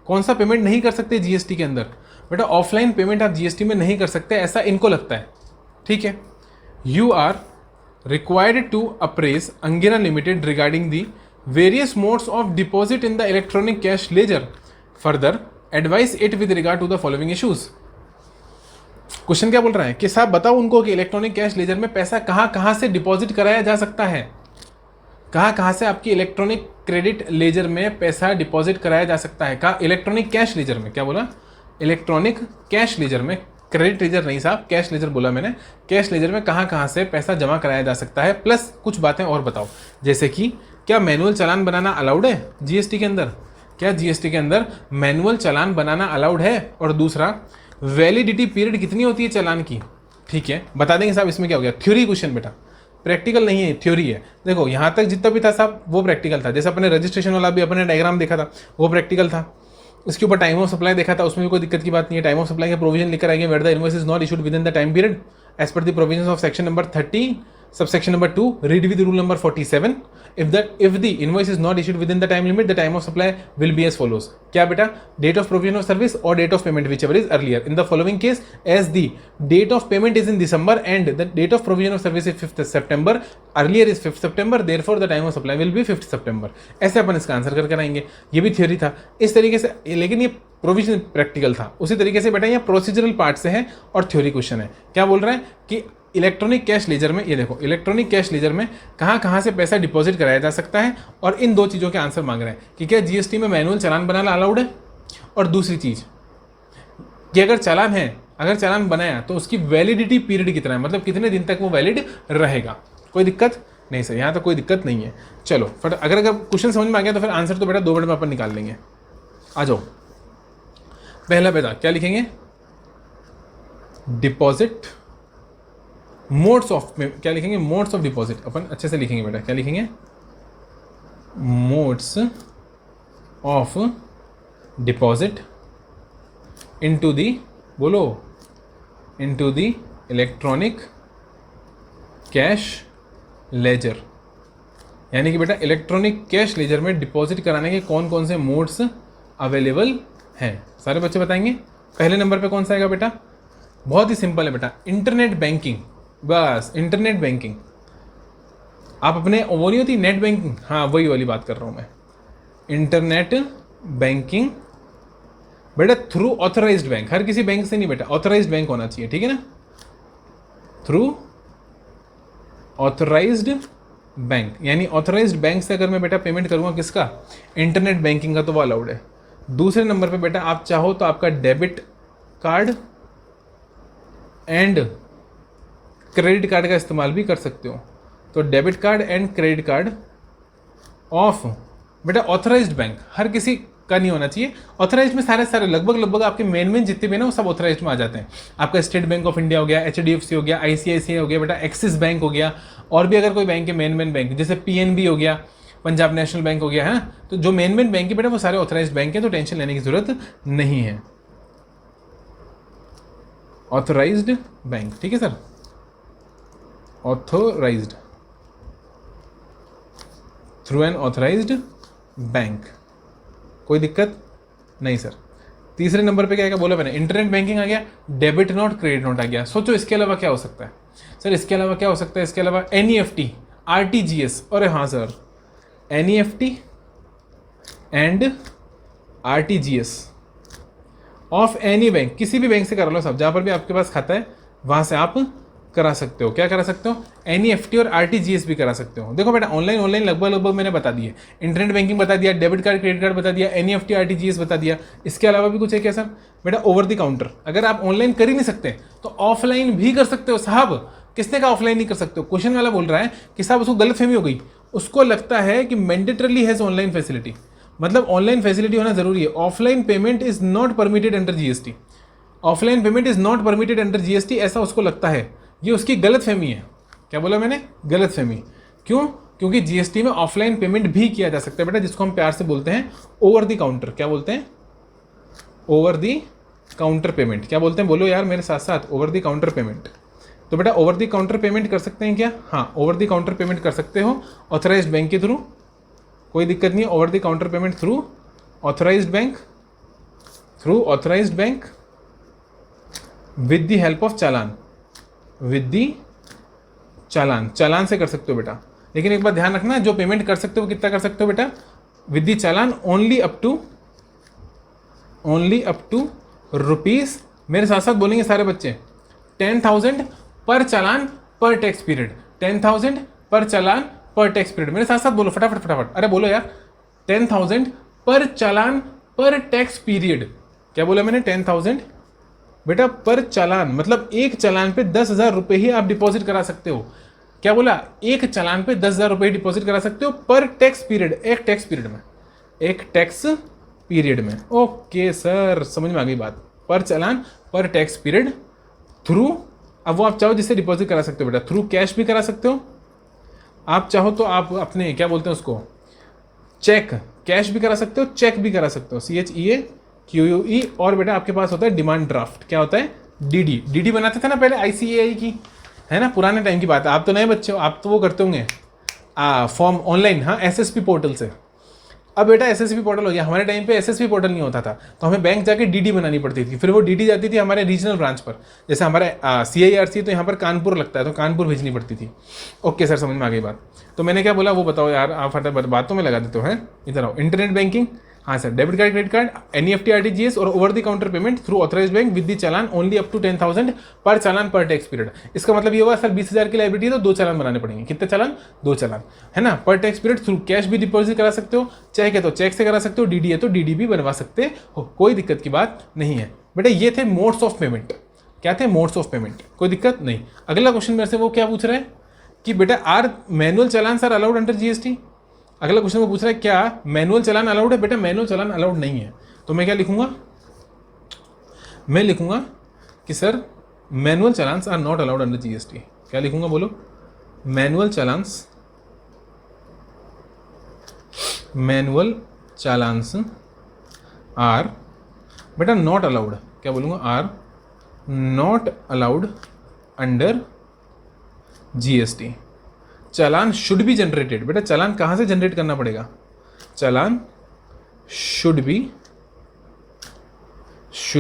कौन सा पेमेंट नहीं कर सकते जीएसटी के अंदर। बेटा ऑफलाइन पेमेंट आप जीएसटी में नहीं कर सकते, ऐसा इनको लगता है, ठीक है। You are required to appraise Angina Limited regarding the various modes of deposit in the electronic cash ledger. Further, advise it with regard to the following issues. Question क्या बोल रहा है कि साहब बताओ उनको कि इलेक्ट्रॉनिक कैश लेजर में पैसा कहाँ कहाँ से डिपॉजिट कराया जा सकता है, कहाँ कहाँ से आपकी इलेक्ट्रॉनिक क्रेडिट लेजर में पैसा डिपॉजिट कराया जा सकता है। कहाँ? इलेक्ट्रॉनिक कैश लेजर में। क्या बोला? इलेक्ट्रॉनिक कैश लेजर में, क्रेडिट लेजर नहीं साहब, कैश लेजर बोला मैंने। कैश लेजर में कहाँ कहाँ से पैसा जमा कराया जा सकता है, प्लस कुछ बातें और बताओ, जैसे कि क्या मैनुअल चालान बनाना अलाउड है जीएसटी के अंदर? क्या जीएसटी के अंदर मैनुअल चालान बनाना अलाउड है? और दूसरा, वैलिडिटी पीरियड कितनी होती है चालान की? ठीक है, बता देंगे साहब। इसमें क्या हो गया? थ्योरी क्वेश्चन बेटा, प्रैक्टिकल नहीं है, थ्योरी है। देखो यहाँ तक जितना भी था साहब वो प्रैक्टिकल था, जैसे अपने रजिस्ट्रेशन वाला भी अपने डायग्राम देखा था वो प्रैक्टिकल था। उसके ऊपर टाइम ऑफ सप्लाई देखा था, उसमें भी कोई दिक्कत की बात नहीं है। टाइम ऑफ सप्लाई का प्रोविजन लेकर आएंगे, where the invoice is not issued within the time period as per the provisions of section number 30 subsection number 2 read with rule number 47 if the invoice is not issued within the time limit, the time of supply will be as follows. क्या बेटा? Date of provision of service or date of payment, whichever is earlier. In the following case, as the date of payment is in December and the date of provision of service is 5th September, earlier is 5th September, therefore the time of supply will be 5th September. ऐसे अपन इसका answer कर आएंगे। ये भी theory था इस तरीके से, लेकिन ये प्रोविजन प्रैक्टिकल था। उसी तरीके से बेटा ये प्रोसीजरल पार्ट से है और थ्योरी क्वेश्चन है। क्या बोल रहे हैं कि इलेक्ट्रॉनिक कैश लेजर में, ये देखो इलेक्ट्रॉनिक कैश लेजर में कहाँ कहाँ से पैसा डिपॉजिट कराया जा सकता है, और इन दो चीज़ों के आंसर मांग रहे हैं कि क्या जीएसटी में मैनुअल चालान बनाना अलाउड है, और दूसरी चीज़ कि अगर चालान है, अगर चालान बनाया तो उसकी वैलिडिटी पीरियड कितना है, मतलब कितने दिन तक वो वैलिड रहेगा। कोई दिक्कत नहीं सर, यहाँ तो कोई दिक्कत नहीं है। चलो फट, अगर क्वेश्चन समझ में आ गया तो फिर आंसर तो बेटा 2 मिनट में अपन निकाल लेंगे। आ जाओ, पहला बेटा क्या लिखेंगे? डिपॉजिट मोड्स ऑफ, क्या लिखेंगे? Modes of deposit. अपन अच्छे से लिखेंगे बेटा, क्या लिखेंगे? Modes of deposit into the, बोलो, into the electronic cash ledger. यानी कि बेटा इलेक्ट्रॉनिक कैश लेजर में डिपॉजिट कराने के कौन कौन से मोड्स अवेलेबल हैं, सारे बच्चे बताएंगे। पहले नंबर पे कौन सा आएगा बेटा? बहुत ही सिंपल है बेटा, इंटरनेट बैंकिंग। बस इंटरनेट बैंकिंग। आप अपने वो नहीं होती नेट बैंकिंग, हाँ वही वाली बात कर रहा हूँ मैं। इंटरनेट बैंकिंग बेटा थ्रू ऑथराइज्ड बैंक, हर किसी बैंक से नहीं बेटा, ऑथराइज्ड बैंक होना चाहिए, ठीक है ना। थ्रू ऑथराइज्ड बैंक, यानी ऑथराइज्ड बैंक से अगर मैं बेटा पेमेंट करूँगा किसका? इंटरनेट बैंकिंग का, तो वो अलाउड है। दूसरे नंबर पे बेटा आप चाहो तो आपका debit card and credit card का इस्तेमाल भी कर सकते हो। तो debit card and credit card of बेटा ऑथराइज्ड बैंक, हर किसी का नहीं होना चाहिए। ऑथराइज्ड में सारे लगभग आपके मेन जितने भी ना वो सब ऑथराइज्ड में आ जाते हैं। आपका स्टेट बैंक ऑफ इंडिया हो गया, HDFC हो गया, ICICI हो गया बेटा, एक्सिस बैंक हो गया, और भी अगर कोई बैंक है मेन बैंक, जैसे PNB हो गया, पंजाब नेशनल बैंक हो गया, है ना। तो जो मेन बैंक है बेटा वो सारे ऑथराइज्ड बैंक है, तो टेंशन लेने की जरूरत नहीं है। ऑथराइज्ड बैंक, ठीक है sir, authorised through an authorised bank, कोई दिक्कत नहीं सर। तीसरे नंबर पे क्या आएगा बोला मैंने? इंटरनेट बैंकिंग आ गया, डेबिट नोट, क्रेडिट नोट आ गया। सोचो इसके अलावा क्या हो सकता है सर? इसके अलावा क्या हो सकता है? इसके अलावा NEFT, RTGS, अरे हाँ sir, NEFT and RTGS of any bank, किसी भी बैंक से करा लो साहब, जहाँ पर भी आपके पास खाता है वहाँ से आप करा सकते हो। क्या करा सकते हो? NEFT और RTGS भी करा सकते हो। देखो बेटा ऑनलाइन लगभग मैंने बता दिए, इंटरनेट बैंकिंग बता दिया, डेबिट कार्ड क्रेडिट कार्ड बता दिया, NEFT RTGS बता दिया। इसके अलावा भी कुछ है क्या सर? बेटा ओवर द काउंटर, अगर आप ऑनलाइन कर ही नहीं सकते तो ऑफलाइन भी कर सकते हो साहब। किसने कहा ऑफलाइन नहीं कर सकते हो? क्वेश्चन वाला बोल रहा है कि साहब उसको गलतफहमी हो गई, उसको लगता है कि मैंडेटरली हैज ऑनलाइन फैसिलिटी, मतलब ऑनलाइन फैसिलिटी होना जरूरी है। Offline payment is not permitted under GST, offline payment is not permitted under GST, ऐसा उसको लगता है। ये उसकी गलतफहमी है। क्या बोला मैंने? गलतफहमी। क्यों? क्योंकि GST में ऑफलाइन पेमेंट भी किया जा सकता है बेटा, जिसको हम प्यार से बोलते हैं ओवर द काउंटर। क्या बोलते हैं? ओवर दी काउंटर पेमेंट, क्या बोलते हैं बोलो यार मेरे साथ साथ, ओवर दी काउंटर पेमेंट। तो बेटा ओवर दी काउंटर पेमेंट कर सकते हैं क्या? हाँ, ओवर दी काउंटर पेमेंट कर सकते हो ऑथराइज्ड बैंक के थ्रू, कोई दिक्कत नहीं है। Over the counter payment through authorised bank, through authorised bank with the help of challan, with the challan, challan से कर सकते हो बेटा। लेकिन एक बार ध्यान रखना, जो पेमेंट कर सकते हो कितना कर सकते हो बेटा? With the challan only up to rupees, मेरे साथ साथ बोलेंगे सारे बच्चे, 10,000 पर चालान पर टैक्स पीरियड, 10,000 पर चालान पर टैक्स पीरियड। मेरे साथ साथ बोलो फटाफट फटाफट, अरे बोलो यार, 10,000 पर चालान पर टैक्स पीरियड। क्या बोला मैंने? 10,000 बेटा पर चालान, मतलब एक चालान पे 10,000 रुपये ही आप डिपॉजिट करा सकते हो। क्या बोला? एक चालान पे 10,000 रुपये ही डिपॉजिट करा सकते हो पर टैक्स पीरियड, एक टैक्स पीरियड में, एक टैक्स पीरियड में। ओके सर, समझ में आ गई बात। पर चालान पर टैक्स पीरियड थ्रू, अब वो आप चाहो जिससे डिपॉजिट करा सकते हो बेटा, थ्रू कैश भी करा सकते हो, आप चाहो तो आप अपने क्या बोलते हैं उसको, चेक, कैश भी करा सकते हो, चेक भी करा सकते हो, CHEAQUE। और बेटा आपके पास होता है डिमांड ड्राफ्ट, क्या होता है? DD बनाते थे ना पहले ICAI की, है ना, पुराने टाइम की बात है। आप तो नए बच्चे हो, आप तो वो करते होंगे फॉर्म ऑनलाइन, हाँ SSP पोर्टल से। अब बेटा SSP पोर्टल हो गया, हमारे टाइम पे SSP पोर्टल नहीं होता था, तो हमें बैंक जाके DD बनानी पड़ती थी, फिर वो DD जाती थी हमारे रीजनल ब्रांच पर। जैसे हमारे CIRC तो यहाँ पर कानपुर लगता है, तो कानपुर भेजनी पड़ती थी। ओके सर, समझ में आ गई बात। तो मैंने क्या बोला वो बताओ यार, आप फटाफट बातों में लगा देते हो, हैं इधर आओ। इंटरनेट बैंकिंग, हाँ sir, debit card, credit card, NEFT, RTGS और over the counter payment through authorised bank with the challan only up to 10,000 पर चालान पर टैक्स पीरियड। इसका मतलब ये हुआ सर 20,000 की लाइबिलिटी है तो 2 चालान बनाने पड़ेंगे। कितने चालान? 2 चालान, है ना, पर टैक्स पीरियड। थ्रू कैश भी डिपॉजिट करा सकते हो, चेक है तो चेक से करा सकते हो, DD है तो DD भी बनवा सकते हो, कोई दिक्कत की बात नहीं है बेटा। ये थे मोड्स ऑफ पेमेंट। क्या थे? मोड्स ऑफ पेमेंट, कोई दिक्कत नहीं। अगला क्वेश्चन मेरे से वो क्या पूछ रहा है कि बेटा are manual challan sir allowed under GST। अगला क्वेश्चन वो पूछ रहा है क्या मैनुअल चालान अलाउड है? बेटा मैनुअल चालान अलाउड नहीं है। तो मैं क्या लिखूंगा? मैं लिखूंगा कि sir manual challans are not allowed under GST। क्या लिखूंगा बोलो? मैनुअल चालान्स आर बेटा नॉट अलाउड, क्या बोलूंगा? Are not allowed under GST। Challan should be generated, बेटा चालान कहाँ से जनरेट करना पड़ेगा? Challan should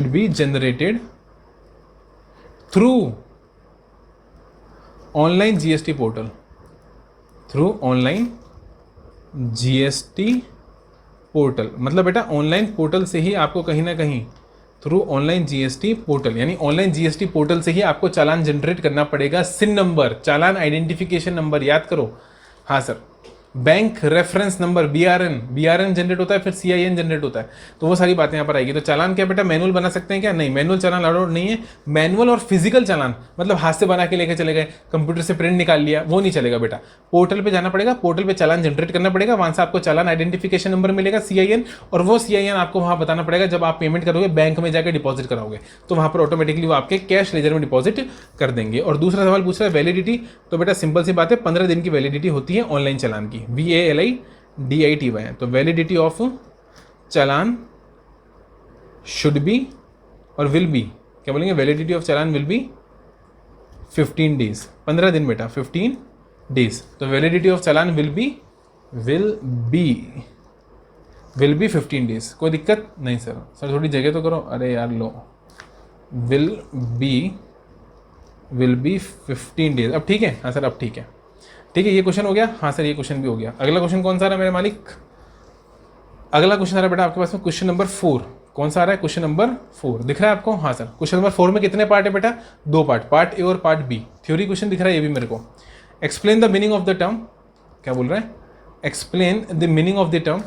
be generated through online GST portal, through online GST portal. मतलब बेटा ऑनलाइन पोर्टल से ही आपको कहीं ना कहीं, थ्रू ऑनलाइन GST पोर्टल, यानी ऑनलाइन GST पोर्टल से ही आपको चालान जनरेट करना पड़ेगा। सिन नंबर, चालान आइडेंटिफिकेशन नंबर, याद करो। हाँ sir, bank reference number BRN generate होता है, फिर CIN जनरेट होता है, तो वो सारी बातें यहाँ पर आएगी। तो चालान क्या बेटा मैनुअल बना सकते हैं क्या? नहीं, मैनुअल चालान अलाउड नहीं है। मैनुअल और फिजिकल चालान, मतलब हाथ से बना के लेके चले गए, कंप्यूटर से प्रिंट निकाल लिया, वो नहीं चलेगा बेटा। पोर्टल पे जाना पड़ेगा, पोर्टल पे चालान जनरेट करना पड़ेगा, वहां से आपको चालान आइडेंटिफिकेशन नंबर मिलेगा CIN, और वो CIN आपको वहां बताना पड़ेगा जब आप पेमेंट करोगे, बैंक में जाकर डिपॉजिट कराओगे, तो वहां पर ऑटोमेटिकली वो आपके कैश लेजर में डिपॉजिट कर देंगे। और दूसरा सवाल पूछ रहा है वैलिडिटी, तो बेटा सिंपल सी बात है, 15 दिन की वैलिडिटी होती है ऑनलाइन चालान की, VALIDITY। तो validity of challan should B और विल बी, क्या बोलेंगे? Validity of challan will be 15 days, 15 दिन बेटा, 15 डेज। तो validity of challan will be 15 days. कोई दिक्कत नहीं सर थोड़ी जगह तो करो, अरे यार लो, विल बी 15 डेज। अब ठीक है? हाँ सर अब ठीक है, ठीक है, ये क्वेश्चन हो गया। हाँ सर ये क्वेश्चन भी हो गया। अगला क्वेश्चन कौन सा आ रहा है मेरे मालिक? अगला क्वेश्चन आ रहा है बेटा आपके पास में क्वेश्चन नंबर 4। कौन सा आ रहा है? क्वेश्चन नंबर 4 दिख रहा है आपको? हाँ सर, क्वेश्चन नंबर 4 में कितने पार्ट है बेटा? 2 पार्ट, पार्ट ए और पार्ट बी। थ्योरी क्वेश्चन दिख रहा है ये भी मेरे को। Explain the meaning of the term, क्या बोल रहा है? Explain the meaning of the term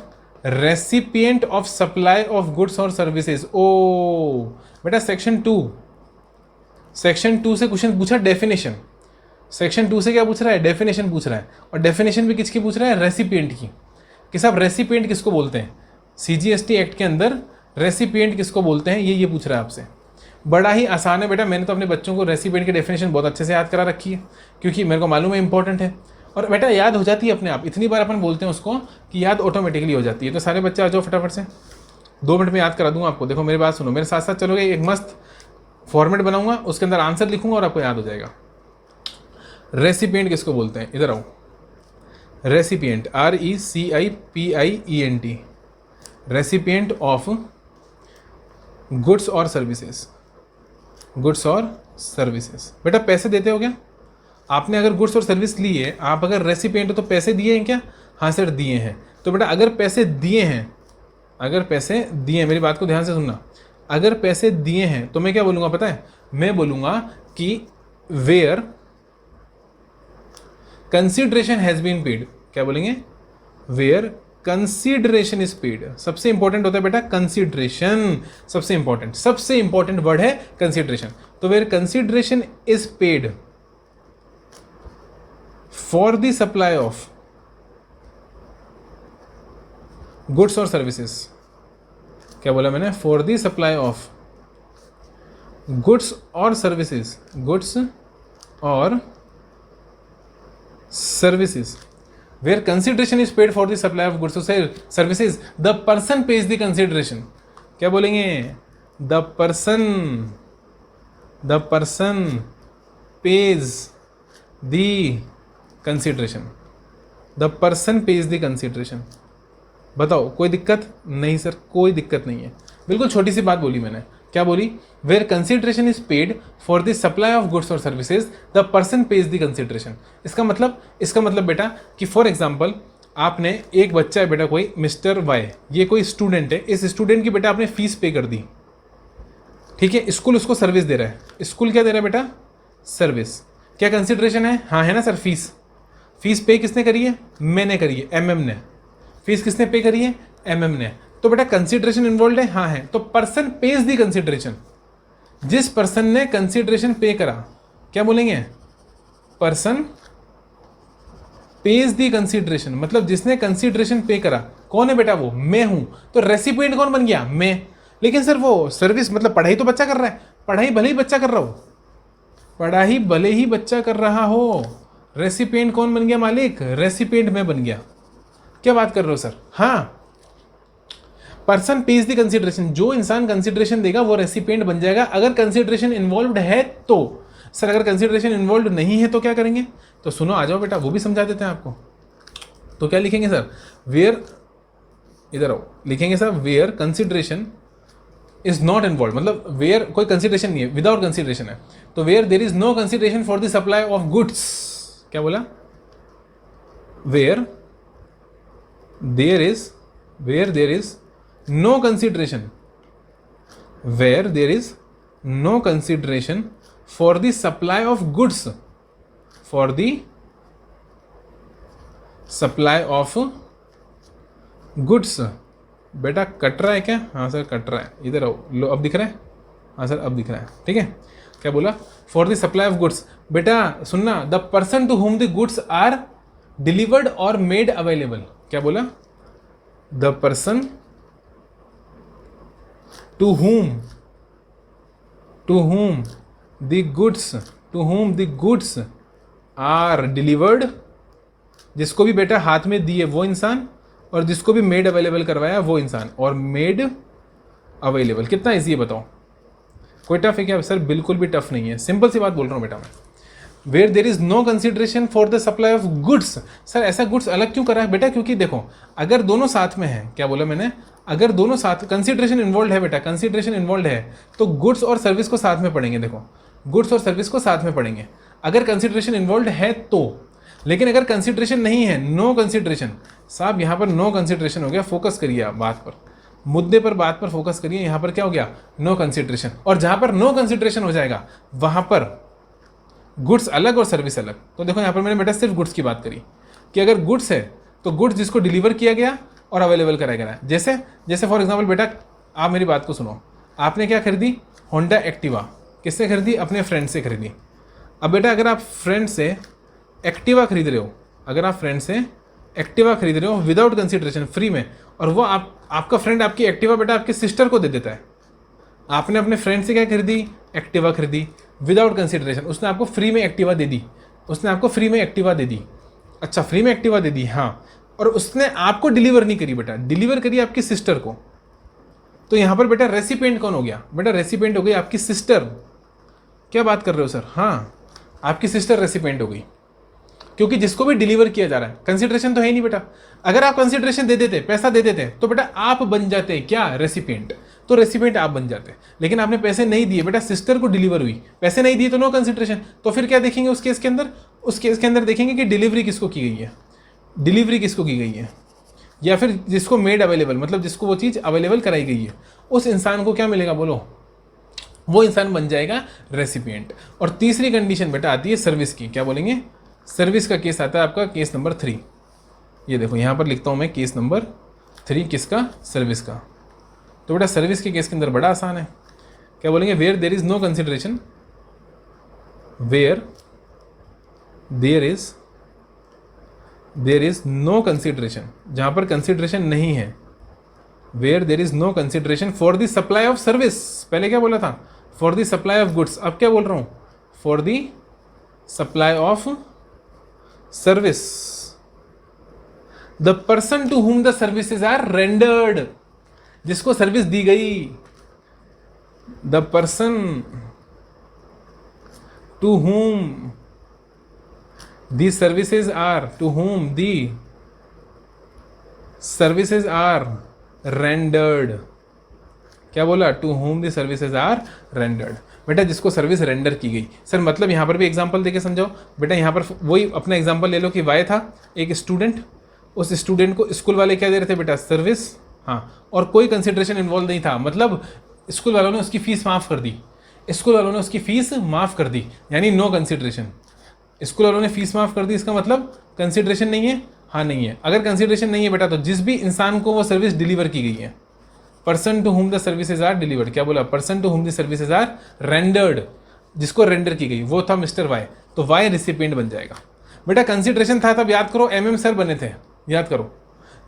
recipient of supply of goods और सर्विसेज। ओ बेटा सेक्शन 2 से क्वेश्चन पूछा डेफिनेशन। सेक्शन 2 से क्या पूछ रहा है? डेफिनेशन पूछ रहा है। और डेफिनेशन भी किसकी पूछ रहा है? रेसिपिएंट की। कि साहब रेसिपिएंट किसको बोलते हैं? CGST एक्ट के अंदर रेसिपिएंट किसको बोलते हैं, ये पूछ रहा है आपसे। बड़ा ही आसान है बेटा, मैंने तो अपने बच्चों को रेसिपिएंट की डेफिनेशन बहुत अच्छे से याद करा रखी है, क्योंकि मेरे को मालूम है इंपॉर्टेंट है, और बेटा याद हो जाती है अपने आप। इतनी बार अपन बोलते हैं उसको कि याद ऑटोमेटिकली हो जाती है। तो सारे बच्चे आ जाओ फटाफट से, 2 मिनट में याद करा दूंगा आपको। देखो मेरी बात सुनो, मेरे साथ साथ चलोगे, एक मस्त फॉर्मेट बनाऊंगा, उसके अंदर आंसर लिखूंगा और आपको याद हो जाएगा। रेसिपिएंट किसको बोलते हैं? इधर आओ। Recipient, RECIPIENT, recipient of goods और सर्विसेज। गुड्स और सर्विसेज, बेटा पैसे देते हो क्या? आपने अगर गुड्स और सर्विस ली है, आप अगर रेसिपिएंट हो तो पैसे दिए हैं क्या? हाँ सर दिए हैं। तो बेटा अगर पैसे दिए हैं, अगर पैसे दिए हैं, मेरी बात को ध्यान से सुनना, अगर पैसे दिए हैं तो मैं क्या बोलूँगा पता है? मैं बोलूँगा कि where consideration has been paid. क्या बोलेंगे? Where consideration is paid. सबसे इंपॉर्टेंट होता है बेटा कंसिडरेशन, सबसे इंपॉर्टेंट वर्ड है कंसिडरेशन। तो where consideration is paid for the supply of goods और सर्विसेज। क्या बोला मैंने? For the supply of goods और सर्विसेज, गुड्स और services. Where consideration is paid for the supply of goods or services, the person pays the consideration. क्या बोलेंगे? The person pays the consideration. The person pays the consideration. बताओ कोई दिक्कत? नहीं sir कोई दिक्कत नहीं है। बिल्कुल छोटी सी बात बोली मैंने। क्या बोली? Where consideration is paid for the supply of goods और services, the person pays the consideration. इसका मतलब बेटा कि फॉर एग्जाम्पल आपने एक बच्चा है बेटा, कोई मिस्टर वाई, ये कोई स्टूडेंट है, इस स्टूडेंट की बेटा आपने फीस पे कर दी, ठीक है? स्कूल उसको सर्विस दे रहा है। स्कूल क्या दे रहा है बेटा? सर्विस। क्या कंसिडरेशन है? हाँ है ना सर, फीस। फीस पे किसने करी है? मैंने करी है, MM ने। फीस किसने पे करी है? MM ने। तो बेटा कंसिडरेशन इन्वॉल्व है? हाँ है। तो पर्सन पेज दी कंसिडरेशन। जिस पर्सन ने कंसिडरेशन पे करा, क्या बोलेंगे? पर्सन पेज दी कंसिडरेशन, मतलब जिसने कंसिडरेशन पे करा। कौन है बेटा? वो मैं हूं। तो रेसिपिएंट कौन बन गया? मैं। लेकिन सर वो सर्विस मतलब पढ़ाई तो बच्चा कर रहा है, पढ़ाई भले ही बच्चा कर रहा हो, पढ़ाई भले ही बच्चा कर रहा हो, रेसिपिएंट कौन बन गया मालिक? रेसिपिएंट मैं बन गया। क्या बात कर रहे हो सर? हाँ, पर्सन पेज द कंसिडरेशन, जो इंसान कंसिडरेशन देगा वो रेसिपिएंट बन जाएगा अगर कंसिडरेशन इन्वॉल्व्ड है तो। सर अगर कंसिडरेशन इन्वॉल्व्ड नहीं है तो क्या करेंगे? तो सुनो, आ जाओ बेटा, वो भी समझा देते हैं आपको। तो क्या लिखेंगे सर? वेयर, इधर आओ, लिखेंगे sir where consideration is not involve, मतलब वेयर कोई कंसिडरेशन नहीं है, विदाउट कंसिडरेशन है। तो where there is no consideration for the supply of goods. क्या बोला? Where there is no consideration, where there is no consideration for the supply of goods, for the supply of goods। बेटा cut रहा है क्या? हाँ sir cut रहा है, इधर आओ। लो अब दिख रहा है? हाँ सर अब दिख रहा है, ठीक है। क्या बोला? For the supply of goods. बेटा सुनना, the person to whom the goods are delivered और मेड अवेलेबल। क्या बोला? The person to whom the goods are delivered, जिसको भी बेटा हाथ में दिए वो इंसान, और जिसको भी मेड अवेलेबल करवाया वो इंसान। और मेड अवेलेबल कितना ईजी है बताओ? कोई टफ है क्या सर? बिल्कुल भी टफ नहीं है, सिंपल सी बात बोल रहा हूँ बेटा मैं। Where there is no consideration for the supply of goods. Sir ऐसा गुड्स अलग क्यों करा है बेटा? क्योंकि देखो अगर दोनों साथ में है, क्या बोला मैंने? अगर दोनों साथ, कंसिडरेशन इन्वॉल्व है बेटा, कंसिडरेशन इन्वॉल्व है तो गुड्स और सर्विस को साथ में पढ़ेंगे। देखो गुड्स और सर्विस को साथ में पढ़ेंगे अगर कंसिडरेशन इन्वॉल्व है तो। लेकिन अगर कंसिडरेशन नहीं है, नो कंसिडरेशन, साहब यहाँ पर नो कंसिडरेशन हो गया। फोकस करिए आप बात पर, मुद्दे पर, बात पर फोकस करिए। यहाँ पर क्या हो गया? No consideration. और जहाँ पर नो कंसिडरेशन हो जाएगा वहाँ पर गुड्स अलग और सर्विस अलग। तो देखो यहाँ पर मैंने बेटा सिर्फ गुड्स की बात करी कि अगर गुड्स है तो गुड्स जिसको डिलीवर किया गया और अवेलेबल कराया गया। जैसे फॉर एग्जांपल बेटा आप मेरी बात को सुनो, आपने क्या खरीदी? Honda Activa. किससे खरीदी? अपने फ्रेंड से खरीदी। अब बेटा अगर आप फ्रेंड से एक्टिवा खरीद रहे हो, अगर आप फ्रेंड से एक्टिवा खरीद रहे हो विदाउट कंसिडरेशन, फ्री में, और वो आपका फ्रेंड आपकी एक्टिवा बेटा आपके सिस्टर को दे देता है। आपने अपने फ्रेंड से क्या खरीदी? एक्टिवा खरीदी विदाउट कंसिडरेशन। उसने आपको फ्री में एक्टिवा दे दी, अच्छा फ्री में एक्टिवा दे दी, हाँ। और उसने आपको डिलीवर नहीं करी बेटा, डिलीवर करी आपकी सिस्टर को। तो यहाँ पर बेटा रेसिपिएंट कौन हो गया? बेटा रेसिपिएंट हो गई आपकी सिस्टर। क्या बात कर रहे हो सर? हाँ, आपकी सिस्टर रेसिपिएंट हो गई, क्योंकि जिसको भी डिलीवर किया जा रहा है, कंसिडरेशन तो है ही नहीं बेटा। अगर आप कंसिडरेशन दे देते, पैसा दे देते, तो बेटा आप बन जाते क्या? रेसिपिएंट। तो रेसिपिएंट आप बन जाते, लेकिन आपने पैसे नहीं दिए बेटा, सिस्टर को डिलीवर हुई, पैसे नहीं दिए तो नो कंसिडरेशन। तो फिर क्या देखेंगे उस केस के अंदर? उस केस के अंदर देखेंगे कि डिलीवरी किसको की गई है, डिलीवरी किसको की गई है, या फिर जिसको मेड अवेलेबल, मतलब जिसको वो चीज़ अवेलेबल कराई गई है, उस इंसान को क्या मिलेगा? बोलो, वो इंसान बन जाएगा रेसिपिएंट। और तीसरी कंडीशन बेटा आती है सर्विस की। क्या बोलेंगे? सर्विस का केस आता है आपका केस नंबर 3। ये देखो यहाँ पर लिखता हूँ मैं केस नंबर 3 किसका? सर्विस का। तो बेटा सर्विस के केस के अंदर बड़ा आसान है। क्या बोलेंगे? Where there is no consideration, where there is no consideration, जहाँ पर कंसिडरेशन नहीं है, where there is no consideration for the supply of service. पहले क्या बोला था? For the supply of goods. अब क्या बोल रहा हूँ? For the supply of service. The person to whom the services are rendered, जिसको सर्विस दी गई, द पर्सन टू हुम the services are, to whom the services are rendered. क्या बोला? To whom the services are rendered. बेटा जिसको service render की गई। सर मतलब यहाँ पर भी एग्जांपल देके समझाओ। बेटा यहाँ पर वही अपना एग्जांपल ले लो कि वाई था एक स्टूडेंट, उस स्टूडेंट को स्कूल वाले क्या दे रहे थे बेटा? सर्विस। हाँ, और कोई कंसिडरेशन इन्वॉल्व नहीं था, मतलब स्कूल वालों ने उसकी फीस माफ़ कर दी, स्कूल वालों ने उसकी फीस माफ़ कर दी, यानी नो कंसिडरेशन। स्कूल वालों ने फीस माफ़ कर दी, इसका मतलब कंसिडरेशन नहीं है? हाँ नहीं है। अगर कंसिडरेशन नहीं है बेटा, तो जिस भी इंसान को वो सर्विस डिलीवर की गई है, person to whom the services are delivered. क्या बोला? Person to whom the services are rendered, जिसको रेंडर की गई वो था मिस्टर वाई, तो वाई रेसिपिएंट बन जाएगा। बेटा कंसिडरेशन था तब याद करो MM सर बने थे, याद करो।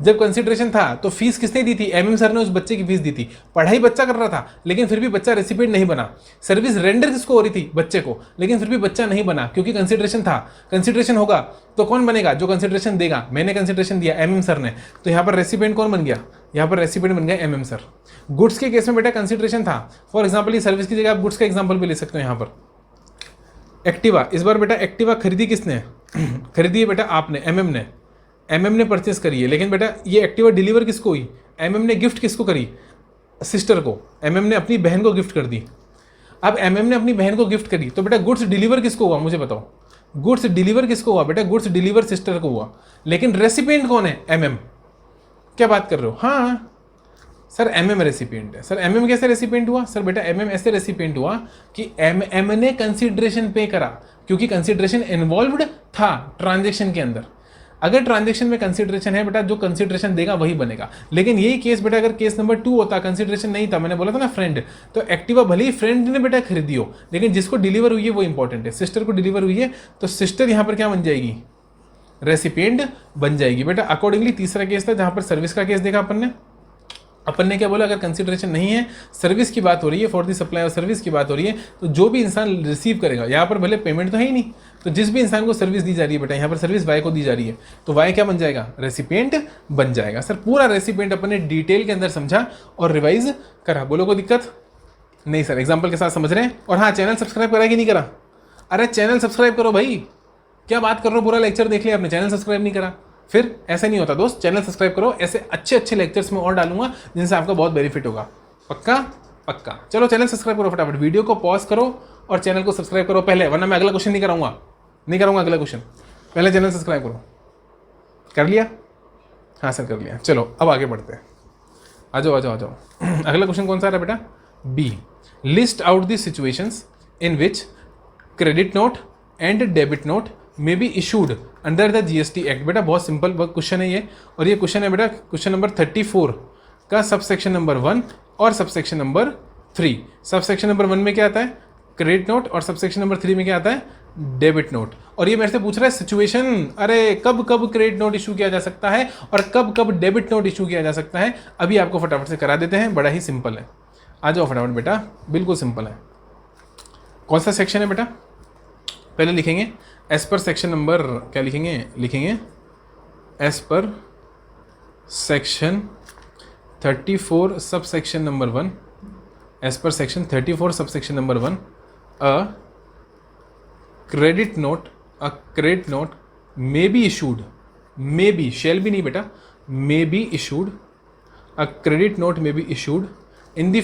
जब कंसिडरेशन था तो फीस किसने दी थी? MM सर ने उस बच्चे की फीस दी थी। पढ़ाई बच्चा कर रहा था, लेकिन फिर भी बच्चा रेसिपिएंट नहीं बना। सर्विस रेंडर किसको हो रही थी? बच्चे को, लेकिन फिर भी बच्चा नहीं बना, क्योंकि कंसिडरेशन था। कंसिडरेशन होगा तो कौन बनेगा? जो कंसिडरेशन देगा। मैंने कंसिडरेशन दिया, MM सर ने, तो यहाँ पर रेसिपिएंट कौन बन गया? यहाँ पर रेसिपिएंट बन गया MM सर। गुड्स के केस में बेटा कंसिडरेशन था। फॉर एग्जाम्पल ये सर्विस की जगह आप गुड्स का एग्जाम्पल भी ले सकते हो। यहाँ पर एक्टिवा, इस बार बेटा एक्टिवा खरीदी किसने? खरीदी है बेटा आपने, MM ने परचेस करी है। लेकिन बेटा ये एक्टिवा डिलीवर किसको हुई? MM ने गिफ्ट किसको करी? सिस्टर को। MM ने अपनी बहन को गिफ्ट कर दी। अब MM ने अपनी बहन को गिफ्ट करी, तो बेटा गुड्स डिलीवर किसको हुआ? मुझे बताओ, गुड्स डिलीवर किसको हुआ? बेटा गुड्स डिलीवर सिस्टर को हुआ, लेकिन रेसिपिएंट कौन है? MM। क्या बात कर रहे हो? हाँ सर MM रेसिपिएंट है। सर MM कैसे रेसिपिएंट हुआ? सर बेटा MM ऐसे रेसिपिएंट हुआ कि MM ने कंसिडरेशन पे करा, क्योंकि कंसिडरेशन इन्वॉल्व्ड था ट्रांजेक्शन के अंदर। अगर ट्रांजेक्शन में कंसिडरेशन है बेटा, जो कंसिडरेशन देगा वही बनेगा। लेकिन यही केस बेटा अगर केस नंबर 2 होता, कंसिडरेशन नहीं था, मैंने बोला था ना फ्रेंड, तो एक्टिवा भले ही फ्रेंड ने बेटा खरीदी हो, लेकिन जिसको डिलीवर हुई है वो इंपॉर्टेंट है। सिस्टर को डिलीवर हुई है, तो सिस्टर यहाँ पर क्या बन जाएगी? रेसिपिएंट बन जाएगी बेटा। अकॉर्डिंगली तीसरा केस था जहाँ पर सर्विस का केस देखा अपन ने क्या बोला? अगर कंसिडरेशन नहीं है, सर्विस की बात हो रही है, for the supply of service की बात हो रही है, तो जो भी इंसान रिसीव करेगा, यहाँ पर भले पेमेंट तो है ही नहीं, तो जिस भी इंसान को सर्विस दी जा रही है बेटा, यहाँ पर सर्विस वाई को दी जा रही है, तो वाई क्या बन जाएगा? रेसिपिएंट बन जाएगा। सर पूरा रेसिपिएंट अपन ने डिटेल के अंदर समझा और रिवाइज करा। बोलो कोई दिक्कत नहीं? सर एग्जाम्पल के साथ समझ रहे हैं। और हाँ, चैनल सब्सक्राइब करा कि नहीं करा? अरे चैनल सब्सक्राइब करो भाई, क्या बात कर रहे हो? पूरा लेक्चर देख लिया आपने, चैनल सब्सक्राइब नहीं करा? फिर ऐसा नहीं होता दोस्त, चैनल सब्सक्राइब करो। ऐसे अच्छे अच्छे लेक्चर्स में और डालूंगा जिनसे आपका बहुत बेनिफिट होगा। पक्का पक्का। चलो चैनल सब्सक्राइब करो फटाफट, वीडियो को पॉज करो और चैनल को सब्सक्राइब करो पहले, वरना मैं अगला क्वेश्चन नहीं कराऊंगा अगला क्वेश्चन। पहले चैनल सब्सक्राइब करो। कर लिया? हाँ सर कर लिया। चलो अब आगे बढ़ते हैं। आ जाओ अगला क्वेश्चन कौन सा है बेटा? B, list out the situations in which credit note and debit note may be issued under the GST act. बेटा बहुत सिंपल क्वेश्चन है ये, और ये क्वेश्चन है बेटा क्वेश्चन नंबर 34 का सबसेक्शन नंबर 1 और सबसेक्शन नंबर 3। सबसेक्शन नंबर 1 में क्या आता है? क्रेडिट नोट, और सबसेक्शन नंबर 3 में क्या आता है? Debit note. और ये मेरे से पूछ रहा है सिचुएशन, अरे कब कब क्रेडिट नोट इशू किया जा सकता है और कब कब डेबिट नोट इशू किया जा सकता है। अभी आपको फटाफट से करा देते हैं, बड़ा ही सिंपल है। आ जाओ फटाफट बेटा, बिल्कुल सिंपल है। कौन सा सेक्शन है बेटा? पहले लिखेंगे एज पर सेक्शन नंबर, क्या लिखेंगे? लिखेंगे as per section 34 sub section number 1, as per section 34 sub section number 1, a credit note may be issued, may be, shall भी नहीं बेटा, may be issued, a credit note may be issued in the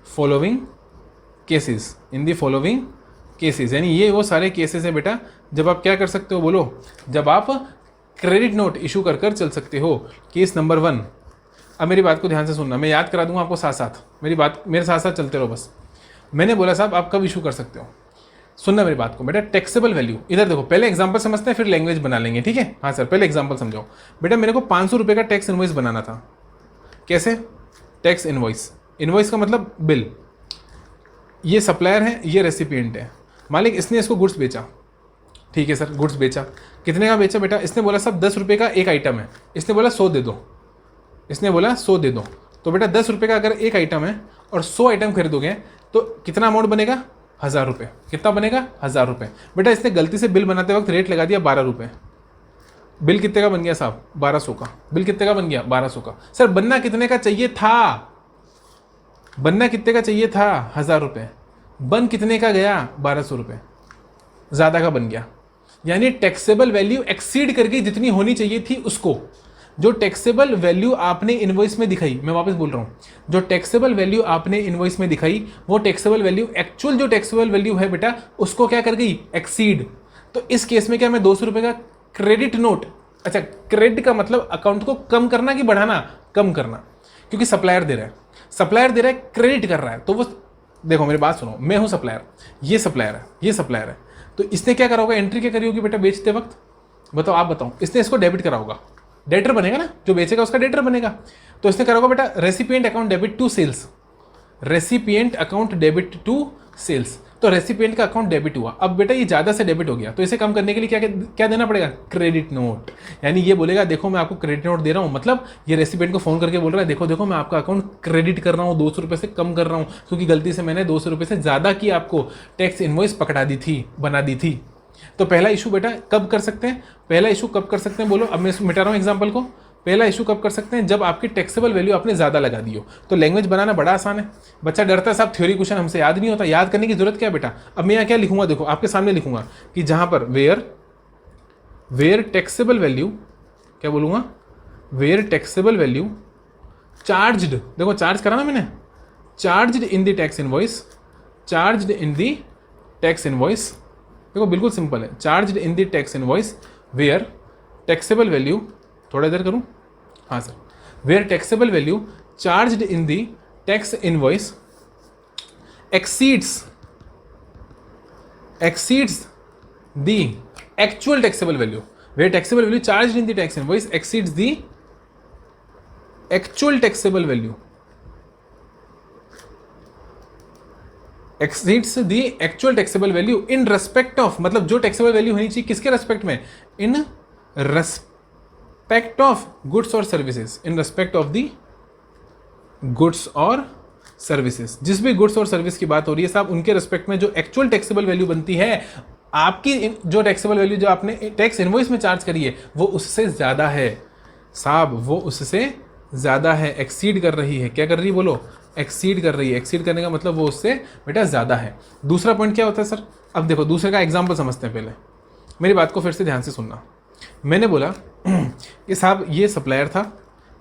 following cases, in the following cases, यानी ये वो सारे cases है बेटा जब आप क्या कर सकते हो, बोलो, जब आप क्रेडिट नोट इशू कर कर चल सकते हो। केस नंबर 1, अब मेरी बात को ध्यान से सुनना, मैं याद करा दूंगा आपको साथ साथ, मेरे साथ साथ चलते रहो बस। मैंने बोला साहब आप कब इशू कर सकते हो, सुनना मेरी बात को बेटा। टैक्सेबल वैल्यू, इधर देखो, पहले एग्जांपल समझते हैं फिर लैंग्वेज बना लेंगे, ठीक है। हाँ सर, पहले एग्जांपल समझाओ बेटा। मेरे को 500 रुपये का टैक्स इनवॉइस बनाना था। कैसे? टैक्स इनवॉइस, इनवॉइस का मतलब बिल। ये सप्लायर है, ये रेसिपिएंट है। मालिक इसने इसको गुड्स बेचा, ठीक है सर, गुड्स बेचा। कितने का बेचा बेटा? इसने बोला साहब 10 रुपये का एक आइटम है, इसने बोला 100 दे दो, इसने बोला 100 दे दो। तो बेटा 10 रुपये का अगर एक आइटम है और 100 आइटम खरीदोगे तो कितना अमाउंट बनेगा? 1000 रुपये। कितना बनेगा? 1000 रुपये। बेटा इसने गलती से बिल बनाते वक्त रेट लगा दिया 12 रुपये। बिल कितने का बन गया साहब? 1200 का। बिल कितने का बन गया? 1200 का। सर बनना कितने का चाहिए था? बनना कितने का चाहिए था? 1000 रुपये। बन कितने का गया? 1200 रुपये। ज़्यादा का बन गया, यानी टैक्सेबल वैल्यू एक्सीड कर गई जितनी होनी चाहिए थी उसको। जो टैक्सेबल वैल्यू आपने इनवॉइस में दिखाई, मैं वापस बोल रहा हूँ, जो टैक्सेबल वैल्यू आपने इनवॉइस में दिखाई वो टैक्सेबल वैल्यू, एक्चुअल जो टैक्सेबल वैल्यू है बेटा उसको क्या कर गई? एक्सीड। तो इस केस में क्या, मैं 200 रुपये का क्रेडिट नोट, अच्छा क्रेडिट का मतलब अकाउंट को कम करना कि बढ़ाना? कम करना, क्योंकि सप्लायर दे रहा है, सप्लायर दे रहा है, क्रेडिट कर रहा है। तो वो देखो मेरी बात सुनो, मैं हूँ सप्लायर, ये सप्लायर है, ये सप्लायर है। तो इसने क्या करा होगा? एंट्री क्या करी होगी बेटा बेचते वक्त? बताओ, आप बताओ। इसने इसको डेबिट करा होगा, डेटर बनेगा ना, जो बेचेगा उसका डेटर बनेगा। तो इसने करा होगा बेटा recipient account debit to sales, recipient account debit to sales. तो रेसिपिएंट का अकाउंट डेबिट हुआ। अब बेटा ये ज़्यादा से डेबिट हो गया, तो इसे कम करने के लिए क्या क्या देना पड़ेगा? Credit note. यानी ये बोलेगा देखो मैं आपको क्रेडिट नोट दे रहा हूँ, मतलब ये रेसिपिएंट को फ़ोन करके बोल रहा है देखो देखो मैं आपका अकाउंट क्रेडिट कर रहा हूँ, 200 रुपये से कम कर रहा हूँ, क्योंकि गलती से मैंने 200 रुपये से ज़्यादा की आपको टैक्स इनवॉइस पकड़ा दी थी, बना दी थी। तो पहला इशू बेटा कब कर सकते हैं? पहला इशू कब कर सकते हैं बोलो? अब मैं मिटा रहा हूँ एग्जाम्पल को। पहला इशू कब कर सकते हैं? जब आपकी टैक्सेबल वैल्यू आपने ज़्यादा लगा दी हो। तो लैंग्वेज बनाना बड़ा आसान है। बच्चा डरता है साहब थ्योरी क्वेश्चन हमसे याद नहीं होता, याद करने की जरूरत क्या है बेटा? अब मैं यहाँ क्या लिखूंगा, देखो आपके सामने लिखूंगा कि जहाँ पर वेयर टैक्सेबल वैल्यू, क्या बोलूँगा? वेयर टैक्सेबल वैल्यू चार्ज्ड, देखो चार्ज करा ना मैंने, charged in the tax invoice, charged in the tax invoice, देखो बिल्कुल सिंपल है, charged in the tax invoice where taxable value, थोड़ा इधर करूं, हाँ sir, where taxable value charged in the tax invoice exceeds the actual taxable value, where taxable value charged in the tax invoice exceeds the actual taxable value, exceeds the actual taxable value in respect of, मतलब जो taxable value होनी चाहिए किसके respect में? इन respect of goods और services, in respect of the goods और services. जिस भी गुड्स और सर्विस की बात हो रही है साहब उनके रेस्पेक्ट में जो एक्चुअल टैक्सेबल वैल्यू बनती है, आपकी जो टैक्सेबल वैल्यू जो आपने टैक्स इनवॉइस में चार्ज करी है वो उससे ज़्यादा है साहब, वो उससे ज़्यादा है, एक्सीड कर रही है। क्या कर रही है बोलो? एक्सीड कर रही है। एक्सीड करने का मतलब वो उससे बेटा ज़्यादा है। दूसरा पॉइंट क्या होता है सर? अब देखो दूसरे का एग्जाम्पल समझते हैं। पहले मेरी बात को फिर से ध्यान से सुनना। मैंने बोला कि साहब ये सप्लायर था,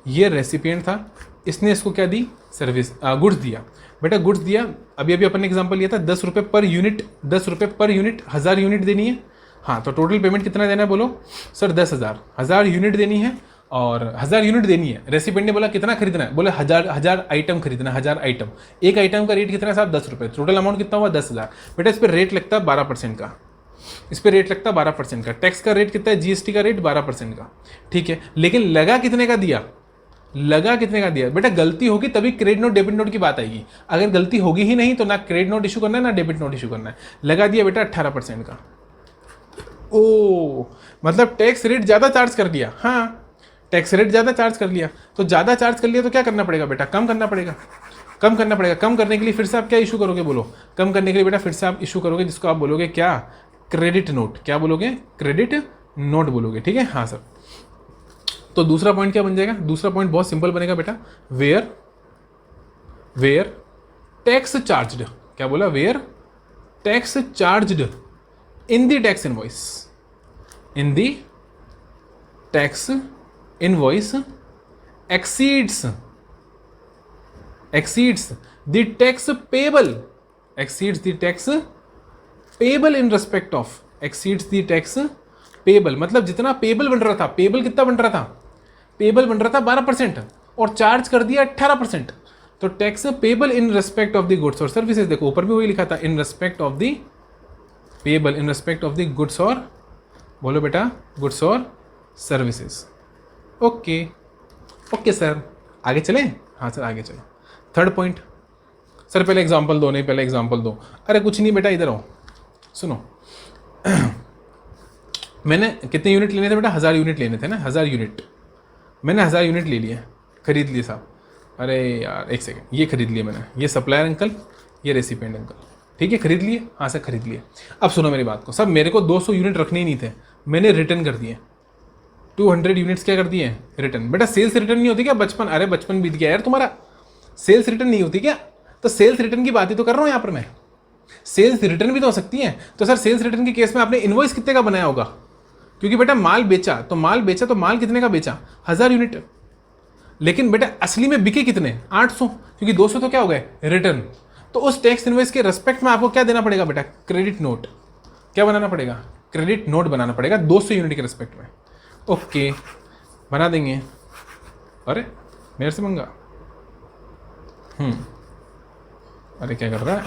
ये रेसिपिएंट था, इसने इसको क्या दी? सर्विस, गुड्स दिया। बेटा गुड्स दिया, अभी अभी अपन ने एग्जांपल लिया था 10 रुपये पर यूनिट, 10 रुपये पर यूनिट, 1000 यूनिट देनी है। हाँ, तो टोटल पेमेंट कितना देना है बोलो? सर 10,000 यूनिट देनी है, और 1000 यूनिट देनी है। रेसिपिएंट ने बोला कितना खरीदना है? बोले 1000 आइटम खरीदना है, 1000 आइटम। एक आइटम का रेट कितना है साहब? 10 रुपये। टोटल अमाउंट कितना हुआ? 10,000। बेटा इस पर रेट लगता है 12% का, इस पर रेट लगता है 12% का। टैक्स का रेट कितना है? जीएसटी का रेट 12% का, ठीक है। लेकिन लगा कितने का दिया? लगा कितने का दिया? बेटा गलती होगी तभी क्रेडिट नोट डेबिट नोट की बात आएगी। अगर गलती होगी ही नहीं तो ना क्रेडिट नोट इशू करना है ना डेबिट नोट इशू करना है। लगा दिया बेटा 18% का। ओ मतलब टैक्स रेट ज़्यादा चार्ज कर दिया। हाँ, टैक्स रेट ज़्यादा चार्ज कर लिया, तो ज़्यादा चार्ज कर लिया तो क्या करना पड़ेगा बेटा? कम करना पड़ेगा, कम करना पड़ेगा। कम करने के लिए फिर से आप क्या इशू करोगे बोलो? कम करने के लिए बेटा फिर से आप इशू करोगे जिसको आप बोलोगे क्या? Credit note. क्या बोलोगे? क्रेडिट नोट बोलोगे, ठीक है। हाँ सर, तो दूसरा पॉइंट क्या बन जाएगा? दूसरा पॉइंट बहुत सिंपल बनेगा बेटा, वेयर टैक्स चार्ज्ड। क्या बोला? Where tax charged in the tax invoice, in the tax invoice exceeds the tax payable, exceeds the tax payable in respect of, exceeds the tax payable मतलब जितना payable बन रहा था, payable कितना बन रहा था? पेबल बन रहा था 12% और चार्ज कर दिया 18%। तो tax payable in respect of the goods और सर्विसेज, देखो ऊपर भी वही लिखा था, इन respect of the payable, in respect of the goods और, बोलो बेटा, गुड्स और सर्विसेज। ओके ओके सर, आगे चलें? हाँ सर आगे चलें। थर्ड पॉइंट, सर पहले एग्जांपल दो, नहीं पहले एग्जांपल दो। अरे कुछ नहीं बेटा, इधर आओ, सुनो। मैंने कितने यूनिट लेने थे बेटा? 1000 यूनिट लेने थे ना, 1000 यूनिट। मैंने 1000 यूनिट ले लिए, खरीद लिए साहब। अरे यार एक सेकेंड, ये खरीद लिए मैंने, ये सप्लायर अंकल, ये रेसिपिएंट अंकल, ठीक है खरीद लिए? हाँ सर खरीद लिए। अब सुनो मेरी बात को, सब मेरे को 200 यूनिट रखने ही नहीं थे, मैंने रिटर्न कर दिए 200 यूनिट्स। क्या कर दिए? रिटर्न। बेटा सेल्स रिटर्न नहीं होती क्या? बचपन, अरे बचपन बीत गया यार तुम्हारा, सेल्स रिटर्न नहीं होती क्या? तो सेल्स रिटर्न की बात ही तो कर रहा हूँ यहाँ पर मैं, सेल्स रिटर्न भी तो हो सकती है। तो सर सेल्स रिटर्न के केस में आपने इनवॉइस कितने का बनाया होगा? क्योंकि बेटा माल बेचा तो माल कितने का बेचा? 1000 यूनिट। लेकिन बेटा असली में बिके कितने? 800, क्योंकि 200 तो क्या हो गए? रिटर्न। तो उस टैक्स इनवॉइस के रेस्पेक्ट में आपको क्या देना पड़ेगा बेटा? Credit note. क्या बनाना पड़ेगा? क्रेडिट नोट बनाना पड़ेगा 200 यूनिट के रेस्पेक्ट में। ओके बना देंगे। अरे मेरे से मंगा, अरे क्या कर रहा है?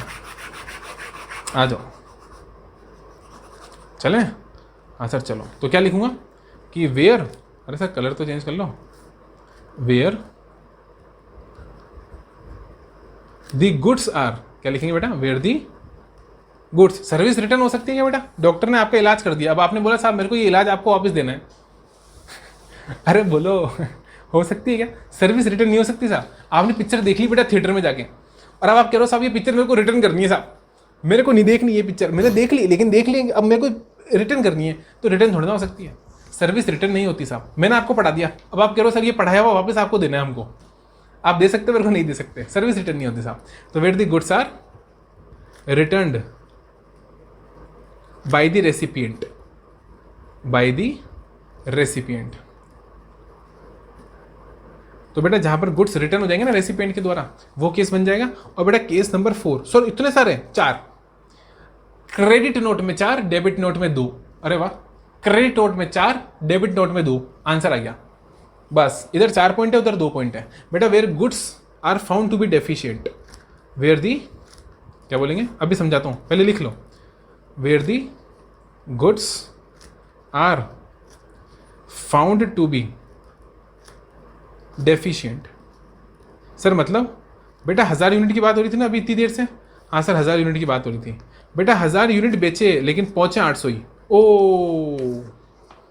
आ जाओ, चलें? हाँ सर चलो। तो क्या लिखूंगा कि वेयर, अरे सर कलर तो चेंज कर लो, वेयर दी गुड्स आर, क्या लिखेंगे बेटा? Where the goods. Service return हो सकती है क्या बेटा? डॉक्टर ने आपका इलाज कर दिया, अब आपने बोला साहब मेरे को ये इलाज आपको वापस देना है। अरे बोलो, हो सकती है क्या? सर्विस रिटर्न नहीं हो सकती साहब। आपने पिक्चर देख ली बेटा थिएटर में जाके, और अब आप कह रहे हो साहब ये पिक्चर मेरे को रिटर्न करनी है साहब, मेरे को नहीं देखनी ये पिक्चर, मैंने देख ली, लेकिन देख ली अब मेरे को रिटर्न करनी है, तो रिटर्न थोड़ी ना हो सकती है। सर्विस रिटर्न नहीं होती साहब। मैंने आपको पढ़ा दिया, अब आप कह रहे हो सर ये पढ़ाया हुआ वापस आपको देना है हमको, आप दे सकते हो, मेरे को नहीं दे सकते। सर्विस रिटर्न नहीं होती साहब। तो where the goods are returned by the recipient, by the recipient. तो बेटा जहां पर गुड्स रिटर्न हो जाएंगे ना रेसिपिएंट के द्वारा, वो केस बन जाएगा। और बेटा केस नंबर 4, सर इतने सारे 4, क्रेडिट नोट में 4, डेबिट नोट में 2। अरे वाह, क्रेडिट नोट में 4, डेबिट नोट में 2, आंसर आ गया। बस इधर 4 पॉइंट है, उधर 2 पॉइंट है। बेटा where goods are found to be deficient, where the, क्या बोलेंगे अभी समझाता हूं, पहले लिख लो। Where the goods are found to be deficient. Sir मतलब बेटा 1000 यूनिट की बात हो रही थी ना अभी इतनी देर से? हाँ सर 1000 यूनिट की बात हो रही थी। बेटा 1000 यूनिट बेचे लेकिन पहुंचे 800 ही। ओ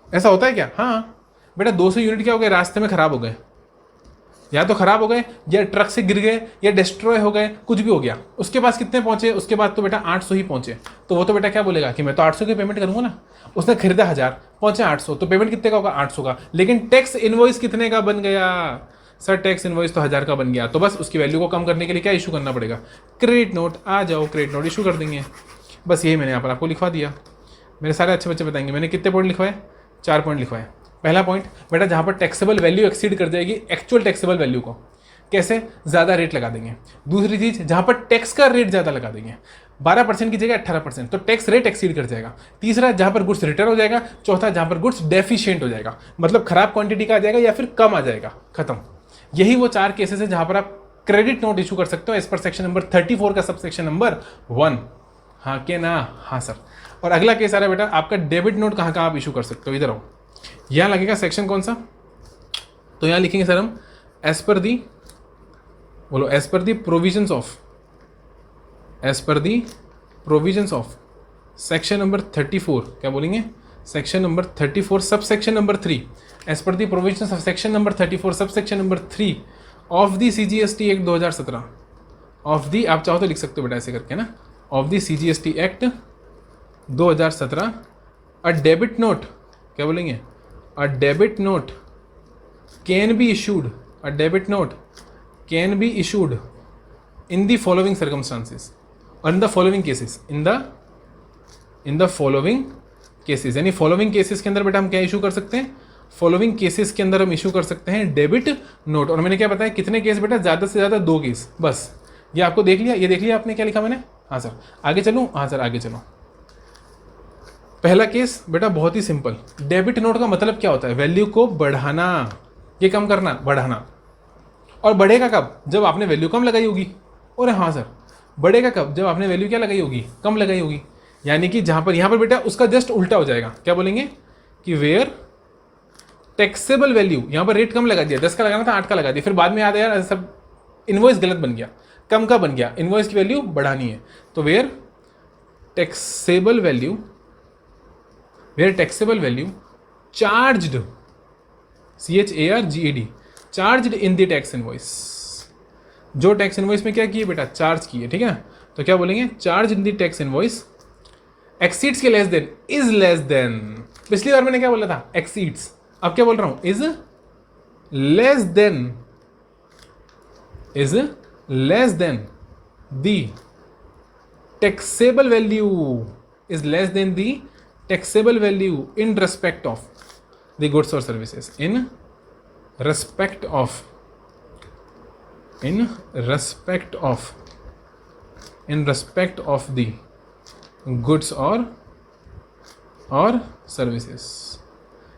ऐसा होता है क्या? हाँ बेटा 200 यूनिट क्या हो गए? रास्ते में खराब हो गए, या तो खराब हो गए, या ट्रक से गिर गए, या डिस्ट्रॉय हो गए, कुछ भी हो गया। उसके पास कितने पहुंचे? उसके बाद तो बेटा 800 ही पहुंचे। तो वो तो बेटा क्या बोलेगा कि मैं तो 800 की पेमेंट करूंगा ना। उसने खरीदा 1000, पहुंचे 800, तो पेमेंट कितने का होगा? 800 का। लेकिन टैक्स इनवॉइस कितने का बन गया? सर टैक्स इनवॉइस तो 1000 का बन गया। तो बस उसकी वैल्यू को कम करने के लिए क्या इशू करना पड़ेगा? Credit note. आ जाओ, क्रेडिट नोट इशू कर देंगे। बस यही मैंने यहाँ पर आपको लिखवा दिया। मेरे सारे अच्छे बच्चे बताएंगे मैंने कितने पॉइंट लिखवाए? 4 पॉइंट लिखवाए। पहला पॉइंट बेटा जहाँ पर टैक्सेबल वैल्यू एक्सीड कर जाएगी एक्चुअल टैक्सेबल वैल्यू को, कैसे? ज़्यादा रेट लगा देंगे। दूसरी चीज़ जहाँ पर टैक्स का रेट ज़्यादा लगा देंगे, 12% की जगह 18%, तो टैक्स रेट एक्सीड कर जाएगा। तीसरा जहाँ पर गुड्स रिटर्न हो जाएगा। चौथा जहाँ पर गुड्स डेफिशिएंट हो जाएगा, मतलब खराब क्वांटिटी का आ जाएगा या फिर कम आ जाएगा, खत्म। यही वो 4 केसेस है जहाँ पर आप क्रेडिट नोट इशू कर सकते हो एज पर सेक्शन नंबर 34 का सब सेक्शन नंबर 1। हाँ के ना? हाँ सर। और अगला केस आ रहा है बेटा आपका डेबिट नोट कहाँ आप इशू कर सकते हो? इधर आओ, यहाँ लगेगा सेक्शन कौन सा? तो यहाँ लिखेंगे सर हम एज पर दी, बोलो as per the provisions of, as per the provisions of section number 34। क्या बोलेंगे? Section number 34 sub section number 3, as per the provisions of section number 34 sub section number 3 of the CGST act 2017। Of the आप चाहो तो लिख सकते हो बेटा ऐसे करके ना, of the CGST act 2017 a debit note, क्या बोलेंगे? A debit note can be issued, a debit note can be issued in the following circumstances और in the following cases, in the following cases, यानी following cases के अंदर बेटा हम क्या issue कर सकते हैं, फॉलोइंग केसेस के अंदर हम इशू कर सकते हैं डेबिट नोट। और मैंने क्या बताया कितने केस बेटा, ज़्यादा से ज़्यादा 2 केस बस। ये आपको देख लिया, ये देख लिया आपने क्या लिखा मैंने। हाँ सर आगे चलूँ, हाँ सर आगे चलो। पहला केस बेटा बहुत ही सिंपल, डेबिट नोट का मतलब क्या होता है, वैल्यू को बढ़ाना, ये कम करना, बढ़ाना। और बढ़ेगा कब, जब आपने वैल्यू कम लगाई होगी। और हाँ सर बढ़ेगा कब, जब आपने वैल्यू क्या लगाई होगी, कम लगाई होगी। यानी कि जहाँ पर यहाँ पर बेटा उसका जस्ट उल्टा हो जाएगा, क्या बोलेंगे कि वेयर टैक्सेबल वैल्यू, यहाँ पर रेट कम लगा दिया, 10 का लगाना था 8 का लगा दिया, फिर बाद में याद है यार सब इनवॉइस गलत बन गया, कम का बन गया, इनवॉइस की वैल्यू बढ़ानी है। तो where taxable value, where taxable value charged, CHARGED, charged in the tax invoice, जो टैक्स इनवॉइस में क्या किए बेटा, चार्ज किए। ठीक है, तो क्या बोलेंगे, charge in the tax invoice exceeds के less than, is less than. पिछली बार मैंने क्या बोला था, एक्सीड्स, अब क्या बोल रहा हूं, is less than, is less than the taxable value, is less than the taxable value in respect of the goods और services, in respect of, in respect of, in respect of the goods और services.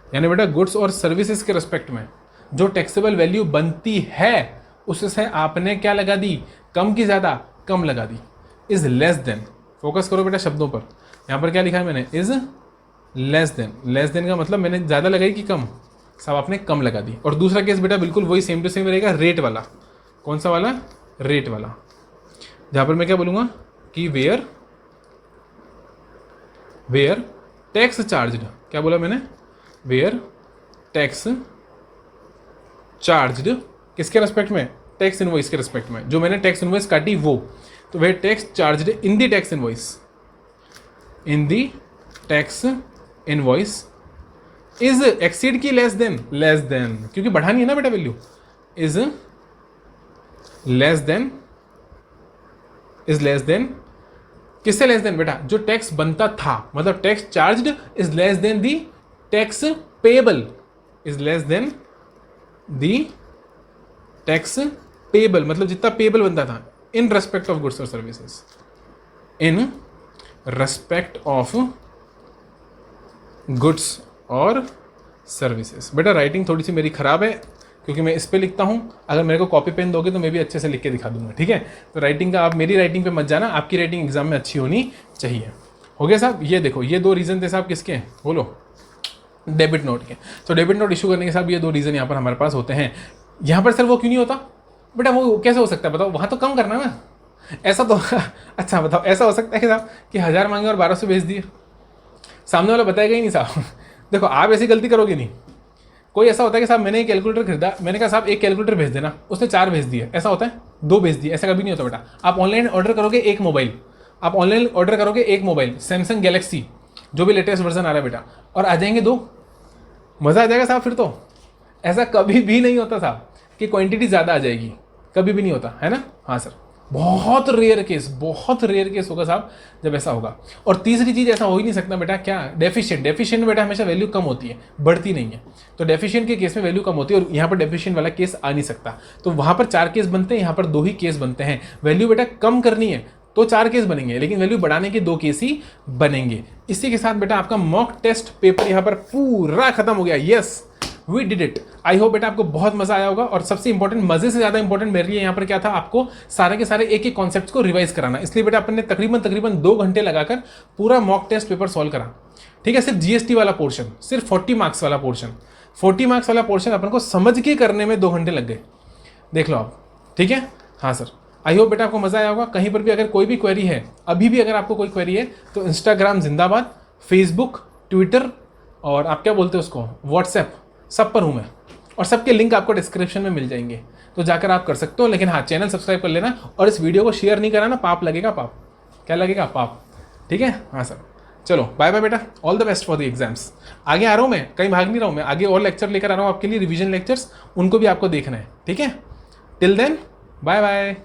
यानी बेटा goods और services के respect में जो taxable value बनती है उससे आपने क्या लगा दी, कम की ज़्यादा, कम लगा दी। इज लेस देन, फोकस करो बेटा शब्दों पर, यहाँ पर क्या लिखा है मैंने, is less than. Less then का मतलब मैंने ज़्यादा लगाई कि कम, सब आपने कम लगा दी। और दूसरा केस बेटा बिल्कुल वही सेम टू सेम रहेगा, रेट वाला। कौन सा वाला, रेट वाला, जहाँ पर मैं क्या बोलूँगा कि वेयर टैक्स चार्ज्ड, क्या बोला मैंने, वेयर टैक्स चार्ज्ड, किसके रेस्पेक्ट में, टैक्स इनवॉइस के रेस्पेक्ट में, जो मैंने टैक्स इनवॉइस काटी वो। तो where tax charged in the tax invoice, in the tax invoice is exceed की लेस देन, लेस देन क्योंकि बढ़ानी है ना बेटा value, is less than, is less than, किससे लेस देन बेटा, जो टैक्स बनता था, मतलब tax charged is less than the tax payable, is less than the tax payable, मतलब जितना पेबल बनता था, इन रेस्पेक्ट ऑफ गुड्स और services, in respect of goods और सर्विसेज। बेटा राइटिंग थोड़ी सी मेरी खराब है क्योंकि मैं इस पे लिखता हूँ, अगर मेरे को कॉपी पेन दोगे तो मैं भी अच्छे से लिख के दिखा दूंगा। ठीक है, तो राइटिंग का आप मेरी राइटिंग पे मत जाना, आपकी राइटिंग एग्जाम में अच्छी होनी चाहिए। हो गया साहब, ये देखो ये 2 रीज़न थे साहब, किसके, बोलो, डेबिट नोट के। तो डेबिट नोट इशू करने के साथ ये 2 रीज़न यहाँ पर हमारे पास होते हैं। यहाँ पर सर वो क्यों नहीं होता बेटा, वो कैसे हो सकता है बताओ, वहाँ तो कम करना ना, ऐसा तो अच्छा बताओ, ऐसा हो सकता है कि साहब कि 1000 मांगे और 1200 भेज दिए, सामने वाला बताएगा ही नहीं साहब। देखो आप ऐसी गलती करोगे नहीं। कोई ऐसा होता है कि साहब मैंने एक कैलकुलेटर खरीदा, मैंने कहा साहब एक कैलकुलेटर भेज देना, उसने 4 भेज दिए, ऐसा होता है, 2 भेज दिए, ऐसा कभी नहीं होता बेटा। आप ऑनलाइन ऑर्डर करोगे एक मोबाइल, आप ऑनलाइन ऑर्डर करोगे एक मोबाइल सैमसंग गैलेक्सी जो भी लेटेस्ट वर्जन आ रहा है बेटा, और आ जाएंगे 2, मज़ा आ जाएगा साहब। फिर तो ऐसा कभी भी नहीं होता साहब कि क्वांटिटी ज़्यादा आ जाएगी, कभी भी नहीं होता है ना। हाँ सर, बहुत रेयर केस होगा साहब जब ऐसा होगा। और तीसरी चीज़, ऐसा हो ही नहीं सकता बेटा, क्या, डेफिशिएंट में बेटा हमेशा वैल्यू कम होती है, बढ़ती नहीं है। तो डेफिशिएंट के केस में वैल्यू कम होती है और यहाँ पर डेफिशिएंट वाला केस आ नहीं सकता। तो वहाँ पर 4 केस बनते हैं, यहाँ पर 2 ही केस बनते हैं। वैल्यू बेटा कम करनी है तो 4 केस बनेंगे, लेकिन वैल्यू बढ़ाने के 2 केस ही बनेंगे। इसी के साथ बेटा आपका मॉक टेस्ट पेपर यहाँ पर पूरा खत्म हो गया। Yes, we did it. I hope बेटा आपको बहुत मजा आया होगा। और सबसे इंपॉर्टेंट, मजे से ज्यादा इंपॉर्टेंट मेरे लिए यहाँ पर क्या था, आपको सारे के सारे एक एक कॉन्सेप्ट्स को रिवाइज कराना। इसलिए बेटा अपन ने तकरीबन 2 घंटे लगाकर पूरा मॉक टेस्ट पेपर सॉल्व करा। ठीक है, सिर्फ जीएसटी वाला पोर्शन, सिर्फ 40 मार्क्स वाला पोर्शन, 40 मार्क्स वाला पोर्शन अपन को समझ के करने में 2 घंटे लग गए। देख लो आप, ठीक है। हाँ सर, आई होप बेटा आपको मजा आया होगा। कहीं पर भी अगर कोई भी क्वेरी है, अभी भी अगर आपको कोई क्वेरी है तो इंस्टाग्राम जिंदाबाद, फेसबुक, ट्विटर और आप क्या बोलते हैं उसको, व्हाट्सएप, सब पर हूँ मैं। और सबके लिंक आपको डिस्क्रिप्शन में मिल जाएंगे, तो जाकर आप कर सकते हो। लेकिन हाँ, चैनल सब्सक्राइब कर लेना और इस वीडियो को शेयर नहीं कराना, पाप लगेगा, पाप। क्या लगेगा, पाप। ठीक है, हाँ सर। चलो बाय बाय बेटा, all the best for the exams. आगे आ रहा हूँ मैं, कहीं भाग नहीं रहा हूँ मैं, आगे और लेक्चर लेकर आ रहा हूँ आपके लिए, रिवीजन लेक्चर्स, उनको भी आपको देखना है, ठीक है। Till then bye bye.